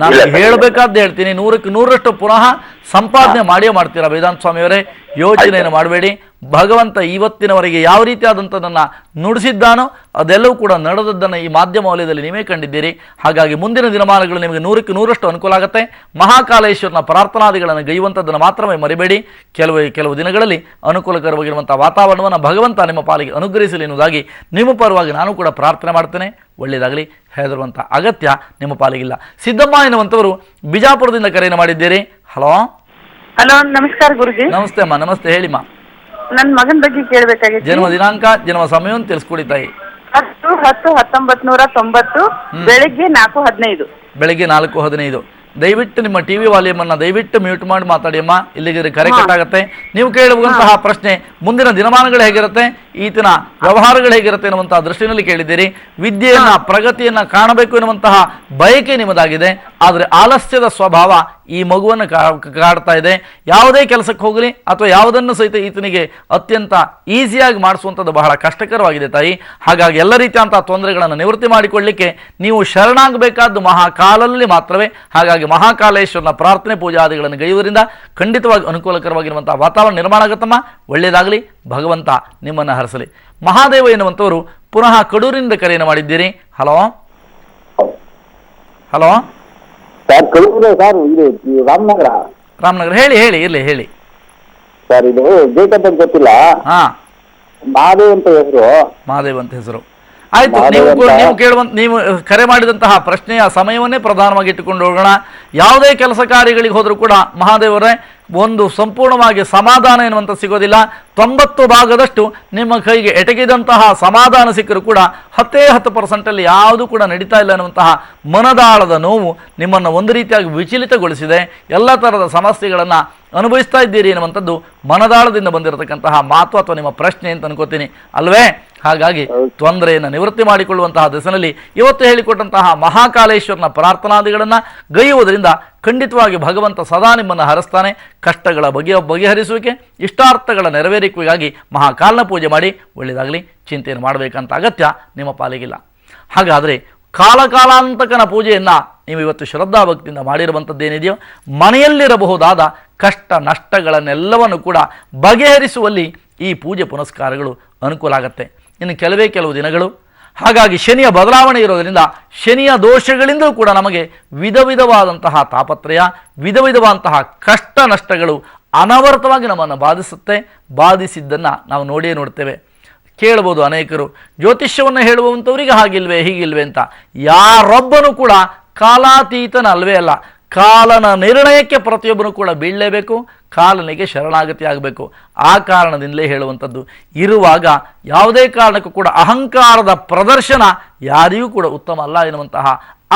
ನಾನು ಹೇಳಬೇಕಾದ್ದು ಹೇಳ್ತೀನಿ. 100ಕ್ಕೆ 100ರಷ್ಟು ಪುನಃ ಸಂಪಾದನೆ ಮಾಡಿಯೇ ಮಾಡ್ತೀರಾ ವೇದಾಂತ ಸ್ವಾಮಿಯವರೇ. ಯೋಚನೆಯನ್ನು ಮಾಡಬೇಡಿ. ಭಗವಂತ ಇವತ್ತಿನವರೆಗೆ ಯಾವ ರೀತಿಯಾದಂಥದ್ದನ್ನು ನುಡಿಸಿದ್ದಾನೋ ಅದೆಲ್ಲವೂ ಕೂಡ ನಡೆದದ್ದನ್ನು ಈ ಮಾಧ್ಯಮ ವಲಯದಲ್ಲಿ ನೀವೇ ಕಂಡಿದ್ದೀರಿ. ಹಾಗಾಗಿ ಮುಂದಿನ ದಿನಮಾನಗಳು ನಿಮಗೆ 100ಕ್ಕೆ 100ರಷ್ಟು ಅನುಕೂಲ ಆಗುತ್ತೆ. ಮಹಾಕಾಲೇಶ್ವರನ ಪ್ರಾರ್ಥನಾದಿಗಳನ್ನು ಗೈಯುವಂಥದ್ದನ್ನು ಮಾತ್ರವೇ ಮರಿಬೇಡಿ. ಕೆಲವು ದಿನಗಳಲ್ಲಿ ಅನುಕೂಲಕರವಾಗಿರುವಂಥ ವಾತಾವರಣವನ್ನು ಭಗವಂತ ನಿಮ್ಮ ಪಾಲಿಗೆ ಅನುಗ್ರಹಿಸಲಿ ಎನ್ನುವುದಾಗಿ ನಿಮ್ಮ ಪರವಾಗಿ ನಾನು ಕೂಡ ಪ್ರಾರ್ಥನೆ ಮಾಡ್ತೇನೆ. ಒಳ್ಳೆಯದಾಗಲಿ, ಹೆದರುವಂಥ ಅಗತ್ಯ ನಿಮ್ಮ ಪಾಲಿಗಿಲ್ಲ. ಸಿದ್ದಮ್ಮ ಎನ್ನುವಂಥವರು ಬಿಜಾಪುರದಿಂದ ಕರೆಯನ್ನು ಮಾಡಿದ್ದೀರಿ. ಹಲೋ ಹಲೋ, ನಮಸ್ಕಾರ ಗುರುಜಿ. ನಮಸ್ತೆ ಅಮ್ಮ. ನಮಸ್ತೆ, ಹೇಳಿಮ್ಮ. ನನ್ನ ಮಗನ ಬಗ್ಗೆ ಕೇಳಬೇಕಾಗಿತ್ತು. ಜನ್ಮ ದಿನಾಂಕ, ಜನ್ಮ ಸಮಯವನ್ನು ತಿಳಿಸ್ಕೊಡಿ ತಾಯಿ. 10/10/1990 ಬೆಳಿಗ್ಗೆ 4:15. ಬೆಳಿಗ್ಗೆ 4:15. ದಯವಿಟ್ಟು ನಿಮ್ಮ ಟಿವಿ ವಾಲ್ಯೂಮನ್ನು ದಯವಿಟ್ಟು ಮ್ಯೂಟ್ ಮಾಡಿ ಮಾತಾಡಿ ಅಮ್ಮ, ಇಲ್ಲಿಗೆ ಕರೆ ಕಟ್ಟಾಗುತ್ತೆ. ನೀವು ಕೇಳುವಂತಹ ಪ್ರಶ್ನೆ ಮುಂದಿನ ದಿನಮಾನಗಳು ಹೇಗಿರುತ್ತೆ, ಈತನ ವ್ಯವಹಾರಗಳು ಹೇಗಿರುತ್ತೆ ಎನ್ನುವಂತಹ ದೃಷ್ಟಿನಲ್ಲಿ ಕೇಳಿದ್ದೀರಿ. ವಿದ್ಯೆಯನ್ನ ಪ್ರಗತಿಯನ್ನ ಕಾಣಬೇಕು ಎನ್ನುವಂತಹ ಬಯಕೆ ನಿಮ್ಮದಾಗಿದೆ. ಆದರೆ ಆಲಸ್ಯದ ಸ್ವಭಾವ ಈ ಮಗುವನ್ನು ಕಾಡ್ತಾ ಇದೆ. ಯಾವುದೇ ಕೆಲಸಕ್ಕೆ ಹೋಗಲಿ ಅಥವಾ ಯಾವುದನ್ನು ಸಹಿತ ಈತನಿಗೆ ಅತ್ಯಂತ ಈಸಿಯಾಗಿ ಮಾಡಿಸುವಂಥದ್ದು ಬಹಳ ಕಷ್ಟಕರವಾಗಿದೆ ತಾಯಿ. ಹಾಗಾಗಿ ಎಲ್ಲ ರೀತಿಯಂತಹ ತೊಂದರೆಗಳನ್ನು ನಿವೃತ್ತಿ ಮಾಡಿಕೊಳ್ಳಲಿಕ್ಕೆ ನೀವು ಶರಣಾಗಬೇಕಾದ್ದು ಮಹಾಕಾಲಲ್ಲಿ ಮಾತ್ರವೇ. ಹಾಗಾಗಿ ಮಹಾಕಾಲೇಶ್ವರನ ಪ್ರಾರ್ಥನೆ ಪೂಜಾದಿಗಳನ್ನು ಗೈಯುವುದರಿಂದ ಖಂಡಿತವಾಗಿ ಅನುಕೂಲಕರವಾಗಿರುವಂತಹ ವಾತಾವರಣ ನಿರ್ಮಾಣ ಆಗುತ್ತಮ್ಮ. ಒಳ್ಳೆಯದಾಗಲಿ, ಭಗವಂತ ನಿಮ್ಮನ್ನು ಹರಿಸಲಿ. ಮಹಾದೇವ ಎನ್ನುವಂಥವರು ಪುನಃ ಕಡೂರಿನಿಂದ ಕರೆಯನ್ನು ಮಾಡಿದ್ದೀರಿ. ಹಲೋ ಹಲೋ ಸರ್, ಸರ್ ಇದು ರಾಮನಗರ. ರಾಮನಗರ, ಹೇಳಿ ಹೇಳಿ, ಇರಲಿ ಹೇಳಿ ಸರ್. ಇದು ಡೇಟ್ ಆಫ್ ಬರ್ತ್ ಗೊತ್ತಿಲ್ಲ. ಹಾ, ಮಹಾದೇವ್ ಅಂತ ಹೆಸರು. ಮಹಾದೇವ್ ಅಂತ ಹೆಸರು. ಆಯ್ತು, ನೀವು ಕರೆ ಮಾಡಿದಂತಹ ಪ್ರಶ್ನೆಯ ಸಮಯವನ್ನೇ ಪ್ರಧಾನವಾಗಿ ಇಟ್ಟುಕೊಂಡು ಹೋಗೋಣ. ಯಾವುದೇ ಕೆಲಸ ಕಾರ್ಯಗಳಿಗೆ ಹೋದರೂ ಕೂಡ ಮಹಾದೇವರೇ ಒಂದು ಸಂಪೂರ್ಣವಾಗಿ ಸಮಾಧಾನ ಎನ್ನುವಂಥ ಸಿಗೋದಿಲ್ಲ. 90% ನಿಮ್ಮ ಕೈಗೆ ಎಟಗಿದಂತಹ ಸಮಾಧಾನ ಸಿಕ್ಕರೂ ಕೂಡ 10% ಯಾವುದು ಕೂಡ ನಡೀತಾ ಇಲ್ಲ ಎನ್ನುವಂತಹ ಮನದಾಳದ ನೋವು ನಿಮ್ಮನ್ನು ಒಂದು ರೀತಿಯಾಗಿ ವಿಚಲಿತಗೊಳಿಸಿದೆ. ಎಲ್ಲ ಥರದ ಸಮಸ್ಯೆಗಳನ್ನು ಅನುಭವಿಸ್ತಾ ಇದ್ದೀರಿ ಎನ್ನುವಂಥದ್ದು ಮನದಾಳದಿಂದ ಬಂದಿರತಕ್ಕಂತಹ ಮಾತು ಅಥವಾ ನಿಮ್ಮ ಪ್ರಶ್ನೆ ಅಂತ ಅನ್ಕೋತೀನಿ, ಅಲ್ವೇ? ಹಾಗಾಗಿ ತೊಂದರೆಯನ್ನು ನಿವೃತ್ತಿ ಮಾಡಿಕೊಳ್ಳುವಂತಹ ದಿಸೆಯಲ್ಲಿ ಇವತ್ತು ಹೇಳಿಕೊಟ್ಟಂತಹ ಮಹಾಕಾಲೇಶ್ವರನ ಪ್ರಾರ್ಥನಾದಿಗಳನ್ನು ಗೈಯುವುದರಿಂದ ಖಂಡಿತವಾಗಿ ಭಗವಂತ ಸದಾ ನಿಮ್ಮನ್ನು ಹರಿಸ್ತಾನೆ. ಕಷ್ಟಗಳ ಬಗೆಹರಿಸುವಿಕೆ, ಇಷ್ಟಾರ್ಥಗಳ ನೆರವೇರಿಕೆಗಾಗಿ ಮಹಾಕಾಲನ ಪೂಜೆ ಮಾಡಿ ಒಳ್ಳೆಯದಾಗಲಿ. ಚಿಂತೆಯನ್ನು ಮಾಡಬೇಕಂತ ಅಗತ್ಯ ನಿಮ್ಮ ಪಾಲಿಗಿಲ್ಲ. ಹಾಗಾದರೆ ಕಾಲಾಂತಕನ ಪೂಜೆಯನ್ನು ನೀವು ಇವತ್ತು ಶ್ರದ್ಧಾಭಕ್ತಿಯಿಂದ ಮಾಡಿರುವಂಥದ್ದೇನಿದೆಯೋ, ಮನೆಯಲ್ಲಿರಬಹುದಾದ ಕಷ್ಟ ನಷ್ಟಗಳನ್ನೆಲ್ಲವನ್ನು ಕೂಡ ಬಗೆಹರಿಸುವಲ್ಲಿ ಈ ಪೂಜೆ ಪುನಸ್ಕಾರಗಳು ಅನುಕೂಲ ಆಗುತ್ತೆ. ಇನ್ನು ಕೆಲವು ದಿನಗಳು. ಹಾಗಾಗಿ ಶನಿಯ ಬದಲಾವಣೆ ಇರೋದರಿಂದ ಶನಿಯ ದೋಷಗಳಿಂದಲೂ ಕೂಡ ನಮಗೆ ವಿಧವಾದಂತಹ ತಾಪತ್ರಯ, ವಿಧವಾದಂತಹ ಕಷ್ಟ ನಷ್ಟಗಳು ಅನವರ್ತವಾಗಿ ನಮ್ಮನ್ನು ಬಾಧಿಸಿದ್ದನ್ನು ನಾವು ನೋಡಿಯೇ ನೋಡ್ತೇವೆ. ಕೇಳ್ಬೋದು ಅನೇಕರು, ಜ್ಯೋತಿಷ್ಯವನ್ನು ಹೇಳುವಂಥವರಿಗೆ ಹಾಗಿಲ್ವೇ ಹೀಗಿಲ್ವೇ ಅಂತ. ಯಾರೊಬ್ಬನೂ ಕೂಡ ಕಾಲಾತೀತನಲ್ವೇ ಅಲ್ಲ. ಕಾಲನ ನಿರ್ಣಯಕ್ಕೆ ಪ್ರತಿಯೊಬ್ಬನು ಕೂಡ ಬೀಳಲೇಬೇಕು, ಕಾಲನಿಗೆ ಶರಣಾಗತಿ ಆಗಬೇಕು. ಆ ಕಾರಣದಿಂದಲೇ ಹೇಳುವಂಥದ್ದು. ಇರುವಾಗ ಯಾವುದೇ ಕಾರಣಕ್ಕೂ ಕೂಡ ಅಹಂಕಾರದ ಪ್ರದರ್ಶನ ಯಾರಿಗೂ ಕೂಡ ಉತ್ತಮ ಅಲ್ಲ ಎನ್ನುವಂತಹ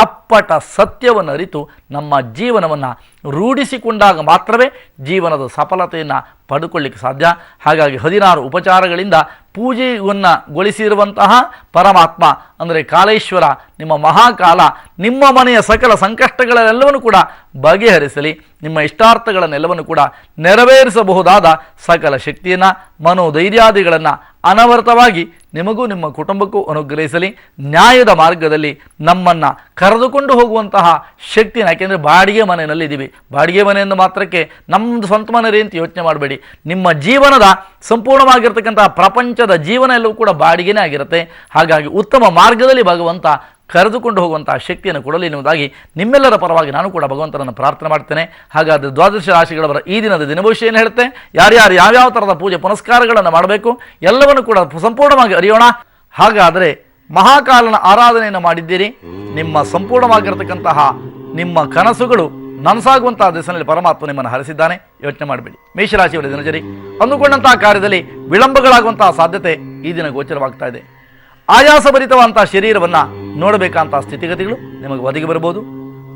ಅಪ್ಪಟ ಸತ್ಯವನ್ನು ಅರಿತು ನಮ್ಮ ಜೀವನವನ್ನು ರೂಢಿಸಿಕೊಂಡಾಗ ಮಾತ್ರವೇ ಜೀವನದ ಸಫಲತೆಯನ್ನು ಪಡೆದುಕೊಳ್ಳಿಕ್ಕೆ ಸಾಧ್ಯ. ಹಾಗಾಗಿ 16 ಉಪಚಾರಗಳಿಂದ ಪೂಜೆಯನ್ನು ಗೊಳಿಸಿರುವಂತಹ ಪರಮಾತ್ಮ ಅಂದರೆ ಕಾಲೇಶ್ವರ, ನಿಮ್ಮ ಮಹಾಕಾಲ, ನಿಮ್ಮ ಮನೆಯ ಸಕಲ ಸಂಕಷ್ಟಗಳೆಲ್ಲವನ್ನು ಕೂಡ ಬಗೆಹರಿಸಲಿ, ನಿಮ್ಮ ಇಷ್ಟಾರ್ಥಗಳನ್ನೆಲ್ಲವನ್ನು ಕೂಡ ನೆರವೇರಿಸಬಹುದಾದ ಸಕಲ ಶಕ್ತಿಯನ್ನು, ಮನೋಧೈರ್ಯಾದಿಗಳನ್ನು ಅನವರತವಾಗಿ ನಿಮಗೂ ನಿಮ್ಮ ಕುಟುಂಬಕ್ಕೂ ಅನುಗ್ರಹಿಸಲಿ. ನ್ಯಾಯದ ಮಾರ್ಗದಲ್ಲಿ ನಮ್ಮನ್ನು ಕರೆದುಕೊಂಡು ಹೋಗುವಂತಹ ಶಕ್ತಿನ, ಯಾಕೆಂದರೆ ಬಾಡಿಗೆ ಮನೆಯಲ್ಲಿದ್ದೀವಿ, ಬಾಡಿಗೆ ಮನೆಯನ್ನು ಮಾತ್ರಕ್ಕೆ ನಮ್ಮದು ಸ್ವಂತ ಮನೆ ಅಂತ ಯೋಚನೆ ಮಾಡಬೇಡಿ. ನಿಮ್ಮ ಜೀವನದ ಸಂಪೂರ್ಣವಾಗಿರ್ತಕ್ಕಂತಹ ಪ್ರಪಂಚದ ಜೀವನ ಎಲ್ಲವೂ ಕೂಡ ಬಾಡಿಗೆನೇ ಆಗಿರುತ್ತೆ. ಹಾಗಾಗಿ ಉತ್ತಮ ಮಾರ್ಗದಲ್ಲಿ ಭಗವಂತ ಕರೆದುಕೊಂಡು ಹೋಗುವಂತಹ ಶಕ್ತಿಯನ್ನು ಕೊಡಲಿ ಎನ್ನುವುದಾಗಿ ನಿಮ್ಮೆಲ್ಲರ ಪರವಾಗಿ ನಾನು ಕೂಡ ಭಗವಂತನನ್ನು ಪ್ರಾರ್ಥನೆ ಮಾಡ್ತೇನೆ. ಹಾಗಾದರೆ ದ್ವಾದಶ ರಾಶಿಗಳವರ ಈ ದಿನದ ದಿನಭವಿಷ್ಯ ಹೇಳುತ್ತೆ, ಯಾರ್ಯಾರು ಯಾವ್ಯಾವ ಥರದ ಪೂಜೆ ಪುನಸ್ಕಾರಗಳನ್ನು ಮಾಡಬೇಕು ಎಲ್ಲವನ್ನು ಕೂಡ ಸಂಪೂರ್ಣವಾಗಿ ಅರಿಯೋಣ. ಹಾಗಾದರೆ ಮಹಾಕಾಲನ ಆರಾಧನೆಯನ್ನು ಮಾಡಿದ್ದೀರಿ, ನಿಮ್ಮ ಸಂಪೂರ್ಣವಾಗಿರತಕ್ಕಂತಹ ನಿಮ್ಮ ಕನಸುಗಳು ನನಸಾಗುವಂತಹ ದಿಸೆಯಲ್ಲಿ ಪರಮಾತ್ಮ ನಿಮ್ಮನ್ನು ಹರಿಸಿದ್ದಾನೆ. ಯೋಚನೆ ಮಾಡಬೇಡಿ. ಮೇಷರಾಶಿಯವರ ದಿನಚರಿ ಅಂದುಕೊಂಡಂತಹ ಕಾರ್ಯದಲ್ಲಿ ವಿಳಂಬಗಳಾಗುವಂತಹ ಸಾಧ್ಯತೆ ಈ ದಿನ ಗೋಚರವಾಗ್ತಾ ಇದೆ. ಆಯಾಸಭರಿತವಾದಂತಹ ಶರೀರವನ್ನು ನೋಡಬೇಕಂತಹ ಸ್ಥಿತಿಗತಿಗಳು ನಿಮಗೆ ಒದಗಿ ಬರಬಹುದು.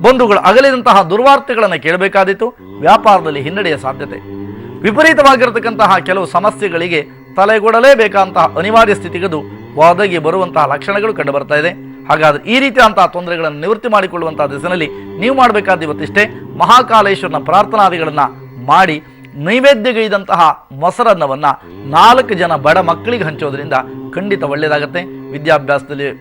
ಬಂಧುಗಳು ಅಗಲಿದಂತಹ ದುರ್ವಾರ್ತೆಗಳನ್ನು ಕೇಳಬೇಕಾದೀತು. ವ್ಯಾಪಾರದಲ್ಲಿ ಹಿನ್ನಡೆಯ ಸಾಧ್ಯತೆ, ವಿಪರೀತವಾಗಿರತಕ್ಕಂತಹ ಕೆಲವು ಸಮಸ್ಯೆಗಳಿಗೆ ತಲೆಗೊಡಲೇಬೇಕಂತಹ ಅನಿವಾರ್ಯ ಸ್ಥಿತಿಗದು ಒದಗಿ ಬರುವಂತಹ ಲಕ್ಷಣಗಳು ಕಂಡುಬರ್ತಾ ಇದೆ. ಹಾಗಾದರೆ ಈ ರೀತಿಯಾದಂತಹ ತೊಂದರೆಗಳನ್ನು ನಿವೃತ್ತಿ ಮಾಡಿಕೊಳ್ಳುವಂತಹ ದಿಸೆಯಲ್ಲಿ ನೀವು ಮಾಡಬೇಕಾದ ಇವತ್ತಿಷ್ಟೇ, ಮಹಾಕಾಲೇಶ್ವರನ ಪ್ರಾರ್ಥನಾದಿಗಳನ್ನು ಮಾಡಿ ನೈವೇದ್ಯಗೈದಂತಹ ಮೊಸರನ್ನವನ್ನು 4 ಜನ ಬಡ ಮಕ್ಕಳಿಗೆ ಹಂಚೋದ್ರಿಂದ ಖಂಡಿತ ಒಳ್ಳೆಯದಾಗುತ್ತೆ.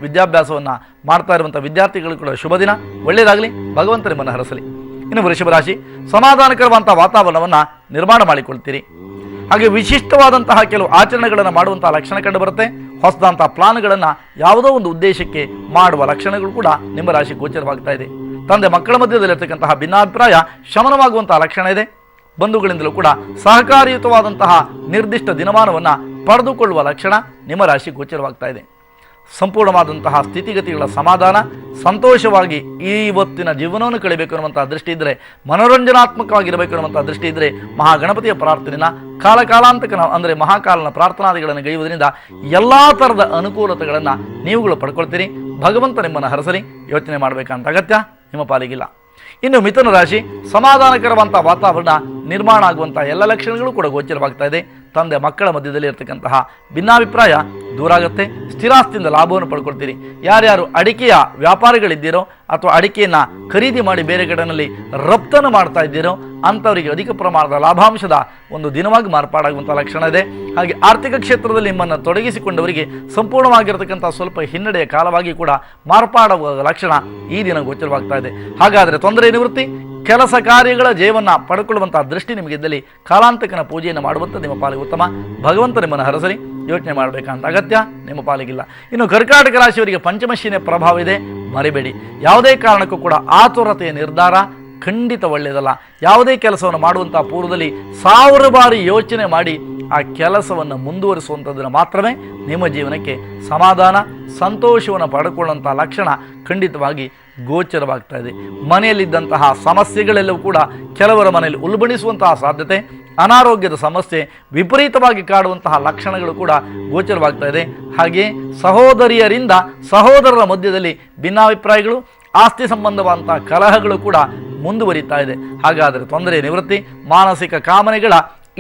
ವಿದ್ಯಾಭ್ಯಾಸವನ್ನು ಮಾಡ್ತಾ ಇರುವಂಥ ವಿದ್ಯಾರ್ಥಿಗಳು ಕೂಡ ಶುಭ ದಿನ, ಒಳ್ಳೆಯದಾಗಲಿ, ಭಗವಂತ ನಿಮ್ಮನ್ನು ಹರಸಲಿ. ಇನ್ನು ವೃಷಭ ರಾಶಿ, ಸಮಾಧಾನಕರವಾದಂಥ ವಾತಾವರಣವನ್ನು ನಿರ್ಮಾಣ ಮಾಡಿಕೊಳ್ತೀರಿ. ಹಾಗೆ ವಿಶಿಷ್ಟವಾದಂತಹ ಕೆಲವು ಆಚರಣೆಗಳನ್ನು ಮಾಡುವಂತಹ ಲಕ್ಷಣ ಕಂಡು ಬರುತ್ತೆ. ಹೊಸದಂತಹ ಪ್ಲಾನ್ಗಳನ್ನು ಯಾವುದೋ ಒಂದು ಉದ್ದೇಶಕ್ಕೆ ಮಾಡುವ ಲಕ್ಷಣಗಳು ಕೂಡ ನಿಮ್ಮ ರಾಶಿ ಗೋಚರವಾಗ್ತಾ ಇದೆ. ತಂದೆ ಮಕ್ಕಳ ಮಧ್ಯದಲ್ಲಿರ್ತಕ್ಕಂತಹ ಭಿನ್ನಾಭಿಪ್ರಾಯ ಶಮನವಾಗುವಂತಹ ಲಕ್ಷಣ ಇದೆ. ಬಂಧುಗಳಿಂದಲೂ ಕೂಡ ಸಹಕಾರಿಯುತವಾದಂತಹ ನಿರ್ದಿಷ್ಟ ದಿನಮಾನವನ್ನು ಪಡೆದುಕೊಳ್ಳುವ ಲಕ್ಷಣ ನಿಮ್ಮ ರಾಶಿ ಗೋಚರವಾಗ್ತಾ ಇದೆ. ಸಂಪೂರ್ಣವಾದಂತಹ ಸ್ಥಿತಿಗತಿಗಳ ಸಮಾಧಾನ, ಸಂತೋಷವಾಗಿ ಇವತ್ತಿನ ಜೀವನವನ್ನು ಕಳಿಬೇಕು ಅನ್ನುವಂತಹ ದೃಷ್ಟಿ ಇದ್ದರೆ, ಮನೋರಂಜನಾತ್ಮಕವಾಗಿರಬೇಕು ಅನ್ನುವಂತಹ ದೃಷ್ಟಿ ಇದ್ದರೆ, ಮಹಾಗಣಪತಿಯ ಪ್ರಾರ್ಥನೆಯನ್ನು ಕಾಲಾಂತಕ ಅಂದರೆ ಮಹಾಕಾಲನ ಪ್ರಾರ್ಥನಾದಿಗಳನ್ನು ಗೈಯುವುದರಿಂದ ಎಲ್ಲ ಥರದ ಅನುಕೂಲತೆಗಳನ್ನು ನೀವುಗಳು ಪಡ್ಕೊಳ್ತೀರಿ. ಭಗವಂತ ನಿಮ್ಮನ್ನು ಹರಸಲಿ. ಯೋಚನೆ ಮಾಡಬೇಕಂತ ಅಗತ್ಯ ನಿಮ್ಮ ಪಾಲಿಗಿಲ್ಲ. ಇನ್ನು ಮಿಥುನ ರಾಶಿ, ಸಮಾಧಾನಕರವಂಥ ವಾತಾವರಣ ನಿರ್ಮಾಣ ಆಗುವಂಥ ಎಲ್ಲ ಲಕ್ಷಣಗಳು ಕೂಡ ಗೋಚರವಾಗ್ತಾ ಇದೆ. ತಂದೆ ಮಕ್ಕಳ ಮಧ್ಯದಲ್ಲಿ ಇರತಕ್ಕಂತಹ ಭಿನ್ನಾಭಿಪ್ರಾಯ ದೂರ ಆಗುತ್ತೆ. ಸ್ಥಿರಾಸ್ತಿಯಿಂದ ಲಾಭವನ್ನು ಪಡ್ಕೊಳ್ತೀರಿ. ಯಾರ್ಯಾರು ಅಡಿಕೆಯ ವ್ಯಾಪಾರಿಗಳಿದ್ದೀರೋ ಅಥವಾ ಅಡಿಕೆಯನ್ನು ಖರೀದಿ ಮಾಡಿ ಬೇರೆ ಕಡೆಯಲ್ಲಿ ರಫ್ತನ್ನು ಮಾಡ್ತಾ ಇದ್ದೀರೋ ಅಂಥವರಿಗೆ ಅಧಿಕ ಪ್ರಮಾಣದ ಲಾಭಾಂಶದ ಒಂದು ದಿನವಾಗಿ ಮಾರ್ಪಾಡಾಗುವಂಥ ಲಕ್ಷಣ ಇದೆ. ಹಾಗೆ ಆರ್ಥಿಕ ಕ್ಷೇತ್ರದಲ್ಲಿ ನಿಮ್ಮನ್ನು ತೊಡಗಿಸಿಕೊಂಡವರಿಗೆ ಸಂಪೂರ್ಣವಾಗಿರತಕ್ಕಂಥ ಸ್ವಲ್ಪ ಹಿನ್ನಡೆಯ ಕಾಲವಾಗಿ ಕೂಡ ಮಾರ್ಪಾಡುವ ಲಕ್ಷಣ ಈ ದಿನ ಗೋಚರವಾಗ್ತಾ ಇದೆ. ಹಾಗಾದರೆ ತೊಂದರೆ ನಿವೃತ್ತಿ, ಕೆಲಸ ಕಾರ್ಯಗಳ ಜಯವನ್ನು ಪಡ್ಕೊಳ್ಳುವಂತಹ ದೃಷ್ಟಿ ನಿಮಗಿದ್ದಲ್ಲಿ ಕಾಲಾಂತಕನ ಪೂಜೆಯನ್ನು ಮಾಡುವಂಥ ನಿಮ್ಮ ಪಾಲಿಗೆ ಉತ್ತಮ. ಭಗವಂತ ನಿಮ್ಮನ್ನು ಹರಸಲಿ. ಯೋಚನೆ ಮಾಡಬೇಕಂತ ಅಗತ್ಯ ನಿಮ್ಮ ಪಾಲಿಗಿಲ್ಲ. ಇನ್ನು ಕರ್ಕಾಟಕ ರಾಶಿಯವರಿಗೆ ಪಂಚಮಶಿನೇ ಪ್ರಭಾವ ಇದೆ, ಮರಿಬೇಡಿ. ಯಾವುದೇ ಕಾರಣಕ್ಕೂ ಕೂಡ ಆತುರತೆಯ ನಿರ್ಧಾರ ಖಂಡಿತ ಒಳ್ಳೆಯದಲ್ಲ. ಯಾವುದೇ ಕೆಲಸವನ್ನು ಮಾಡುವಂಥ ಪೂರ್ವದಲ್ಲಿ 1000 ಬಾರಿ ಯೋಚನೆ ಮಾಡಿ ಆ ಕೆಲಸವನ್ನು ಮುಂದುವರಿಸುವಂಥದ್ದನ್ನು ಮಾತ್ರವೇ ನಿಮ್ಮ ಜೀವನಕ್ಕೆ ಸಮಾಧಾನ ಸಂತೋಷವನ್ನು ಪಡೆದುಕೊಳ್ಳುವಂಥ ಲಕ್ಷಣ ಖಂಡಿತವಾಗಿ ಗೋಚರವಾಗ್ತಾ ಇದೆ. ಮನೆಯಲ್ಲಿದ್ದಂತಹ ಸಮಸ್ಯೆಗಳೆಲ್ಲವೂ ಕೂಡ ಕೆಲವರ ಮನೆಯಲ್ಲಿ ಉಲ್ಬಣಿಸುವಂತಹ ಸಾಧ್ಯತೆ, ಅನಾರೋಗ್ಯದ ಸಮಸ್ಯೆ ವಿಪರೀತವಾಗಿ ಕಾಡುವಂತಹ ಲಕ್ಷಣಗಳು ಕೂಡ ಗೋಚರವಾಗ್ತಾ ಇದೆ. ಹಾಗೆಯೇ ಸಹೋದರಿಯರಿಂದ ಸಹೋದರರ ಮಧ್ಯದಲ್ಲಿ ಭಿನ್ನಾಭಿಪ್ರಾಯಗಳು, ಆಸ್ತಿ ಸಂಬಂಧವಾದಂತಹ ಕಲಹಗಳು ಕೂಡ ಮುಂದುವರಿತಾ ಇದೆ. ಹಾಗಾದರೆ ತೊಂದರೆ ನಿವೃತ್ತಿ, ಮಾನಸಿಕ ಕಾಮನೆಗಳ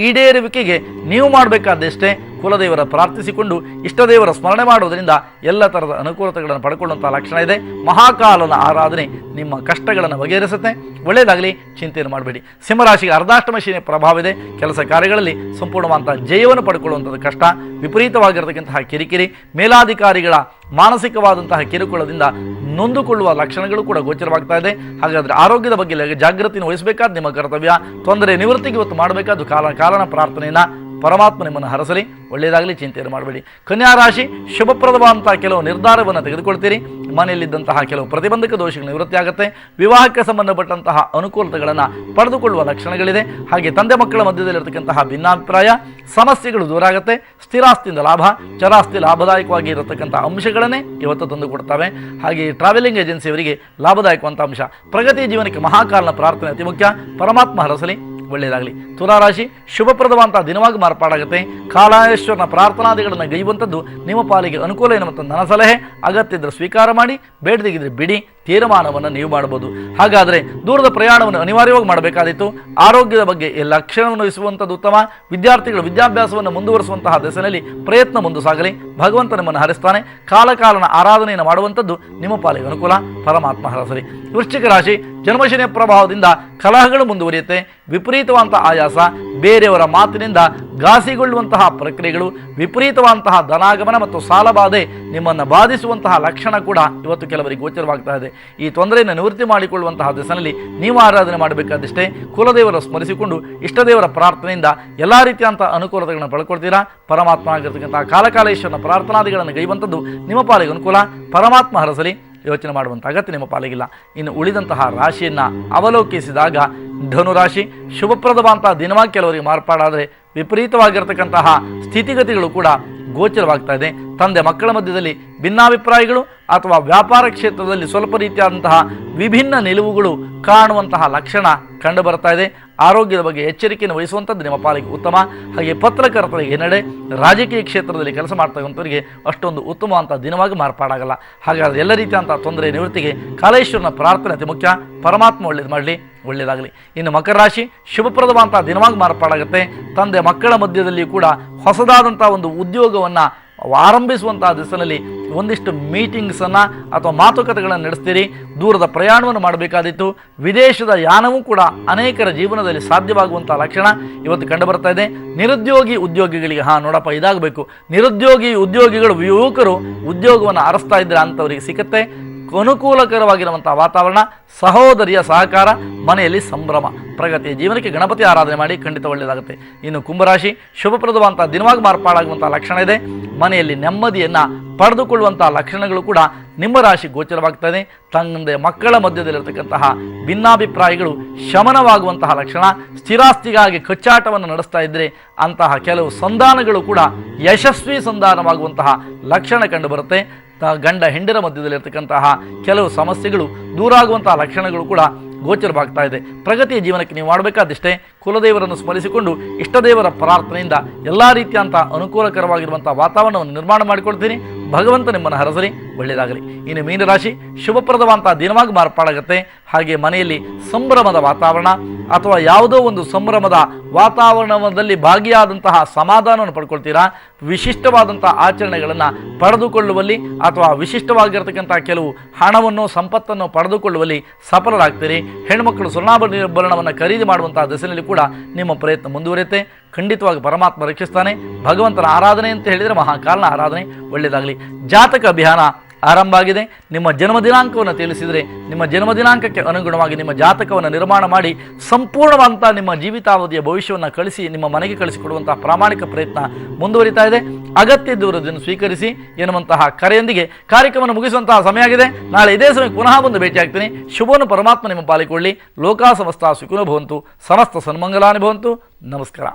ಈಡೇರುವಿಕೆಗೆ ನೀವು ಮಾಡಬೇಕಾದಷ್ಟೇ ಕುಲದೇವರ ಪ್ರಾರ್ಥಿಸಿಕೊಂಡು ಇಷ್ಟದೇವರ ಸ್ಮರಣೆ ಮಾಡುವುದರಿಂದ ಎಲ್ಲ ಥರದ ಅನುಕೂಲತೆಗಳನ್ನು ಪಡ್ಕೊಳ್ಳುವಂಥ ಲಕ್ಷಣ ಇದೆ. ಮಹಾಕಾಲನ ಆರಾಧನೆ ನಿಮ್ಮ ಕಷ್ಟಗಳನ್ನು ಬಗೆಹರಿಸುತ್ತೆ. ಒಳ್ಳೆಯದಾಗಲಿ, ಚಿಂತೆಯನ್ನು ಮಾಡಬೇಡಿ. ಸಿಂಹರಾಶಿಗೆ ಅರ್ಧಾಷ್ಟಮ ಶನಿ ಪ್ರಭಾವ ಇದೆ. ಕೆಲಸ ಕಾರ್ಯಗಳಲ್ಲಿ ಸಂಪೂರ್ಣವಾದಂಥ ಜಯವನ್ನು ಪಡ್ಕೊಳ್ಳುವಂಥದ್ದು ಕಷ್ಟ. ವಿಪರೀತವಾಗಿರತಕ್ಕಂತಹ ಕಿರಿಕಿರಿ, ಮೇಲಾಧಿಕಾರಿಗಳ ಮಾನಸಿಕವಾದಂತಹ ಕಿರುಕುಳದಿಂದ ನೊಂದುಕೊಳ್ಳುವ ಲಕ್ಷಣಗಳು ಕೂಡ ಗೋಚರವಾಗ್ತಾ ಇದೆ. ಹಾಗಾದರೆ ಆರೋಗ್ಯದ ಬಗ್ಗೆ ಜಾಗೃತಿಯನ್ನು ವಹಿಸಬೇಕಾದ ನಿಮ್ಮ ಕರ್ತವ್ಯ. ತೊಂದರೆ ನಿವೃತ್ತಿಗೆ ಇವತ್ತು ಮಾಡಬೇಕಾದ ಕಾಲನ ಪ್ರಾರ್ಥನೆಯನ್ನು ಪರಮಾತ್ಮ ನಿಮ್ಮನ್ನು ಹರಸಲಿ. ಒಳ್ಳೆಯದಾಗಲಿ, ಚಿಂತೆಯನ್ನು ಮಾಡಬೇಡಿ. ಕನ್ಯಾ ರಾಶಿ, ಶುಭಪ್ರದವಾದಂತಹ ಕೆಲವು ನಿರ್ಧಾರವನ್ನು ತೆಗೆದುಕೊಳ್ತೀರಿ. ಮನೆಯಲ್ಲಿದ್ದಂತಹ ಕೆಲವು ಪ್ರತಿಬಂಧಕ ದೋಷಗಳು ನಿವೃತ್ತಿ ಆಗುತ್ತೆ. ವಿವಾಹಕ್ಕೆ ಸಂಬಂಧಪಟ್ಟಂತಹ ಅನುಕೂಲತೆಗಳನ್ನು ಪಡೆದುಕೊಳ್ಳುವ ಲಕ್ಷಣಗಳಿದೆ. ಹಾಗೆ ತಂದೆ ಮಕ್ಕಳ ಮಧ್ಯದಲ್ಲಿರತಕ್ಕಂತಹ ಭಿನ್ನಾಭಿಪ್ರಾಯ ಸಮಸ್ಯೆಗಳು ದೂರ ಆಗುತ್ತೆ. ಸ್ಥಿರಾಸ್ತಿಯಿಂದ ಲಾಭ, ಚರಾಸ್ತಿ ಲಾಭದಾಯಕವಾಗಿ ಇರತಕ್ಕಂಥ ಅಂಶಗಳನ್ನೇ ಇವತ್ತು ತಂದುಕೊಡ್ತವೆ. ಹಾಗೆ ಟ್ರಾವೆಲಿಂಗ್ ಏಜೆನ್ಸಿಯವರಿಗೆ ಲಾಭದಾಯಕವಂಥ ಅಂಶ. ಪ್ರಗತಿ ಜೀವನಕ್ಕೆ ಮಹಾಕಾಲನ ಪ್ರಾರ್ಥನೆ ಅತಿ ಮುಖ್ಯ. ಪರಮಾತ್ಮ ಹರಸಲಿ. ಒಳ್ಳೆಯದಾಗಲಿ. ತುಲಾರಾಶಿ ಶುಭಪ್ರದವಂತ ದಿನವಾಗಿ ಮಾರ್ಪಾಡಾಗುತ್ತೆ. ಕಾಳೇಶ್ವರನ ಪ್ರಾರ್ಥನಾದಿಗಳನ್ನು ಗೈಯುವಂಥದ್ದು ನಿಮ್ಮ ಪಾಲಿಗೆ ಅನುಕೂಲ ಎನ್ನುವಂಥ ನನ್ನ ಸಲಹೆ. ಅಗತ್ಯ ಇದ್ದರೆ ಸ್ವೀಕಾರ ಮಾಡಿ, ಬೇಡದಿಗಿದ್ರೆ ಬಿಡಿ. ತೀರ್ಮಾನವನ್ನು ನೀವು ಮಾಡಬಹುದು. ಹಾಗಾದರೆ ದೂರದ ಪ್ರಯಾಣವನ್ನು ಅನಿವಾರ್ಯವಾಗಿ ಮಾಡಬೇಕಾದಿತ್ತು. ಆರೋಗ್ಯದ ಬಗ್ಗೆ ಲಕ್ಷಣವನ್ನು ವಹಿಸುವಂಥದ್ದು ಉತ್ತಮ. ವಿದ್ಯಾರ್ಥಿಗಳು ವಿದ್ಯಾಭ್ಯಾಸವನ್ನು ಮುಂದುವರಿಸುವಂತಹ ದಿಸೆಯಲ್ಲಿ ಪ್ರಯತ್ನ ಮುಂದೆ ಸಾಗಲಿ. ಭಗವಂತ ನಿಮ್ಮನ್ನು ಹರಿಸ್ತಾನೆ. ಕಾಲಕಾಲನ ಆರಾಧನೆಯನ್ನು ಮಾಡುವಂಥದ್ದು ನಿಮ್ಮ ಪಾಲಿಗೆ ಅನುಕೂಲ. ಪರಮಾತ್ಮ ಹರಸಲಿ. ವೃಶ್ಚಿಕ ರಾಶಿ ಜನ್ಮಶನಿಯ ಪ್ರಭಾವದಿಂದ ಕಲಹಗಳು ಮುಂದುವರಿಯುತ್ತೆ. ವಿಪರೀತವಾದಂಥ ಆಯಾಸ, ಬೇರೆಯವರ ಮಾತಿನಿಂದ ಘಾಸಿಗೊಳ್ಳುವಂತಹ ಪ್ರಕ್ರಿಯೆಗಳು, ವಿಪರೀತವಾದಂತಹ ಧನಾಗಮನ ಮತ್ತು ಸಾಲಬಾಧೆ ನಿಮ್ಮನ್ನು ಬಾಧಿಸುವಂತಹ ಲಕ್ಷಣ ಕೂಡ ಇವತ್ತು ಕೆಲವರಿಗೆ ಗೋಚರವಾಗ್ತಾ ಇದೆ. ಈ ತೊಂದರೆಯನ್ನು ನಿವೃತ್ತಿ ಮಾಡಿಕೊಳ್ಳುವಂತಹ ದಿಸೆಯಲ್ಲಿ ನೀವು ಆರಾಧನೆ ಮಾಡಬೇಕಾದಷ್ಟೇ. ಕುಲದೇವರ ಸ್ಮರಿಸಿಕೊಂಡು ಇಷ್ಟದೇವರ ಪ್ರಾರ್ಥನೆಯಿಂದ ಎಲ್ಲ ರೀತಿಯಂಥ ಅನುಕೂಲತೆಗಳನ್ನು ಪಡ್ಕೊಳ್ತೀರಾ. ಪರಮಾತ್ಮ ಆಗಿರ್ತಕ್ಕಂಥ ಕಾಲಕಾಲೇಶ್ವರನ ಪ್ರಾರ್ಥನಾದಿಗಳನ್ನು ಗೈಯುವಂಥದ್ದು ನಿಮ್ಮ ಪಾಲಿಗೆ ಅನುಕೂಲ. ಪರಮಾತ್ಮ ಹರಸಲಿ. ಯೋಚನೆ ಮಾಡುವಂಥ ಅಗತ್ಯ ನಿಮ್ಮ ಪಾಲಿಗಿಲ್ಲ. ಇನ್ನು ಉಳಿದಂತಹ ರಾಶಿಯನ್ನು ಅವಲೋಕಿಸಿದಾಗ ಧನುರಾಶಿ ಶುಭಪ್ರದವಾದಂಥ ದಿನವಾಗಿ ಕೆಲವರಿಗೆ ಮಾರ್ಪಾಡಾದರೆ ವಿಪರೀತವಾಗಿರ್ತಕ್ಕಂತಹ ಸ್ಥಿತಿಗತಿಗಳು ಕೂಡ ಗೋಚರವಾಗ್ತಾ ಇದೆ. ತಂದೆ ಮಕ್ಕಳ ಮಧ್ಯದಲ್ಲಿ ಭಿನ್ನಾಭಿಪ್ರಾಯಗಳು ಅಥವಾ ವ್ಯಾಪಾರ ಕ್ಷೇತ್ರದಲ್ಲಿ ಸ್ವಲ್ಪ ರೀತಿಯಾದಂತಹ ವಿಭಿನ್ನ ನಿಲುವುಗಳು ಕಾಣುವಂತಹ ಲಕ್ಷಣ ಕಂಡು ಬರ್ತಾ ಇದೆ. ಆರೋಗ್ಯದ ಬಗ್ಗೆ ಎಚ್ಚರಿಕೆಯನ್ನು ವಹಿಸುವಂಥದ್ದು ನಿಮ್ಮ ಪಾಲಿಗೆ ಉತ್ತಮ. ಹಾಗೆ ಪತ್ರಕರ್ತರಿಗೆ ಹಿನ್ನಡೆ, ರಾಜಕೀಯ ಕ್ಷೇತ್ರದಲ್ಲಿ ಕೆಲಸ ಮಾಡ್ತಕ್ಕಂಥವರಿಗೆ ಅಷ್ಟೊಂದು ಉತ್ತಮವಂಥ ದಿನವಾಗಿ ಮಾರ್ಪಾಡಾಗಲ್ಲ. ಹಾಗಾದರೆ ಎಲ್ಲ ರೀತಿಯಂಥ ತೊಂದರೆ ನಿವೃತ್ತಿಗೆ ಕಾಲೇಶ್ವರನ ಪ್ರಾರ್ಥನೆ ಅತಿ ಮುಖ್ಯ. ಪರಮಾತ್ಮ ಒಳ್ಳೇದು ಮಾಡಲಿ, ಒಳ್ಳೆಯದಾಗಲಿ. ಇನ್ನು ಮಕರ ರಾಶಿ ಶುಭಪ್ರದವಾದಂಥ ದಿನವಾಗಿ ಮಾರ್ಪಾಡಾಗುತ್ತೆ. ತಂದೆ ಮಕ್ಕಳ ಮಧ್ಯದಲ್ಲಿ ಕೂಡ ಹೊಸದಾದಂಥ ಒಂದು ಉದ್ಯೋಗವನ್ನು ಆರಂಭಿಸುವಂತಹ ದಿಸೆಯಲ್ಲಿ ಒಂದಿಷ್ಟು ಮೀಟಿಂಗ್ಸನ್ನು ಅಥವಾ ಮಾತುಕತೆಗಳನ್ನು ನಡೆಸ್ತೀರಿ. ದೂರದ ಪ್ರಯಾಣವನ್ನು ಮಾಡಬೇಕಾದಿತ್ತು. ವಿದೇಶದ ಯಾನವೂ ಕೂಡ ಅನೇಕರ ಜೀವನದಲ್ಲಿ ಸಾಧ್ಯವಾಗುವಂಥ ಲಕ್ಷಣ ಇವತ್ತು ಕಂಡುಬರ್ತಾ ಇದೆ. ನಿರುದ್ಯೋಗಿ ಉದ್ಯೋಗಿಗಳಿಗೆ ನೋಡಪ್ಪ ಇದಾಗಬೇಕು. ನಿರುದ್ಯೋಗಿ ಉದ್ಯೋಗಿಗಳು ಯುವಕರು ಉದ್ಯೋಗವನ್ನು ಅರಸ್ತಾ ಇದ್ದರೆ ಅಂಥವರಿಗೆ ಸಿಗುತ್ತೆ. ಅನುಕೂಲಕರವಾಗಿರುವಂಥ ವಾತಾವರಣ, ಸಹೋದರಿಯ ಸಹಕಾರ, ಮನೆಯಲ್ಲಿ ಸಂಭ್ರಮ, ಪ್ರಗತಿಯ ಜೀವನಕ್ಕೆ ಗಣಪತಿ ಆರಾಧನೆ ಮಾಡಿ ಖಂಡಿತ ಒಳ್ಳೆಯದಾಗುತ್ತೆ. ಇನ್ನು ಕುಂಭರಾಶಿ ಶುಭಪ್ರದವಾದಂಥ ದಿನವಾಗಿ ಮಾರ್ಪಾಡಾಗುವಂಥ ಲಕ್ಷಣ ಇದೆ. ಮನೆಯಲ್ಲಿ ನೆಮ್ಮದಿಯನ್ನು ಪಡೆದುಕೊಳ್ಳುವಂಥ ಲಕ್ಷಣಗಳು ಕೂಡ ನಿಮ್ಮ ರಾಶಿ ಗೋಚರವಾಗ್ತದೆ. ತಂದೆ ಮಕ್ಕಳ ಮಧ್ಯದಲ್ಲಿರತಕ್ಕಂತಹ ಭಿನ್ನಾಭಿಪ್ರಾಯಗಳು ಶಮನವಾಗುವಂತಹ ಲಕ್ಷಣ. ಸ್ಥಿರಾಸ್ತಿಗಾಗಿ ಕಚ್ಚಾಟವನ್ನು ನಡೆಸ್ತಾ ಇದ್ದರೆ ಅಂತಹ ಕೆಲವು ಸಂಧಾನಗಳು ಕೂಡ ಯಶಸ್ವಿ ಸಂಧಾನವಾಗುವಂತಹ ಲಕ್ಷಣ ಕಂಡುಬರುತ್ತೆ. ಗಂಡ ಹೆಂಡರ ಮಧ್ಯದಲ್ಲಿರ್ತಕ್ಕಂತಹ ಕೆಲವು ಸಮಸ್ಯೆಗಳು ದೂರಾಗುವಂತಹ ಲಕ್ಷಣಗಳು ಕೂಡ ಗೋಚರವಾಗ್ತಾ ಇದೆ. ಪ್ರಗತಿಯ ಜೀವನಕ್ಕೆ ನೀವು ಮಾಡಬೇಕಾದಷ್ಟೇ ಕುಲದೇವರನ್ನು ಸ್ಮರಿಸಿಕೊಂಡು ಇಷ್ಟದೇವರ ಪ್ರಾರ್ಥನೆಯಿಂದ ಎಲ್ಲ ರೀತಿಯಂಥ ಅನುಕೂಲಕರವಾಗಿರುವಂಥ ವಾತಾವರಣವನ್ನು ನಿರ್ಮಾಣ ಮಾಡಿಕೊಳ್ತೀನಿ. ಭಗವಂತ ನಿಮ್ಮನ್ನು ಹರಸಲಿ, ಒಳ್ಳೆಯದಾಗಲಿ. ಇನ್ನು ಮೀನರಾಶಿ ಶುಭಪ್ರದವಾದಂಥ ದಿನವಾಗಿ ಮಾರ್ಪಾಡಾಗುತ್ತೆ. ಹಾಗೆ ಮನೆಯಲ್ಲಿ ಸಂಭ್ರಮದ ವಾತಾವರಣ ಅಥವಾ ಯಾವುದೋ ಒಂದು ಸಂಭ್ರಮದ ವಾತಾವರಣದಲ್ಲಿ ಭಾಗಿಯಾದಂತಹ ಸಮಾಧಾನವನ್ನು ಪಡ್ಕೊಳ್ತೀರಾ. ವಿಶಿಷ್ಟವಾದಂಥ ಆಚರಣೆಗಳನ್ನು ಪಡೆದುಕೊಳ್ಳುವಲ್ಲಿ ಅಥವಾ ವಿಶಿಷ್ಟವಾಗಿರ್ತಕ್ಕಂಥ ಕೆಲವು ಹಣವನ್ನು ಸಂಪತ್ತನ್ನು ಪಡೆದುಕೊಳ್ಳುವಲ್ಲಿ ಸಫಲರಾಗ್ತೀರಿ. ಹೆಣ್ಮಕ್ಕಳು ಸ್ವರ್ಣಾಭರಣವನ್ನು ಖರೀದಿ ಮಾಡುವಂತಹ ದಿಸೆಯಲ್ಲಿ ಕೂಡ ನಿಮ್ಮ ಪ್ರಯತ್ನ ಮುಂದುವರಿಯುತ್ತೆ. ಖಂಡಿತವಾಗಿ ಪರಮಾತ್ಮ ರಕ್ಷಿಸ್ತಾನೆ. ಭಗವಂತನ ಆರಾಧನೆ ಅಂತ ಹೇಳಿದರೆ ಮಹಾಕಾಲನ ಆರಾಧನೆ. ಒಳ್ಳೆಯದಾಗಲಿ. ಜಾತಕ ಅಭಿಯಾನ ಆರಂಭ ಆಗಿದೆ. ನಿಮ್ಮ ಜನ್ಮ ದಿನಾಂಕವನ್ನು ತಿಳಿಸಿದರೆ ನಿಮ್ಮ ಜನ್ಮ ದಿನಾಂಕಕ್ಕೆ ಅನುಗುಣವಾಗಿ ನಿಮ್ಮ ಜಾತಕವನ್ನು ನಿರ್ಮಾಣ ಮಾಡಿ ಸಂಪೂರ್ಣವಂತ ನಿಮ್ಮ ಜೀವಿತಾವಧಿಯ ಭವಿಷ್ಯವನ್ನು ಕಳಿಸಿ ನಿಮ್ಮ ಮನೆಗೆ ಕಳಿಸಿಕೊಡುವಂತಹ ಪ್ರಾಮಾಣಿಕ ಪ್ರಯತ್ನ ಮುಂದುವರಿತಾ ಇದೆ. ಅಗತ್ಯ ಇದ್ದವರನ್ನು ಸ್ವೀಕರಿಸಿ ಎನ್ನುವಂತಹ ಕರೆಯೊಂದಿಗೆ ಕಾರ್ಯಕ್ರಮವನ್ನು ಮುಗಿಸುವಂತಹ ಸಮಯ ಆಗಿದೆ. ನಾಳೆ ಇದೇ ಸಮಯಕ್ಕೆ ಪುನಃ ಬಂದು ಭೇಟಿಯಾಗ್ತೀನಿ. ಶುಭವನ್ನು ಪರಮಾತ್ಮ ನಿಮ್ಮ ಪಾಲಿಕೊಳ್ಳಿ. ಲೋಕ ಸಮಸ್ತ ಸುಖಿನೋ ಭವಂತು, ಸಮಸ್ತ ಸನ್ಮಂಗಲಾನಿ ಭವಂತು. ನಮಸ್ಕಾರ.